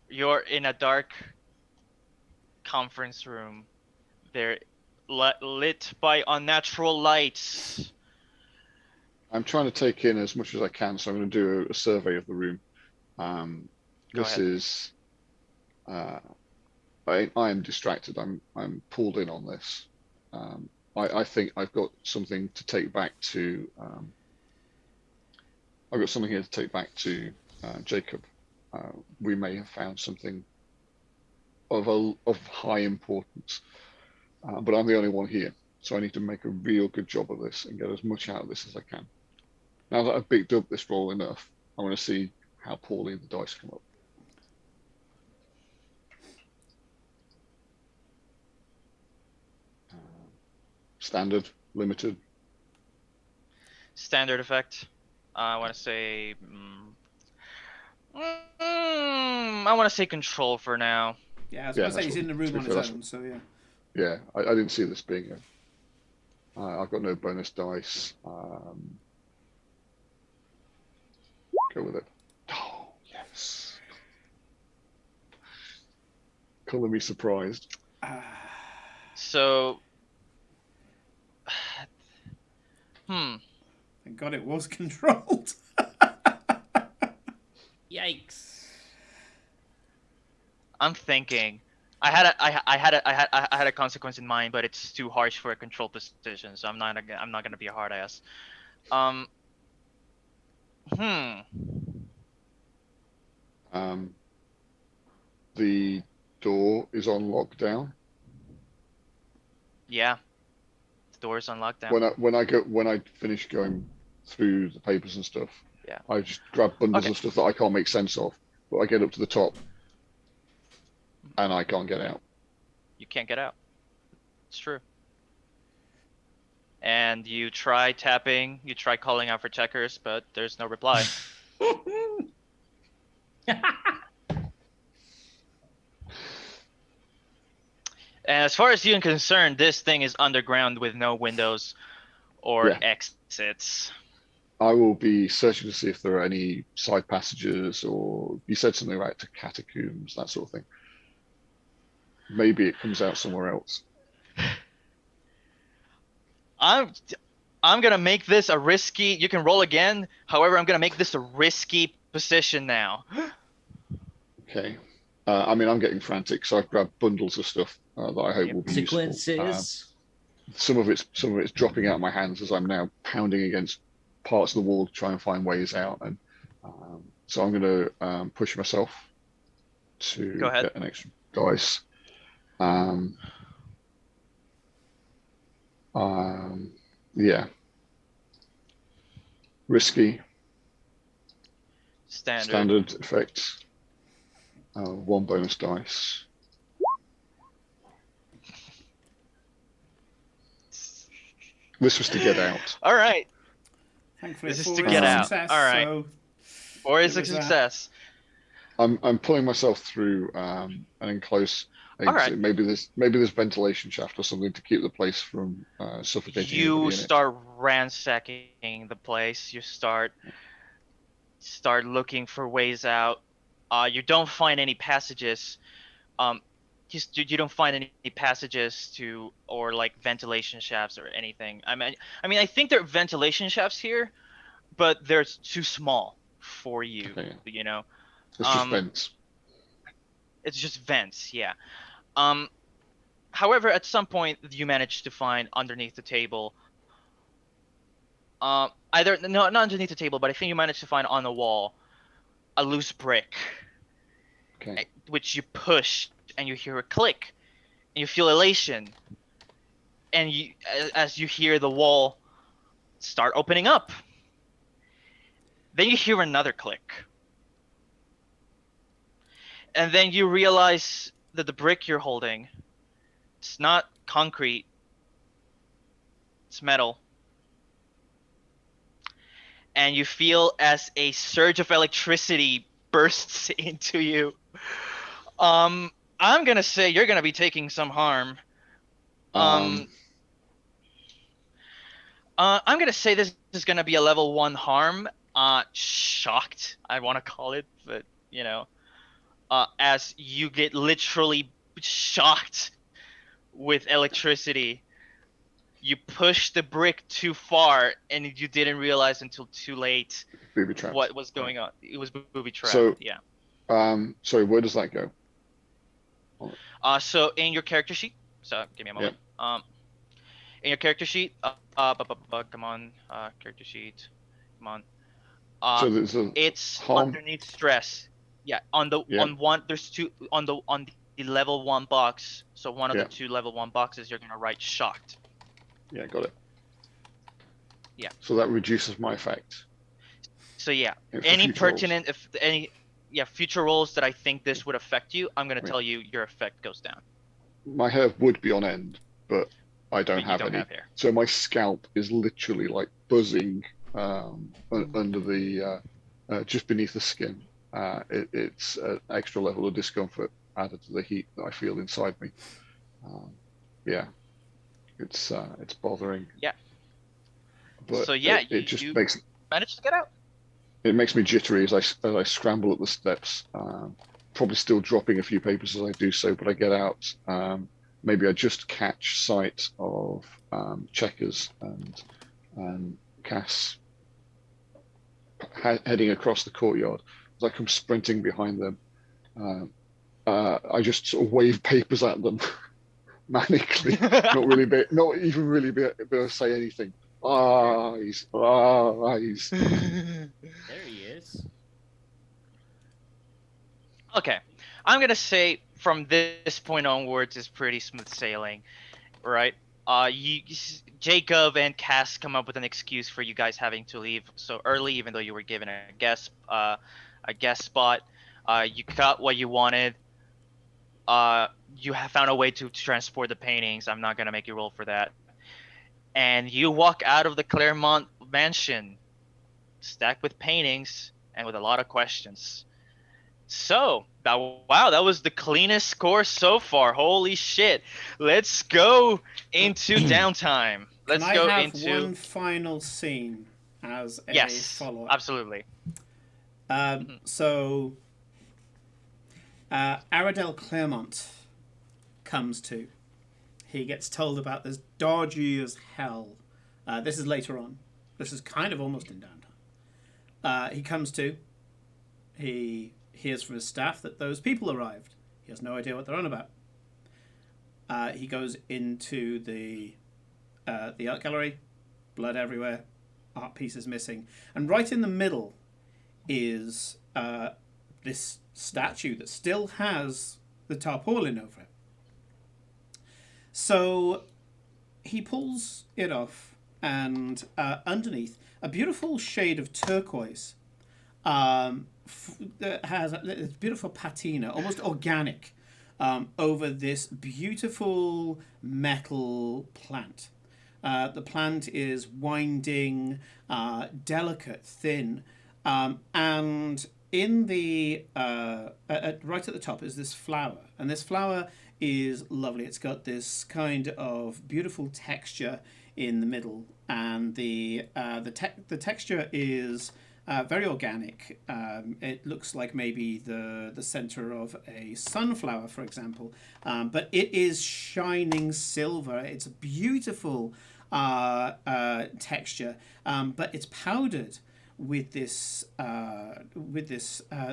You're in a dark conference room. They're lit by unnatural lights. I'm trying to take in as much as I can, so I'm going to do a survey of the room. This is. I am distracted. I'm pulled in on this. I think I've got something to take back to. I've got something here to take back to Jacob. We may have found something of high importance, but I'm the only one here, so I need to make a real good job of this and get as much out of this as I can. Now that I've picked up this role enough, I want to see how poorly the dice come up. Standard, limited. Standard effect. I want to say. I want to say control for now. Yeah, I was Yeah, going to say that's he's what- in the to room be on fair, his that's own, so yeah. Yeah, I didn't see this being a. I've got no bonus dice. Go with it. Oh, yes. Color me surprised. So. Thank God it was controlled. Yikes. I'm thinking. I had a consequence in mind, but it's too harsh for a control position, so I'm not gonna be a hard ass. Um. Hmm. The door is on lockdown. Yeah. The door's on lockdown. When I finish going through the papers and stuff, Yeah. I just grab bundles Okay. of stuff that I can't make sense of. But I get up to the top, and I can't get out. You can't get out. It's true. And you try tapping, you try calling out for checkers, but there's no reply. And as far as you're concerned, this thing is underground with no windows or Yeah. exits. I will be searching to see if there are any side passages, or you said something about to catacombs, that sort of thing. Maybe it comes out somewhere else. I'm gonna make this a risky. You can roll again. However, I'm gonna make this a risky position now. Okay. I mean, I'm getting frantic, so I've grabbed bundles of stuff that I hope will be useful. Consequences. Some of it's dropping out of my hands as I'm now pounding against parts of the wall to try and find ways out, and so I'm going to push myself to Go ahead. get an extra dice. Yeah. Risky. Standard effect. One bonus dice. This was to get out. All right. Thankfully, This is four to is get a out. success, All right. so Or is It a was that. success. I'm pulling myself through an enclosed exit. All right. Maybe there's ventilation shaft or something to keep the place from suffocating You anybody in it. start ransacking the place. You start looking for ways out. You don't find any passages. You don't find any passages to, or like ventilation shafts or anything. I mean, I think there are ventilation shafts here, but they're too small for you. Okay. You know, It's just vents. it's just vents. Yeah. However, at some point you manage to find underneath the table. Not underneath the table, but I think you managed to find on the wall a loose brick, Okay. which you push and you hear a click, and you feel elation, and as you hear the wall start opening up. Then you hear another click, and then you realize that the brick you're holding, it's not concrete, it's metal. And you feel as a surge of electricity bursts into you. I'm gonna say you're gonna be taking some harm. I'm gonna say this is gonna be a level 1 harm. Shocked, I want to call it, but you know, as you get literally shocked with electricity. You pushed the brick too far, and you didn't realize until too late Booby traps. what was going on. It was booby trapped. So- Yeah. Sorry, where does that go? So in your character sheet. So give me a moment. In your character sheet. Come on. Character sheet. Come on. So there's a It's harm. underneath stress. Yeah. On one. There's two on the level 1 box. So one of Yeah. the 2 level 1 boxes, you're gonna write shocked. Yeah, got it. Yeah. So that reduces my effect. So yeah, Yeah, for any future roles. pertinent, if any, yeah, future roles that I think this would affect you, I'm gonna Right. tell you your effect goes down. My hair would be on end, but I don't But you have don't any. have hair. So my scalp is literally like buzzing under the just beneath the skin. It's an extra level of discomfort added to the heat that I feel inside me. Um, yeah, it's bothering. Yeah. But So yeah, it just you makes managed to get out. it makes me jittery as I scramble up the steps. Probably still dropping a few papers as I do so, but I get out. Maybe I just catch sight of Checkers and Cass heading across the courtyard. As I come sprinting behind them, I just sort of wave papers at them manically, not even really be able to say anything. Eyes. There he is. Okay, I'm gonna say from this point onwards is pretty smooth sailing, right? Jacob and Cass come up with an excuse for you guys having to leave so early, even though you were given a guest spot. You got what you wanted. You have found a way to transport the paintings. I'm not gonna make you roll for that. And you walk out of the Claremont mansion, stacked with paintings and with a lot of questions. So, wow, that was the cleanest score so far. Holy shit. Let's go into downtime. Can Let's I go have into one final scene as a yes, follow-up? absolutely. So, Aradel Claremont comes to. He gets told about this dodgy as hell. This is later on. This is kind of almost in downtime. He comes to. He hears from his staff that those people arrived. He has no idea what they're on about. He goes into the art gallery. Blood everywhere. Art pieces missing. And right in the middle is this statue that still has the tarpaulin over it. So he pulls it off, and underneath, a beautiful shade of turquoise that has a beautiful patina, almost organic, over this beautiful metal plant. The plant is winding, delicate, thin, and in the right at the top is this flower, and this flower is lovely. It's got this kind of beautiful texture in the middle, and the texture is very organic. It looks like maybe the center of a sunflower, for example, but it is shining silver. It's a beautiful texture, but it's powdered with this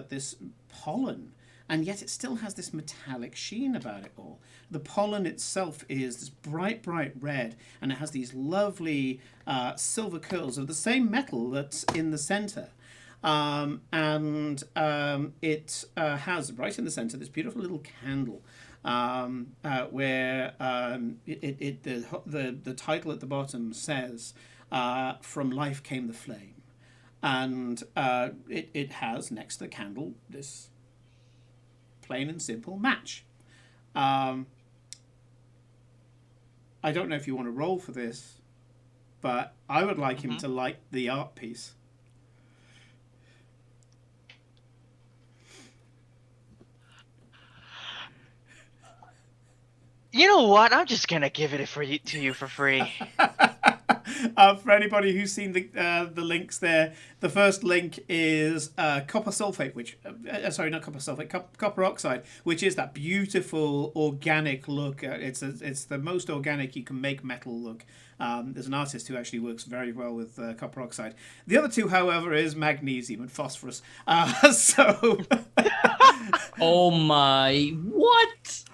this pollen, and yet it still has this metallic sheen about it all. The pollen itself is this bright red, and it has these lovely silver curls of the same metal that's in the center. It has right in the center this beautiful little candle, where the title at the bottom says, "From life came the flame," and it has next to the candle this plain and simple match. I don't know if you want to roll for this, but I would like him to light the art piece. You know what? I'm just gonna give it to you for free. For anybody who's seen the links there, the first link is copper sulfate, which sorry, not copper sulfate, copper oxide, which is that beautiful organic look. It's the most organic you can make metal look. There's an artist who actually works very well with copper oxide. The other two, however, is magnesium and phosphorus. Oh my! What?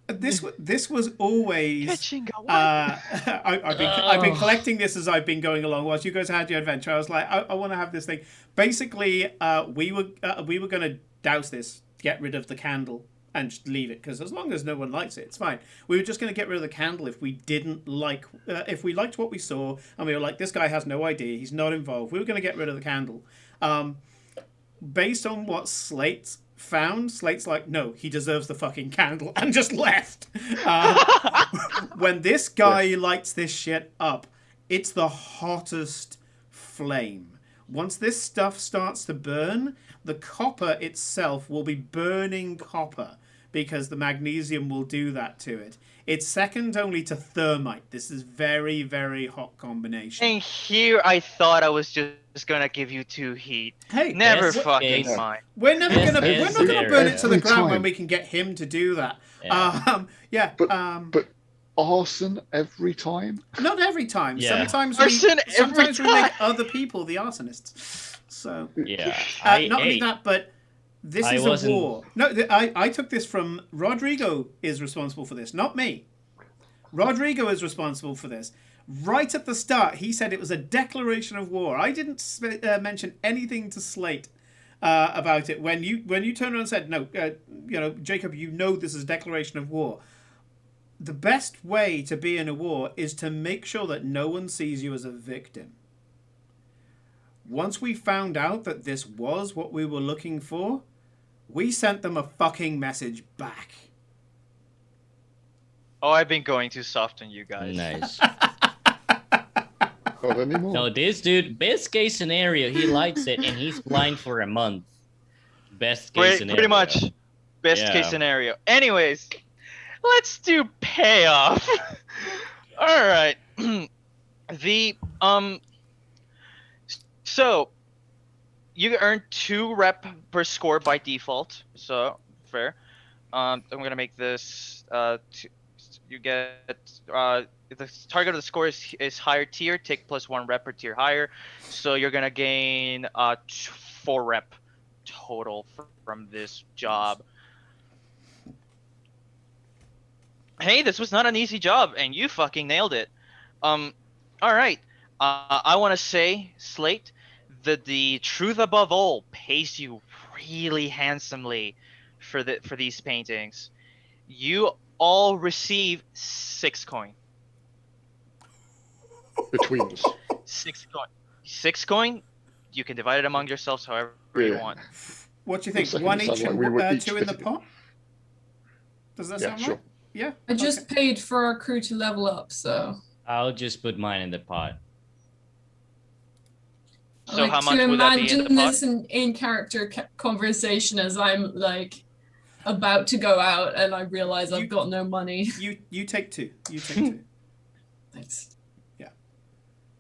This was always. I've been collecting this as I've been going along. Whilst you guys had your adventure, I was like, I want to have this thing. Basically, we were going to douse this, get rid of the candle, and just leave it, because as long as no one likes it, it's fine. We were just going to get rid of the candle if we didn't like, if we liked what we saw, and we were like, this guy has no idea, he's not involved. We were going to get rid of the candle. Based on what Slate found, Slate's like, no, he deserves the fucking candle, and just left. When this guy lights this shit up, it's the hottest flame. Once this stuff starts to burn, the copper itself will be burning copper because the magnesium will do that to it. It's second only to thermite. This is very, very hot combination. And here I thought I was just gonna give you 2 heat. Hey, Never Yes, fucking yes. mind. we're never Yes, gonna yes, burn there, it to the every ground when time. we can get him to do that. Yeah. But arson every time? Not every time. Yeah. Sometimes Arson every we make time. other people the arsonists. So Yeah. not only hey, that, but this I is a wasn't- war. No, I took this from Rodrigo is responsible for this, not me. Rodrigo is responsible for this. Right at the start, he said it was a declaration of war. I didn't mention anything to Slate about it. When you turned around and said, no, Jacob, you know this is a declaration of war. The best way to be in a war is to make sure that no one sees you as a victim. Once we found out that this was what we were looking for, we sent them a fucking message back. Oh, I've been going too soft on you guys. Nice. Not anymore. No, this dude, best case scenario, he lights it and he's blind for a month. Best case scenario. Pretty much. Best Yeah. case scenario. Anyways, let's do payoff. All right. So you earn 2 rep per score by default. So fair. I'm gonna make this. You get if the target of the score is higher tier, take +1 rep per tier higher. So you're gonna gain 4 rep total from this job. Hey, this was not an easy job, and you fucking nailed it. All right. I want to say, Slate, that the truth above all pays you really handsomely for these paintings. You all receive 6 coin. Between us. 6 coin. 6 coin. You can divide it among yourselves however you Yeah. want. What do you think? Second One sound each like and we were each 2 in the 50. pot? Does that Yeah, sound sure. right? Yeah. I just paid for our crew to level up, so I'll just put mine in the pot. I So like how to much would that be in imagine the pot? this in character conversation as I'm like about to go out and I realize You- I've got no money. You take 2. You take 2. Thanks.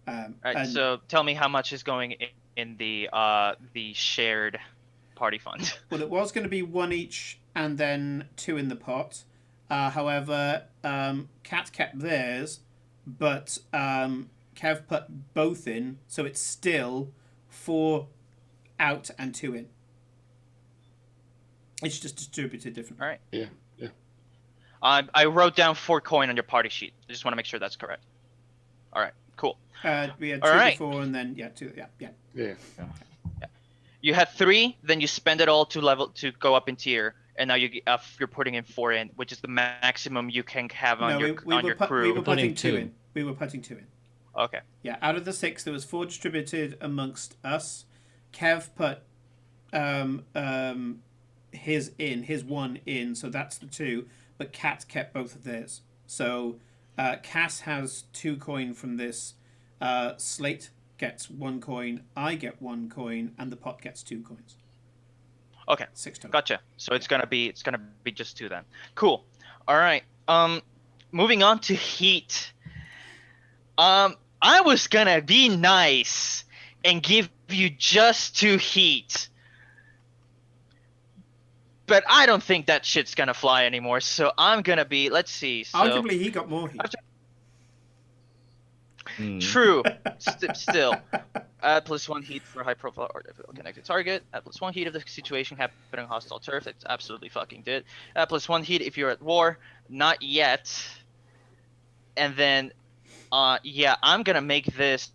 All right. And So tell me how much is going in the shared party fund. well, it was going to be 1 each and then 2 in the pot. However, Kat kept theirs, but Kev put both in, so it's still 4 out and 2 in. It's just distributed differently. All right. Yeah. I wrote down 4 coin on your party sheet. I just want to make sure that's correct. All right. Cool. We had 2 All right. before, and then 2. Yeah. Yeah. You had 3, then you spend it all to go up in tier, and now you're putting in 4 in, which is the maximum you can have on No, your we were crew. we were putting Putting 2 2. in. We were putting 2 in. Okay. Yeah, out of the 6, there was 4 distributed amongst us. Kev put his 1 in, so that's the 2. But Kat kept both of theirs. So Cass has 2 coin from this. Slate gets 1 coin. I get 1 coin, and the pot gets 2 coins. Okay. 6 total. Gotcha. So it's gonna be just 2 then. Cool. All right. Moving on to heat. I was gonna be nice and give you just 2 heat. But I don't think that shit's gonna fly anymore, so I'm gonna be, let's see, so... Arguably, he got more heat. Hmm. True. Still. Add +1 heat for high profile or difficult connected target. Add +1 heat if the situation happening on hostile turf. It's absolutely fucking did. Add +1 heat if you're at war. Not yet. And then, yeah, I'm gonna make this...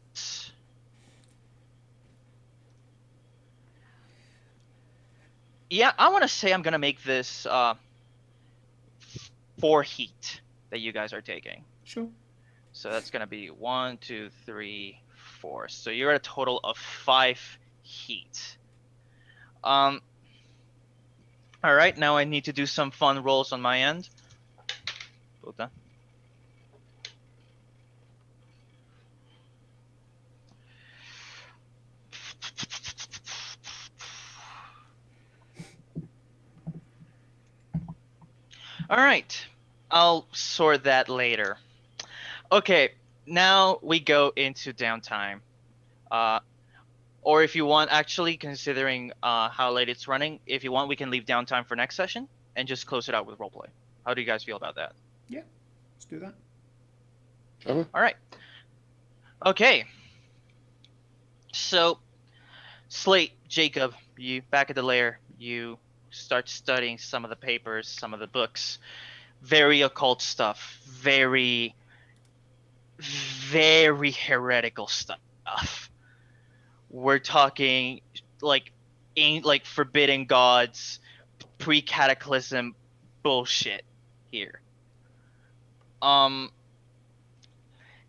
Yeah, I want to say I'm gonna make this 4 heat that you guys are taking. Sure. So that's gonna be 1, 2, 3, 4. So you're at a total of 5 heat. All right, now I need to do some fun rolls on my end. Puta. All right, I'll sort that later. Okay, now we go into downtime. Uh, or if you want, actually, considering how late it's running, if you want, we can leave downtime for next session and just close it out with roleplay. How do you guys feel about that? Let's do that. Trevor? All right. Okay. So, Slate, Jacob, you back at the lair, you start studying some of the papers, some of the books. Very occult stuff. Very, very heretical stuff. We're talking like like forbidden gods, pre-cataclysm bullshit here.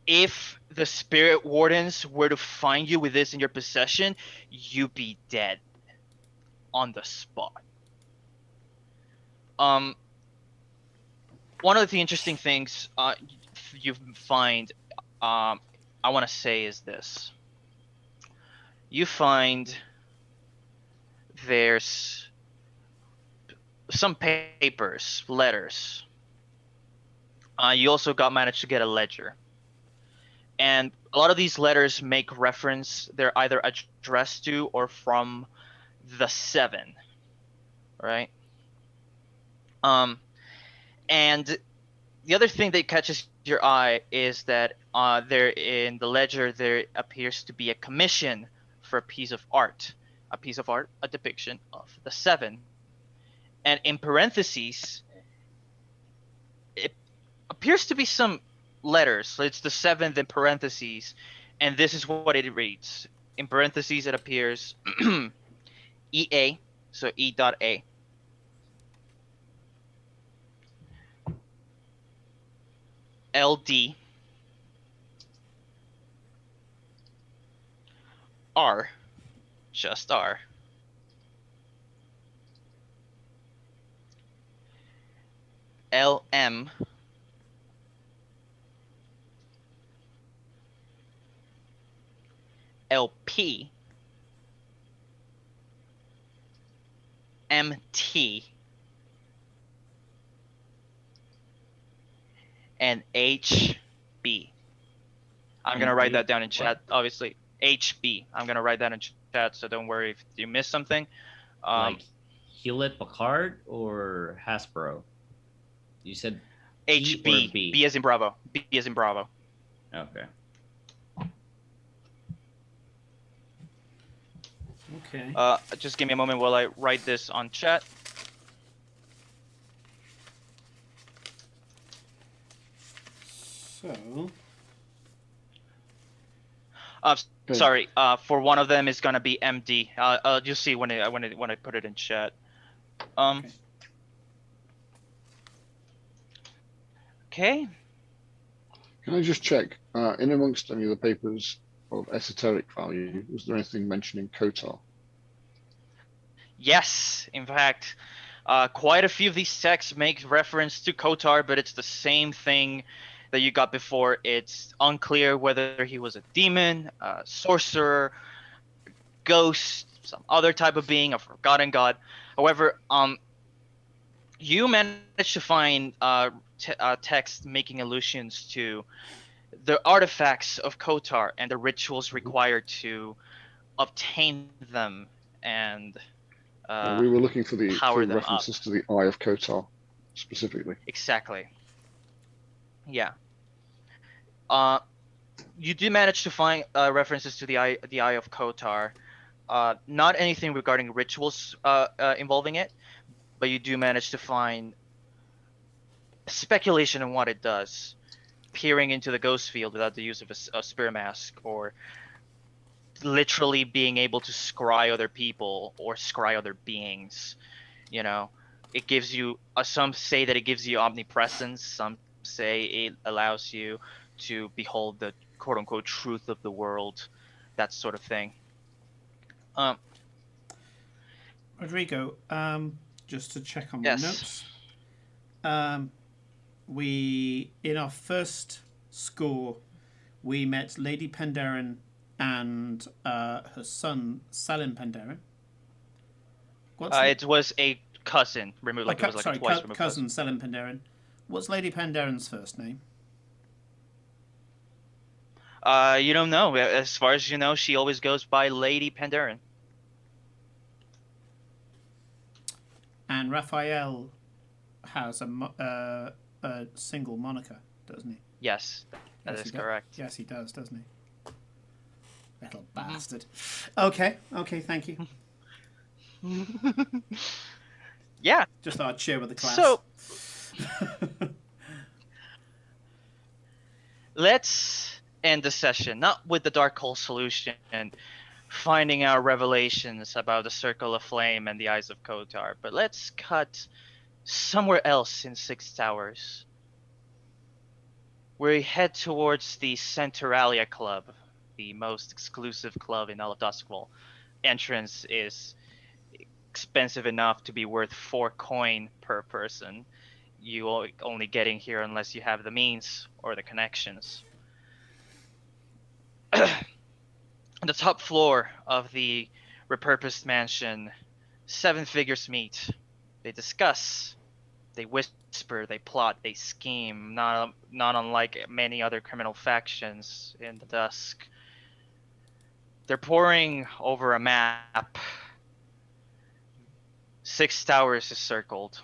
If the spirit wardens were to find you with this in your possession, you'd be dead on the spot. One of the interesting things you find, I want to say, is this. You find there's some papers, letters. You also managed to get a ledger. And a lot of these letters make reference, they're either addressed to or from the Seven, right? And the other thing that catches your eye is that there in the ledger there appears to be a commission for a piece of art, a depiction of the Seven, and in parentheses, it appears to be some letters. So it's the seventh in parentheses, and this is what it reads. In parentheses, it appears EA, so E.A. LD R, just R. LM LP MT and HB. I'm gonna write that down in chat. Obviously, HB. I'm gonna write that in chat, so don't worry if you miss something. Like Hewlett Packard or Hasbro? You said HB. E or B? B as in Bravo. B as in Bravo. Okay. Okay. Just give me a moment while I write this on chat. So, Good. Sorry. For one of them, it's gonna be MD. You'll see when I put it in chat. Okay. Okay. Can I just check, in amongst any of the papers of esoteric value, was there anything mentioning Kotar? Yes, in fact, quite a few of these texts make reference to Kotar, but it's the same thing that you got before. It's unclear whether he was a demon, a sorcerer, ghost, some other type of being, a forgotten god. However, you managed to find text making allusions to the artifacts of Kotar and the rituals required to obtain them and We were looking for the power for them references to the Eye of Kotar specifically. Exactly. Yeah. You do manage to find references to the Eye of Kotar. Not anything regarding rituals involving it, but you do manage to find speculation on what it does. Peering into the ghost field without the use of a spirit mask, or literally being able to scry other people or scry other beings. You know, it gives you. Some say that it gives you omnipresence. Some say it allows you to behold the quote unquote truth of the world, that sort of thing. Um, Rodrigo, just to check on my yes. notes. We in our first score, we met Lady Penderin and her son Salim Penderin. It was a cousin removed, like it was like a twice removed cousin Salim Penderin. What's Lady Penderin's first name? You don't know. As far as you know, she always goes by Lady Penderin. And Raphael has a single moniker, doesn't he? Yes, that Yes, is he does. correct. Yes, he does, doesn't he? Little bastard. Okay, thank you. Yeah. Just thought I'd share with the class. So let's end the session not with the dark hole solution and finding out revelations about the Circle of Flame and the Eyes of Kotar, but let's cut somewhere else in Six Towers. We head towards the Centralia Club, the most exclusive club in all of Duskwall. Entrance is expensive enough to be worth 4 coin per person. You only getting here unless you have the means or the connections. On the top floor of the repurposed mansion, 7 figures meet. They discuss, they whisper, they plot, they scheme, not unlike many other criminal factions in the dusk. They're poring over a map. Six Towers is circled.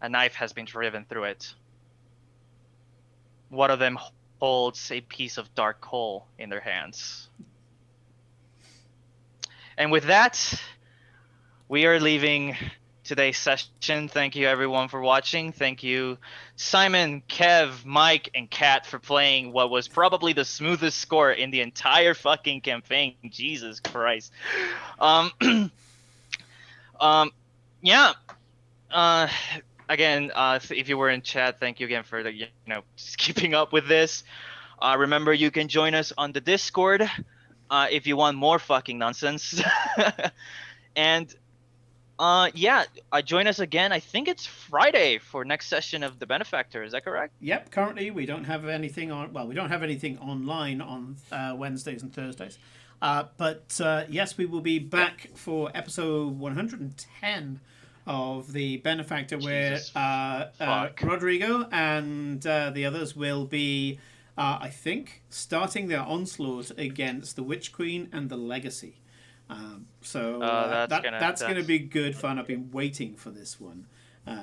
A knife has been driven through it. One of them holds a piece of dark coal in their hands. And with that, we are leaving today's session. Thank you everyone for watching. Thank you Simon, Kev, Mike, and Kat for playing what was probably the smoothest score in the entire fucking campaign. Jesus Christ. Yeah. Again, if you were in chat, thank you again for just keeping up with this. Remember, you can join us on the Discord if you want more fucking nonsense. And join us again. I think it's Friday for next session of the Benefactor. Is that correct? Yep. Currently, we don't have anything on. Well, we don't have anything online on Wednesdays and Thursdays. But yes, we will be back for episode 110 of the Benefactor, where Rodrigo and the others will be, I think, starting their onslaught against the Witch Queen and the Legacy. That's going to be good fun. I've been waiting for this one.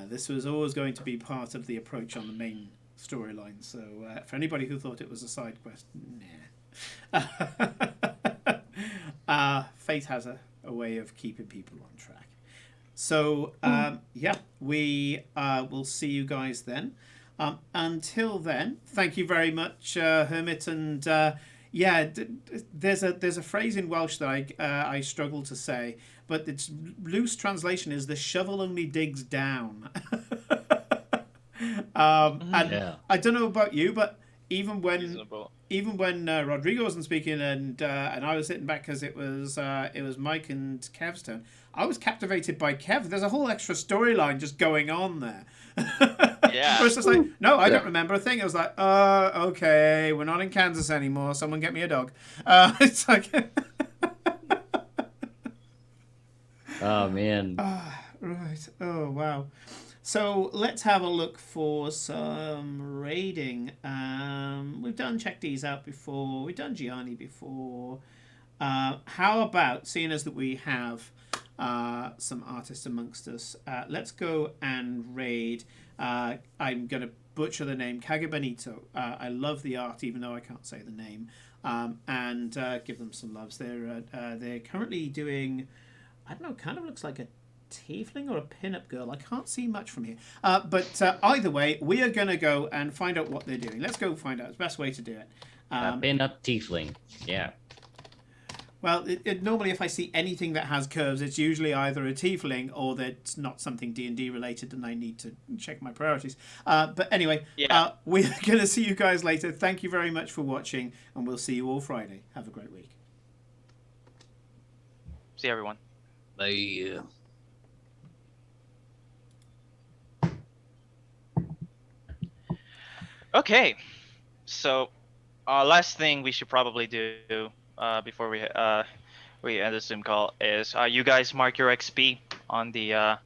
This was always going to be part of the approach on the main storyline. So for anybody who thought it was a side quest, nah. Fate has a way of keeping people on track. So we will see you guys then. Until then, thank you very much, Hermit. And there's a phrase in Welsh that I struggle to say, but its loose translation is "the shovel only digs down." And I don't know about you, but even when Rodrigo wasn't speaking and I was sitting back because it was Mike and Kev's turn, I was captivated by Kev. There's a whole extra storyline just going on there. Yeah. It was just like, no, I don't remember a thing. It was like, okay, we're not in Kansas anymore. Someone get me a dog. It's like, oh man. right. Oh wow. So let's have a look for some raiding. We've done Check These Out before. We've done Gianni before. How about, seeing as that we have some artists amongst us, let's go and raid. I'm going to butcher the name, Cagabanito. I love the art, even though I can't say the name. And give them some loves. They're currently doing, I don't know, kind of looks like a tiefling or a pin-up girl. I can't see much from here. But either way, we are going to go and find out what they're doing. Let's go find out. It's the best way to do it. Pin-up tiefling. Yeah. Well, normally if I see anything that has curves, it's usually either a tiefling or that's not something D&D related and I need to check my priorities. But anyway, we're going to see you guys later. Thank you very much for watching, and we'll see you all Friday. Have a great week. See everyone. Bye. Okay, so last thing we should probably do before we end the Zoom call is you guys mark your XP on the